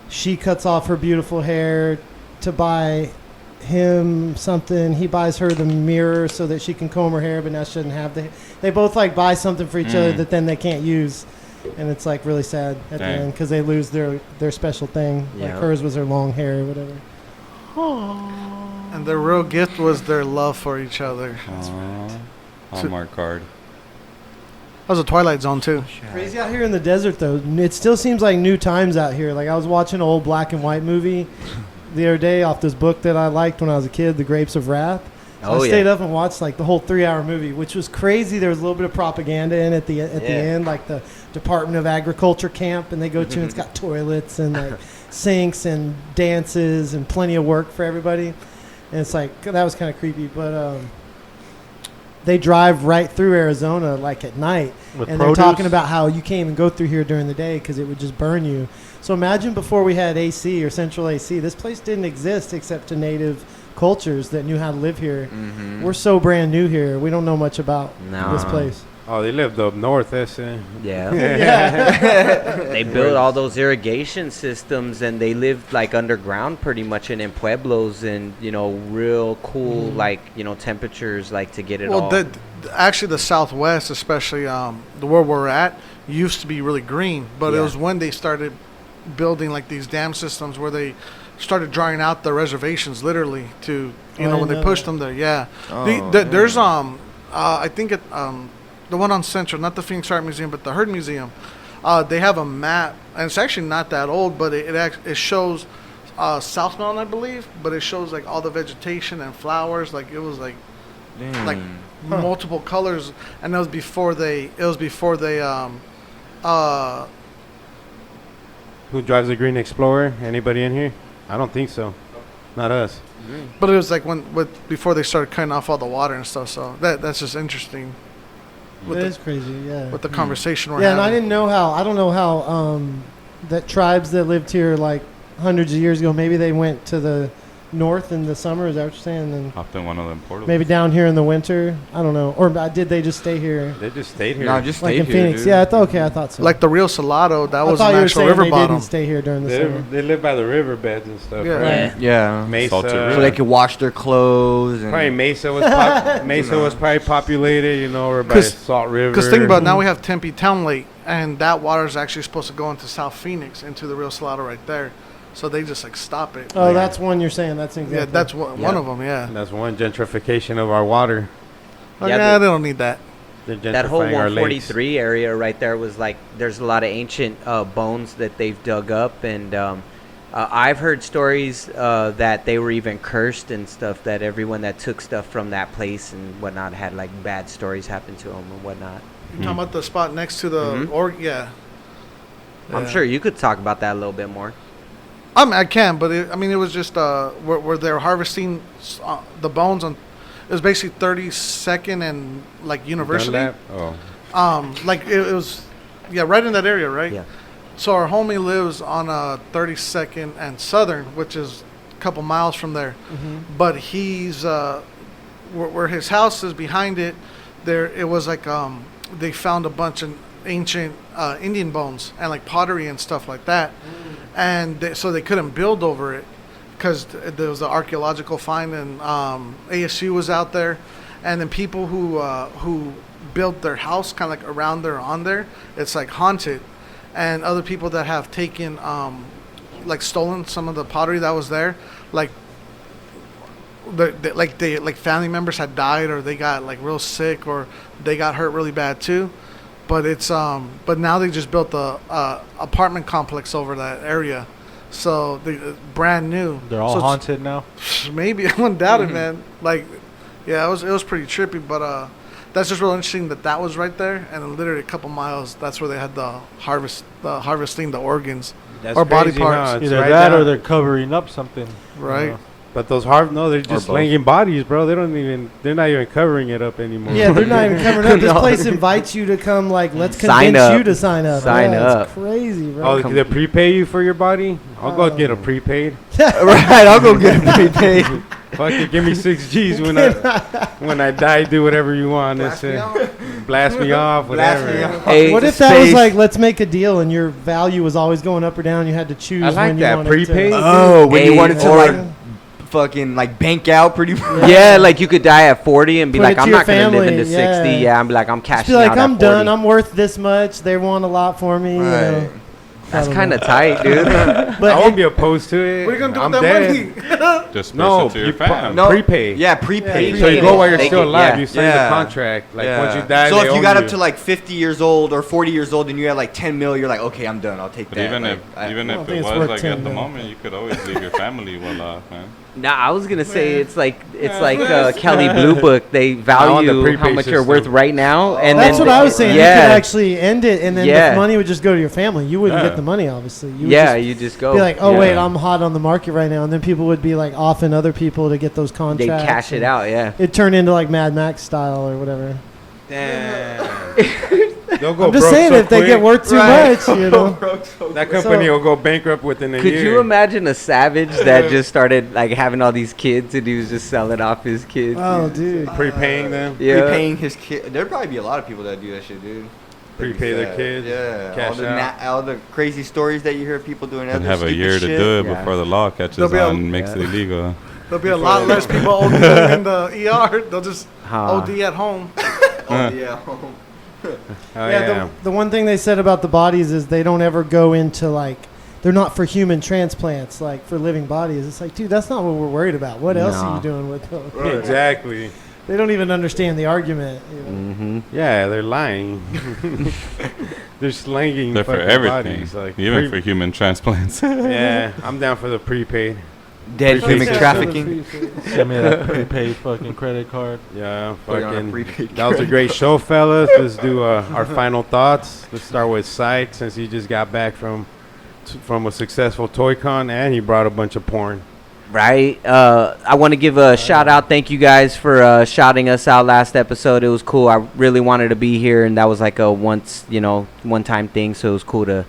she cuts off her beautiful hair to buy him something. He buys her the mirror so that she can comb her hair, but now she doesn't have they both like buy something for each other that then they can't use, and it's like really sad at the end because they lose their special thing. Like hers was her long hair or whatever. And their real gift was their love for each other. Hallmark card. That was a Twilight Zone too. Crazy out here in the desert though. It still seems like new times out here. Like I was watching an old black and white movie the other day off this book that I liked when I was a kid, The Grapes of Wrath. So I stayed up and watched like the whole 3-hour movie, which was crazy. There was a little bit of propaganda in at the end, like the Department of Agriculture camp, and they go to and it's got toilets and like sinks and dances and plenty of work for everybody. And it's like that was kind of creepy, but they drive right through Arizona like at night, and they're talking about how you can't even go through here during the day because it would just burn you. So imagine before we had AC or central AC, this place didn't exist except to native cultures that knew how to live here. We're so brand new here. We don't know much about this place. Oh, they lived up north, Yeah. They built all those irrigation systems, and they lived like underground pretty much in pueblos, and real cool temperatures like to get it all. Well, actually the Southwest, especially the where we're at, used to be really green, but it was when they started building like these dam systems where they started drying out the reservations literally to when they pushed them there. There's I think it the one on Central, not the Phoenix Art Museum, but the Herd Museum, they have a map, and it's actually not that old, but it shows South Mountain, I believe, but it shows like all the vegetation and flowers, like it was like multiple colors, and that was before they Who drives a green Explorer? Anybody in here? I don't think so. Not us. But it was like before they started cutting off all the water and stuff. So that's just interesting. It is crazy, yeah. With the conversation we're having. Yeah, and I don't know how that tribes that lived here like hundreds of years ago, maybe they went to the north in the summer. Is that what you're saying? Then hopped in one of them portals. Maybe down here in the winter. I don't know. Or did they just stay here? They just stayed here. No, just like stayed in here, Phoenix. dude. Yeah, I thought so. Like the Rio Salado, that was an an actual river they bottom. didn't stay here during the summer. They live by the riverbeds and stuff. Yeah. Right? Yeah. Mesa. So they could wash their clothes. And Probably Mesa was was probably populated, or by Salt River. Because think about it, now we have Tempe Town Lake, and that water is actually supposed to go into South Phoenix, into the Rio Salado right there. So they just like stop it. Oh, that's one you're saying. That's exactly. Yeah, that's one of them. Yeah. And that's one gentrification of our water. They don't need that. That whole 143 area right there was like, there's a lot of ancient bones that they've dug up, and I've heard stories that they were even cursed and stuff, that everyone that took stuff from that place and whatnot had like bad stories happen to them and whatnot. You're talking about the spot next to the yeah. I'm sure you could talk about that a little bit more. I can, but it was just where they're harvesting the bones on. It was basically 32nd and like University. Dunlap? Oh. Like it was, right in that area, right? Yeah. So our homie lives on 32nd and Southern, which is a couple miles from there. But he's where his house is behind it. There, it was like they found a bunch of ancient Indian bones and like pottery and stuff like that. And so they couldn't build over it because there was an archaeological find, and ASU was out there, and then people who built their house kind of like around there, on there, it's like haunted, and other people that have taken like stolen some of the pottery that was there, like family members had died, or they got like real sick, or they got hurt really bad too. But it's but now they just built the apartment complex over that area, so they brand new. They're all haunted now. Maybe, I wouldn't doubt it, man. Like, yeah, it was pretty trippy, but that's just real interesting that was right there, and literally a couple miles, that's where they had the harvesting the organs or body parts. Either that or they're covering up something. Right. But those they're just slinging bodies, bro. They're not even covering it up anymore. Yeah, they're not even covering up. This place invites you to come, like, let's convince you to sign up. Sign up. It's crazy, bro. Oh, they prepay you for your body? I'll go get a prepaid. Right, I'll go get a prepaid. Fuck it, give me 6 G's when I die. Do whatever you want. Blast me off, whatever. Hey, what if that was like, let's make a deal, and your value was always going up or down? You had to choose. I like when you that wanted prepaid. Oh, when you wanted to like fucking like bank out pretty much. Yeah, like you could die at 40 and be Put like, it I'm to not your going to live family, into yeah. 60. Yeah, I'm like, I'm Just cashing be like, out I'm at 40. done. I'm worth this much. They want a lot for me. Right. You know. That's kind of tight, dude. But I won't be opposed to it. What are you gonna do I'm with dead. that money? Just to your fam. No, prepay. Yeah, prepay. So you go while you're They still can- alive. yeah. You sign the contract. Like once you die, so they if you own got up to like 50 years old or 40 years old and you had like 10 mil, you're like, okay, I'm done. I'll take But that. even like, if it it's was worth like 10 at the mil. moment, you could always leave your family well off, man. Nah, I was gonna say it's like Kelly Blue Book. They value how much you're worth right now, and that's then what I was saying. Yeah. You could actually end it, and then the money would just go to your family. You wouldn't get the money, obviously. You would you just go. Be like, oh wait, I'm hot on the market right now, and then people would be like offing other people to get those contracts. They cash it out, yeah. It turned into like Mad Max style or whatever. Damn. I'm just saying, if they get worth too much, you know, that company will go bankrupt within a year. Could you imagine a savage that just started like having all these kids and he was just selling off his kids? Oh, dude. Prepaying them? Yeah. Prepaying his kid. There'd probably be a lot of people that do that shit, dude. Prepay their kids? Yeah. Cash All the crazy stories that you hear people doing. And have a year to do it before the law catches on and makes it illegal. There'll be a lot less people ODing in the ER. They'll just OD at home. OD at home. The one thing they said about the bodies is they don't ever go into like, they're not for human transplants, like for living bodies. It's like, dude, that's not what we're worried about. What else are you doing with those? Right. Exactly. They don't even understand the argument. You know? Mm-hmm. Yeah, they're lying. They're slanging. They're for everything, bodies, like even for human transplants. Yeah, I'm down for the prepaid. Dead human trafficking. Send me that prepaid fucking credit card. Yeah, fucking. That was a great show, fellas. Let's do our final thoughts. Let's start with Sieks, since he just got back from a successful Toy Con and he brought a bunch of porn. Right. I want to give a shout out. Thank you guys for shouting us out last episode. It was cool. I really wanted to be here, and that was like a one-time thing. So it was cool to,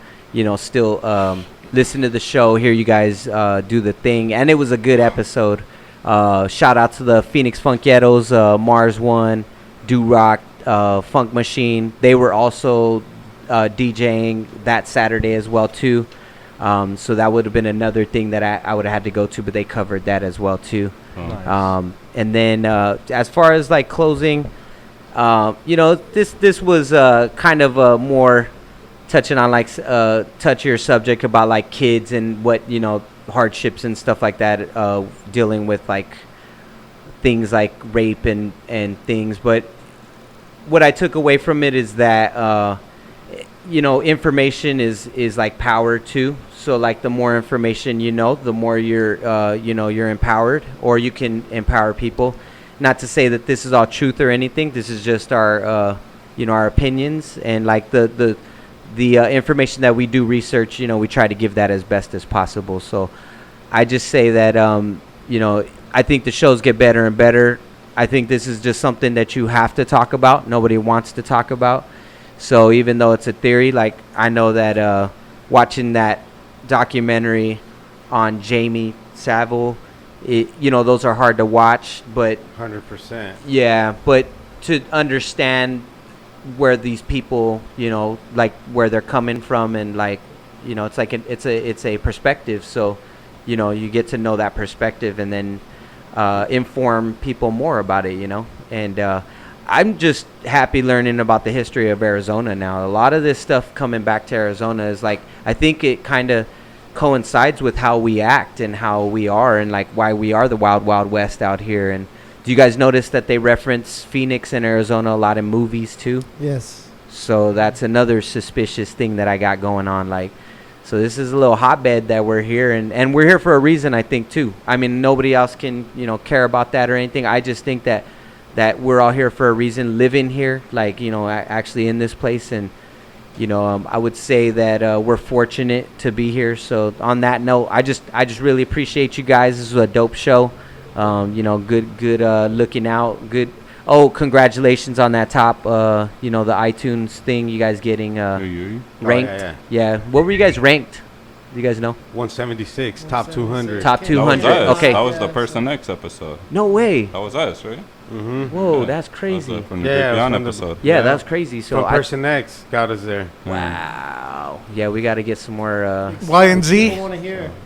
still listen to the show, hear you guys do the thing, and it was a good episode. Shout out to the Phoenix Funkettos, Mars One, Do Rock, Funk Machine. They were also DJing that Saturday as well too. So that would have been another thing that I would have had to go to, but they covered that as well too. Nice. And then as far as like closing, this was kind of a more touching on like touchier subject about like kids and what hardships and stuff like that, dealing with like things like rape and things. But what I took away from it is that information is like power too. So like the more information the more you're empowered, or you can empower people. Not to say that this is all truth or anything. This is just our our opinions, and like the information that we do research, we try to give that as best as possible. So I just say that I think the shows get better and better. I think this is just something that you have to talk about. Nobody wants to talk about. So even though it's a theory, like I know that watching that documentary on Jamie Savile, those are hard to watch, but 100%. Yeah, but to understand where these people, like where they're coming from, and like, it's like it's a perspective. So, you get to know that perspective, and then inform people more about it, and I'm just happy learning about the history of Arizona now. A lot of this stuff coming back to Arizona is like, I think it kind of coincides with how we act and how we are, and like why we are the wild, wild west out here. And do you guys notice that they reference Phoenix and Arizona a lot in movies too? Yes. So that's another suspicious thing that I got going on. Like, so this is a little hotbed that we're here, and we're here for a reason, I think too. I mean, nobody else can, care about that or anything. I just think that we're all here for a reason, living here, like, actually in this place. And, I would say that we're fortunate to be here. So on that note, I just really appreciate you guys. This was a dope show. Good looking out. Good. Oh, congratulations on that top, the iTunes thing. You guys getting ranked. Yeah. What were you guys ranked? Do you guys know? 176, top 200. Top 200. Okay. That was the Person X episode. No way. That was us, right? Mm-hmm. Whoa, Yeah. that's crazy. From the Beyond episode. Yeah, that's crazy. So From Person X got us there. Wow. Yeah, we got to get some more Y and Z.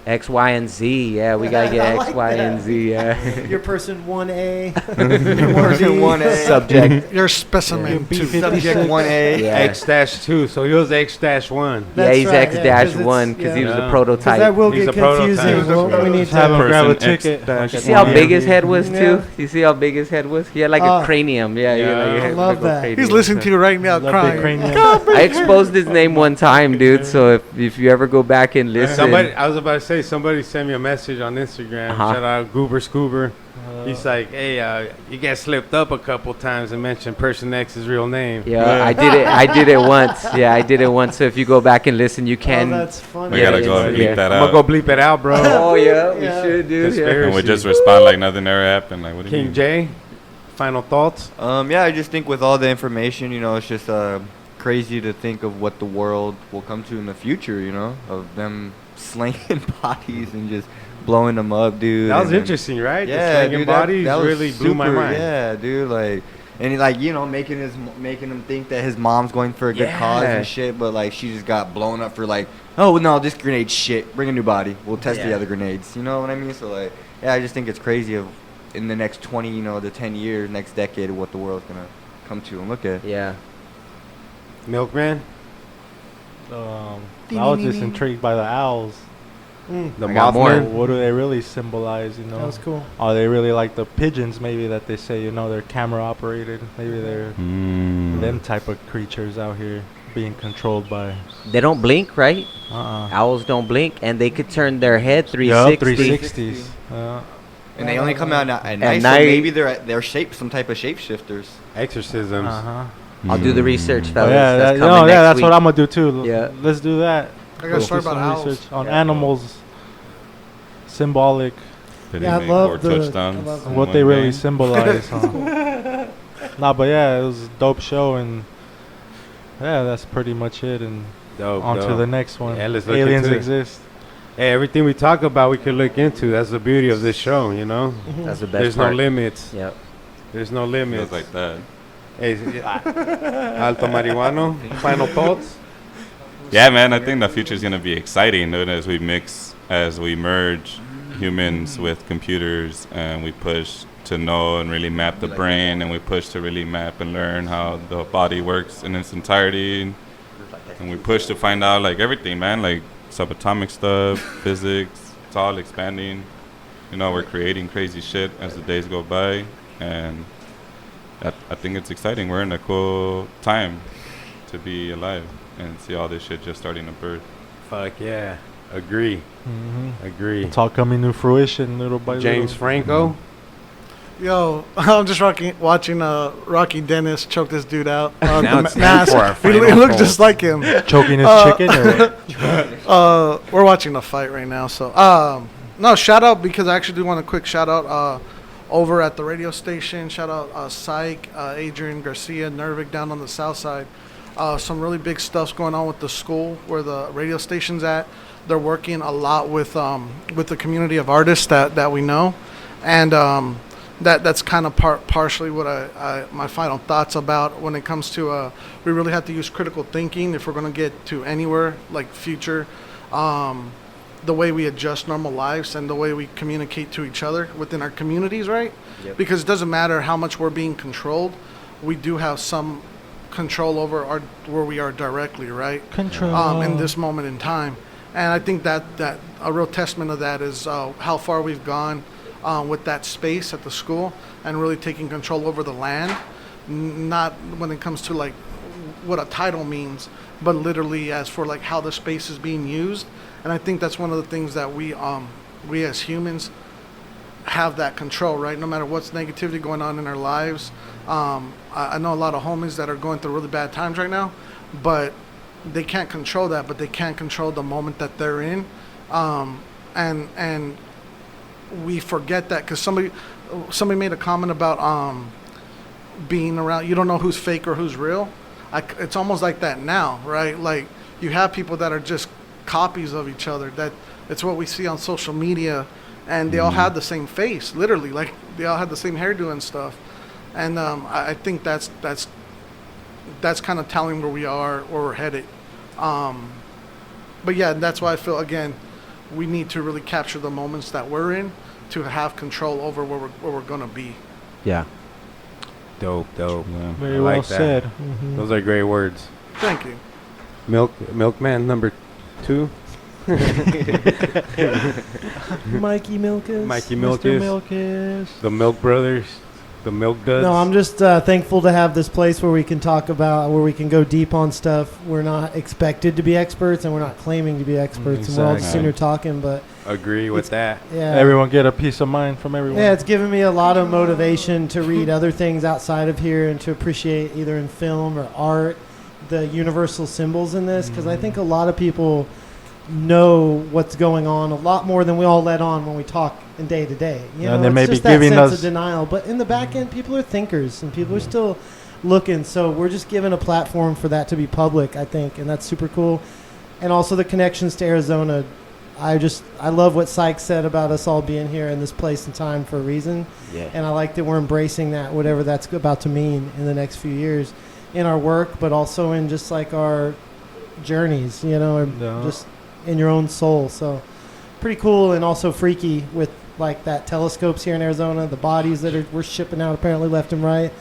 X, Y, and Z. Yeah, we got to get X, Y, and Z. Yeah. Your person 1A. Person 1A. Subject. Your specimen. Subject 1A. Yeah. X-2. So he was X-1. Yeah, he's right, X-1 because he was the prototype. That will He's get a prototype. confusing. We need Have him to. grab a Person X ticket. dash You see how big his head was Yeah. too? You see how big his head was? He had like a cranium. Yeah, Yeah. he had I love a that. cranium. He's listening to you right now, That big crying. cranium. I exposed his name one time, dude. So if you ever go back and listen, I was about to say, somebody sent me a message on Instagram. Shout out Goober Scoober. He's like, hey, you guys slipped up a couple times and mentioned Person X's real name. Yeah, I did it once. Yeah, I did it once. So if you go back and listen, you can. Oh, that's funny. We gotta go and bleep that out. I'm gonna go bleep it out, bro. Oh yeah, we should, dude. Yeah. And we just respond like nothing ever happened. Like, what do you King mean? J, final thoughts? Yeah, I just think with all the information, it's just crazy to think of what the world will come to in the future, of them slinging bodies and just blowing them up, dude. That was interesting, right? Yeah, the slinging bodies that really blew my mind. Yeah, dude, making him think that his mom's going for a good cause and shit, but like she just got blown up for like, oh no, this grenade shit. Bring a new body. We'll test the other grenades. You know what I mean? So like, yeah, I just think it's crazy of in the next 20, to 10 years, next decade, what the world's gonna come to and look at. Yeah. Milkman. I was just intrigued by the owls. The Mothman. What do they really symbolize? That was cool. Are they really like the pigeons? Maybe that they say, they're camera operated. Maybe they're them type of creatures out here being controlled by. They don't blink, right? Owls don't blink, and they could turn their head 360. 360s. And they only come out at night, so maybe they're some type of shapeshifters. Exorcisms. I'll do the research, fellas. That's what I'm gonna do too. Yeah, let's do that. I got to start about owls. Research on animals, symbolic. I love what they really symbolize. Nah, but yeah, it was a dope show, and yeah, that's pretty much it. And on to the next one. Yeah, let's look Aliens into exist. Hey, everything we talk about, we could look into. That's the beauty of this show, That's the best There's part. no limits. Yep. There's no limits. Feels like that. Hey, Alto Marihuano, final thoughts? Yeah, man, I think the future is going to be exciting, dude, as we merge humans with computers, and we push to know and really map the brain, and we push to really map and learn how the body works in its entirety, and we push to find out, like, everything, man, like subatomic stuff, physics. It's all expanding. We're creating crazy shit as the days go by, and I think it's exciting. We're in a cool time to be alive and see all this shit just starting to birth. Fuck yeah. Agree. Agree. It's all coming to fruition little by little. James Franco. Yo, I'm just watching Rocky Dennis choke this dude out. Now The it's time mask. for our He final looks thoughts. just like him. Choking his chicken or what? We're watching a fight right now. So, no, shout out, because I actually do want a quick shout out over at the radio station. Shout out Sieks, Adrian Garcia, Nervik down on the south side. Some really big stuff's going on with the school where the radio station's at. They're working a lot with the community of artists that we know, and that's kind of partially what my final thoughts about when it comes to we really have to use critical thinking if we're going to get to anywhere like future. The way we adjust normal lives and the way we communicate to each other within our communities, right? Yep. Because it doesn't matter how much we're being controlled, we do have some control over where we are directly, right? Control. In this moment in time. And I think that a real testament of that is how far we've gone with that space at the school and really taking control over the land. Not when it comes to like what a title means, but literally as for like how the space is being used. And I think that's one of the things that we as humans have that control, right? No matter what's negativity going on in our lives. I know a lot of homies that are going through really bad times right now, but they can't control that, but they can't control the moment that they're in. And we forget that because somebody made a comment about being around, you don't know who's fake or who's real. It's almost like that now, right? Like you have people that are just copies of each other. That it's what we see on social media, and they all have the same face, literally. Like they all have the same hairdo and stuff. And I think that's kind of telling where we are, where we're headed. But yeah, that's why I feel again we need to really capture the moments that we're in to have control over where we're gonna be. Yeah. Dope. Very I like well that. said. Those are great words. Thank you. Milkman number 2. Mikey Milkus. Mikey Mr. Milkus. Milkus. The Milk Brothers. the milk duds. No, I'm just thankful to have this place where we can talk about, where we can go deep on stuff. We're not expected to be experts, and we're not claiming to be experts, and we're all just sitting here talking. But agree with that. Yeah, everyone get a peace of mind from everyone. Yeah, it's given me a lot of motivation to read other things outside of here and to appreciate either in film or art the universal symbols in this, because I think a lot of people know what's going on a lot more than we all let on when we talk in day to day. You know, and they it's may just be that giving sense us of denial. But in the back end, people are thinkers and people are still looking. So we're just given a platform for that to be public, I think, and that's super cool. And also the connections to Arizona. I love what Sieks said about us all being here in this place and time for a reason. Yeah. And I like that we're embracing that, whatever that's about to mean in the next few years in our work, but also in just like our journeys, you know, or just in your own soul. So pretty cool, and also freaky with like that telescopes here in Arizona, the bodies that we're shipping out apparently left and right.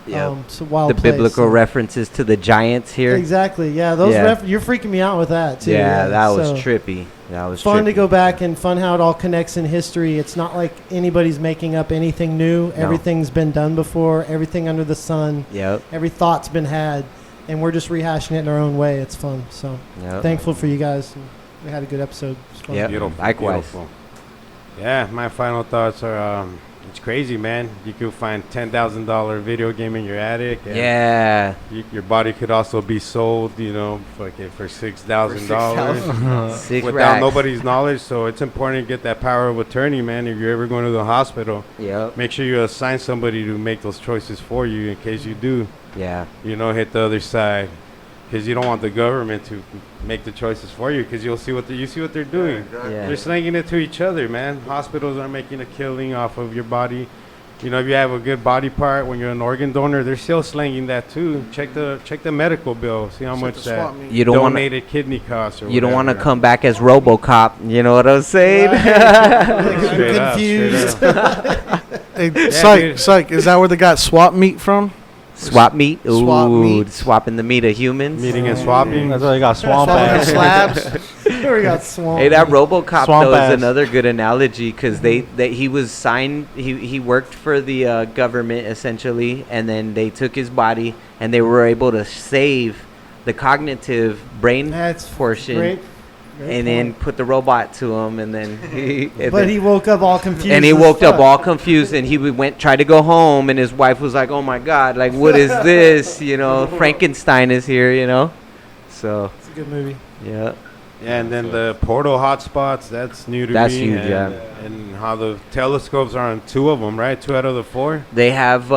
Yeah, it's a wild the place, biblical references to the giants here. Exactly. Yeah, those you're freaking me out with that too. Yeah, that was trippy. That was fun trippy. to go back and fun how it all connects in history. It's not like anybody's making up anything new. No. Everything's been done before. Everything under the sun. Yep. Every thought's been had, and we're just rehashing it in our own way. It's fun. So thankful for you guys. We had a good episode. Yeah, beautiful. Likewise. Beautiful. Yeah, my final thoughts are it's crazy, man. You could find $10,000 video game in your attic. And your body could also be sold, you know, for $6,000 without nobody's knowledge. So it's important to get that power of attorney, man. If you're ever going to the hospital, make sure you assign somebody to make those choices for you in case you do. Yeah. You know, hit the other side. Because you don't want the government to make the choices for you, because you see what they're doing. They're slinging it to each other, man. Hospitals are making a killing off of your body. You know, if you have a good body part when you're an organ donor, they're still slinging that too. Check the medical bill. See how much that donated kidney costs. Or you don't want to come back as RoboCop. You know what I'm saying? I'm confused. Hey, Psych, is that where they got swap meat from? Swap meat? Ooh, swapping the meat of humans. Meeting and swapping. That's why they got swamp ass. Slabs. We got swamp. Hey, that RoboCop swamp though ass. is another good analogy, because he was signed. He worked for the government essentially, and then they took his body and they were able to save the cognitive brain portion. Great and then put the robot to him, and then he woke up all confused. And he woke up all confused, and he tried to go home, and his wife was like, "Oh my God, like what is this? You know, Frankenstein is here." You know, so it's a good movie. Yeah. Yeah, and then the portal hotspots, that's new to me. That's huge, And how the telescopes are on 2 of them, right? 2 out of the 4? They have,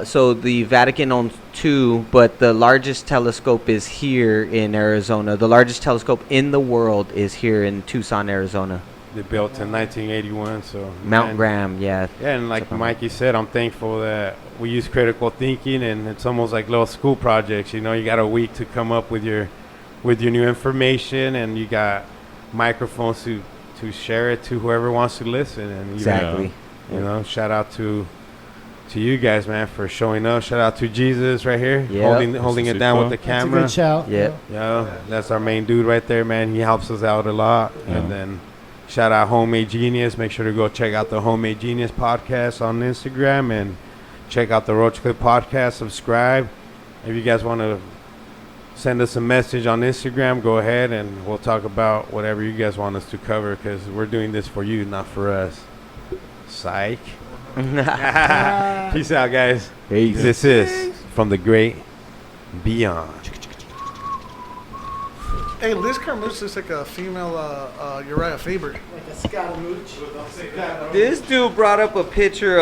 so the Vatican owns 2, but the largest telescope is here in Arizona. The largest telescope in the world is here in Tucson, Arizona. They built in 1981, so... Mount Graham, yeah. Yeah, and like Mikey said, I'm thankful that we use critical thinking, and it's almost like little school projects. You know, you got a week to come up with your new information, and you got microphones to share it to whoever wants to listen. And exactly. You know, shout out to you guys, man, for showing up. Shout out to Jesus right here, holding it down with the camera. That's a good shout. Yeah, that's our main dude right there, man. He helps us out a lot. And then shout out Homemade Genius. Make sure to go check out the Homemade Genius podcast on Instagram, and check out the Roach Clip podcast. Subscribe. If you guys want to send us a message on Instagram, go ahead, and we'll talk about whatever you guys want us to cover, because we're doing this for you, not for us. Psych. Peace out, guys. Peace. This is From the Great Beyond. Hey, Liz Carmouche is like a female Uriah Faber. Like a Scaramouche. This dude brought up a picture of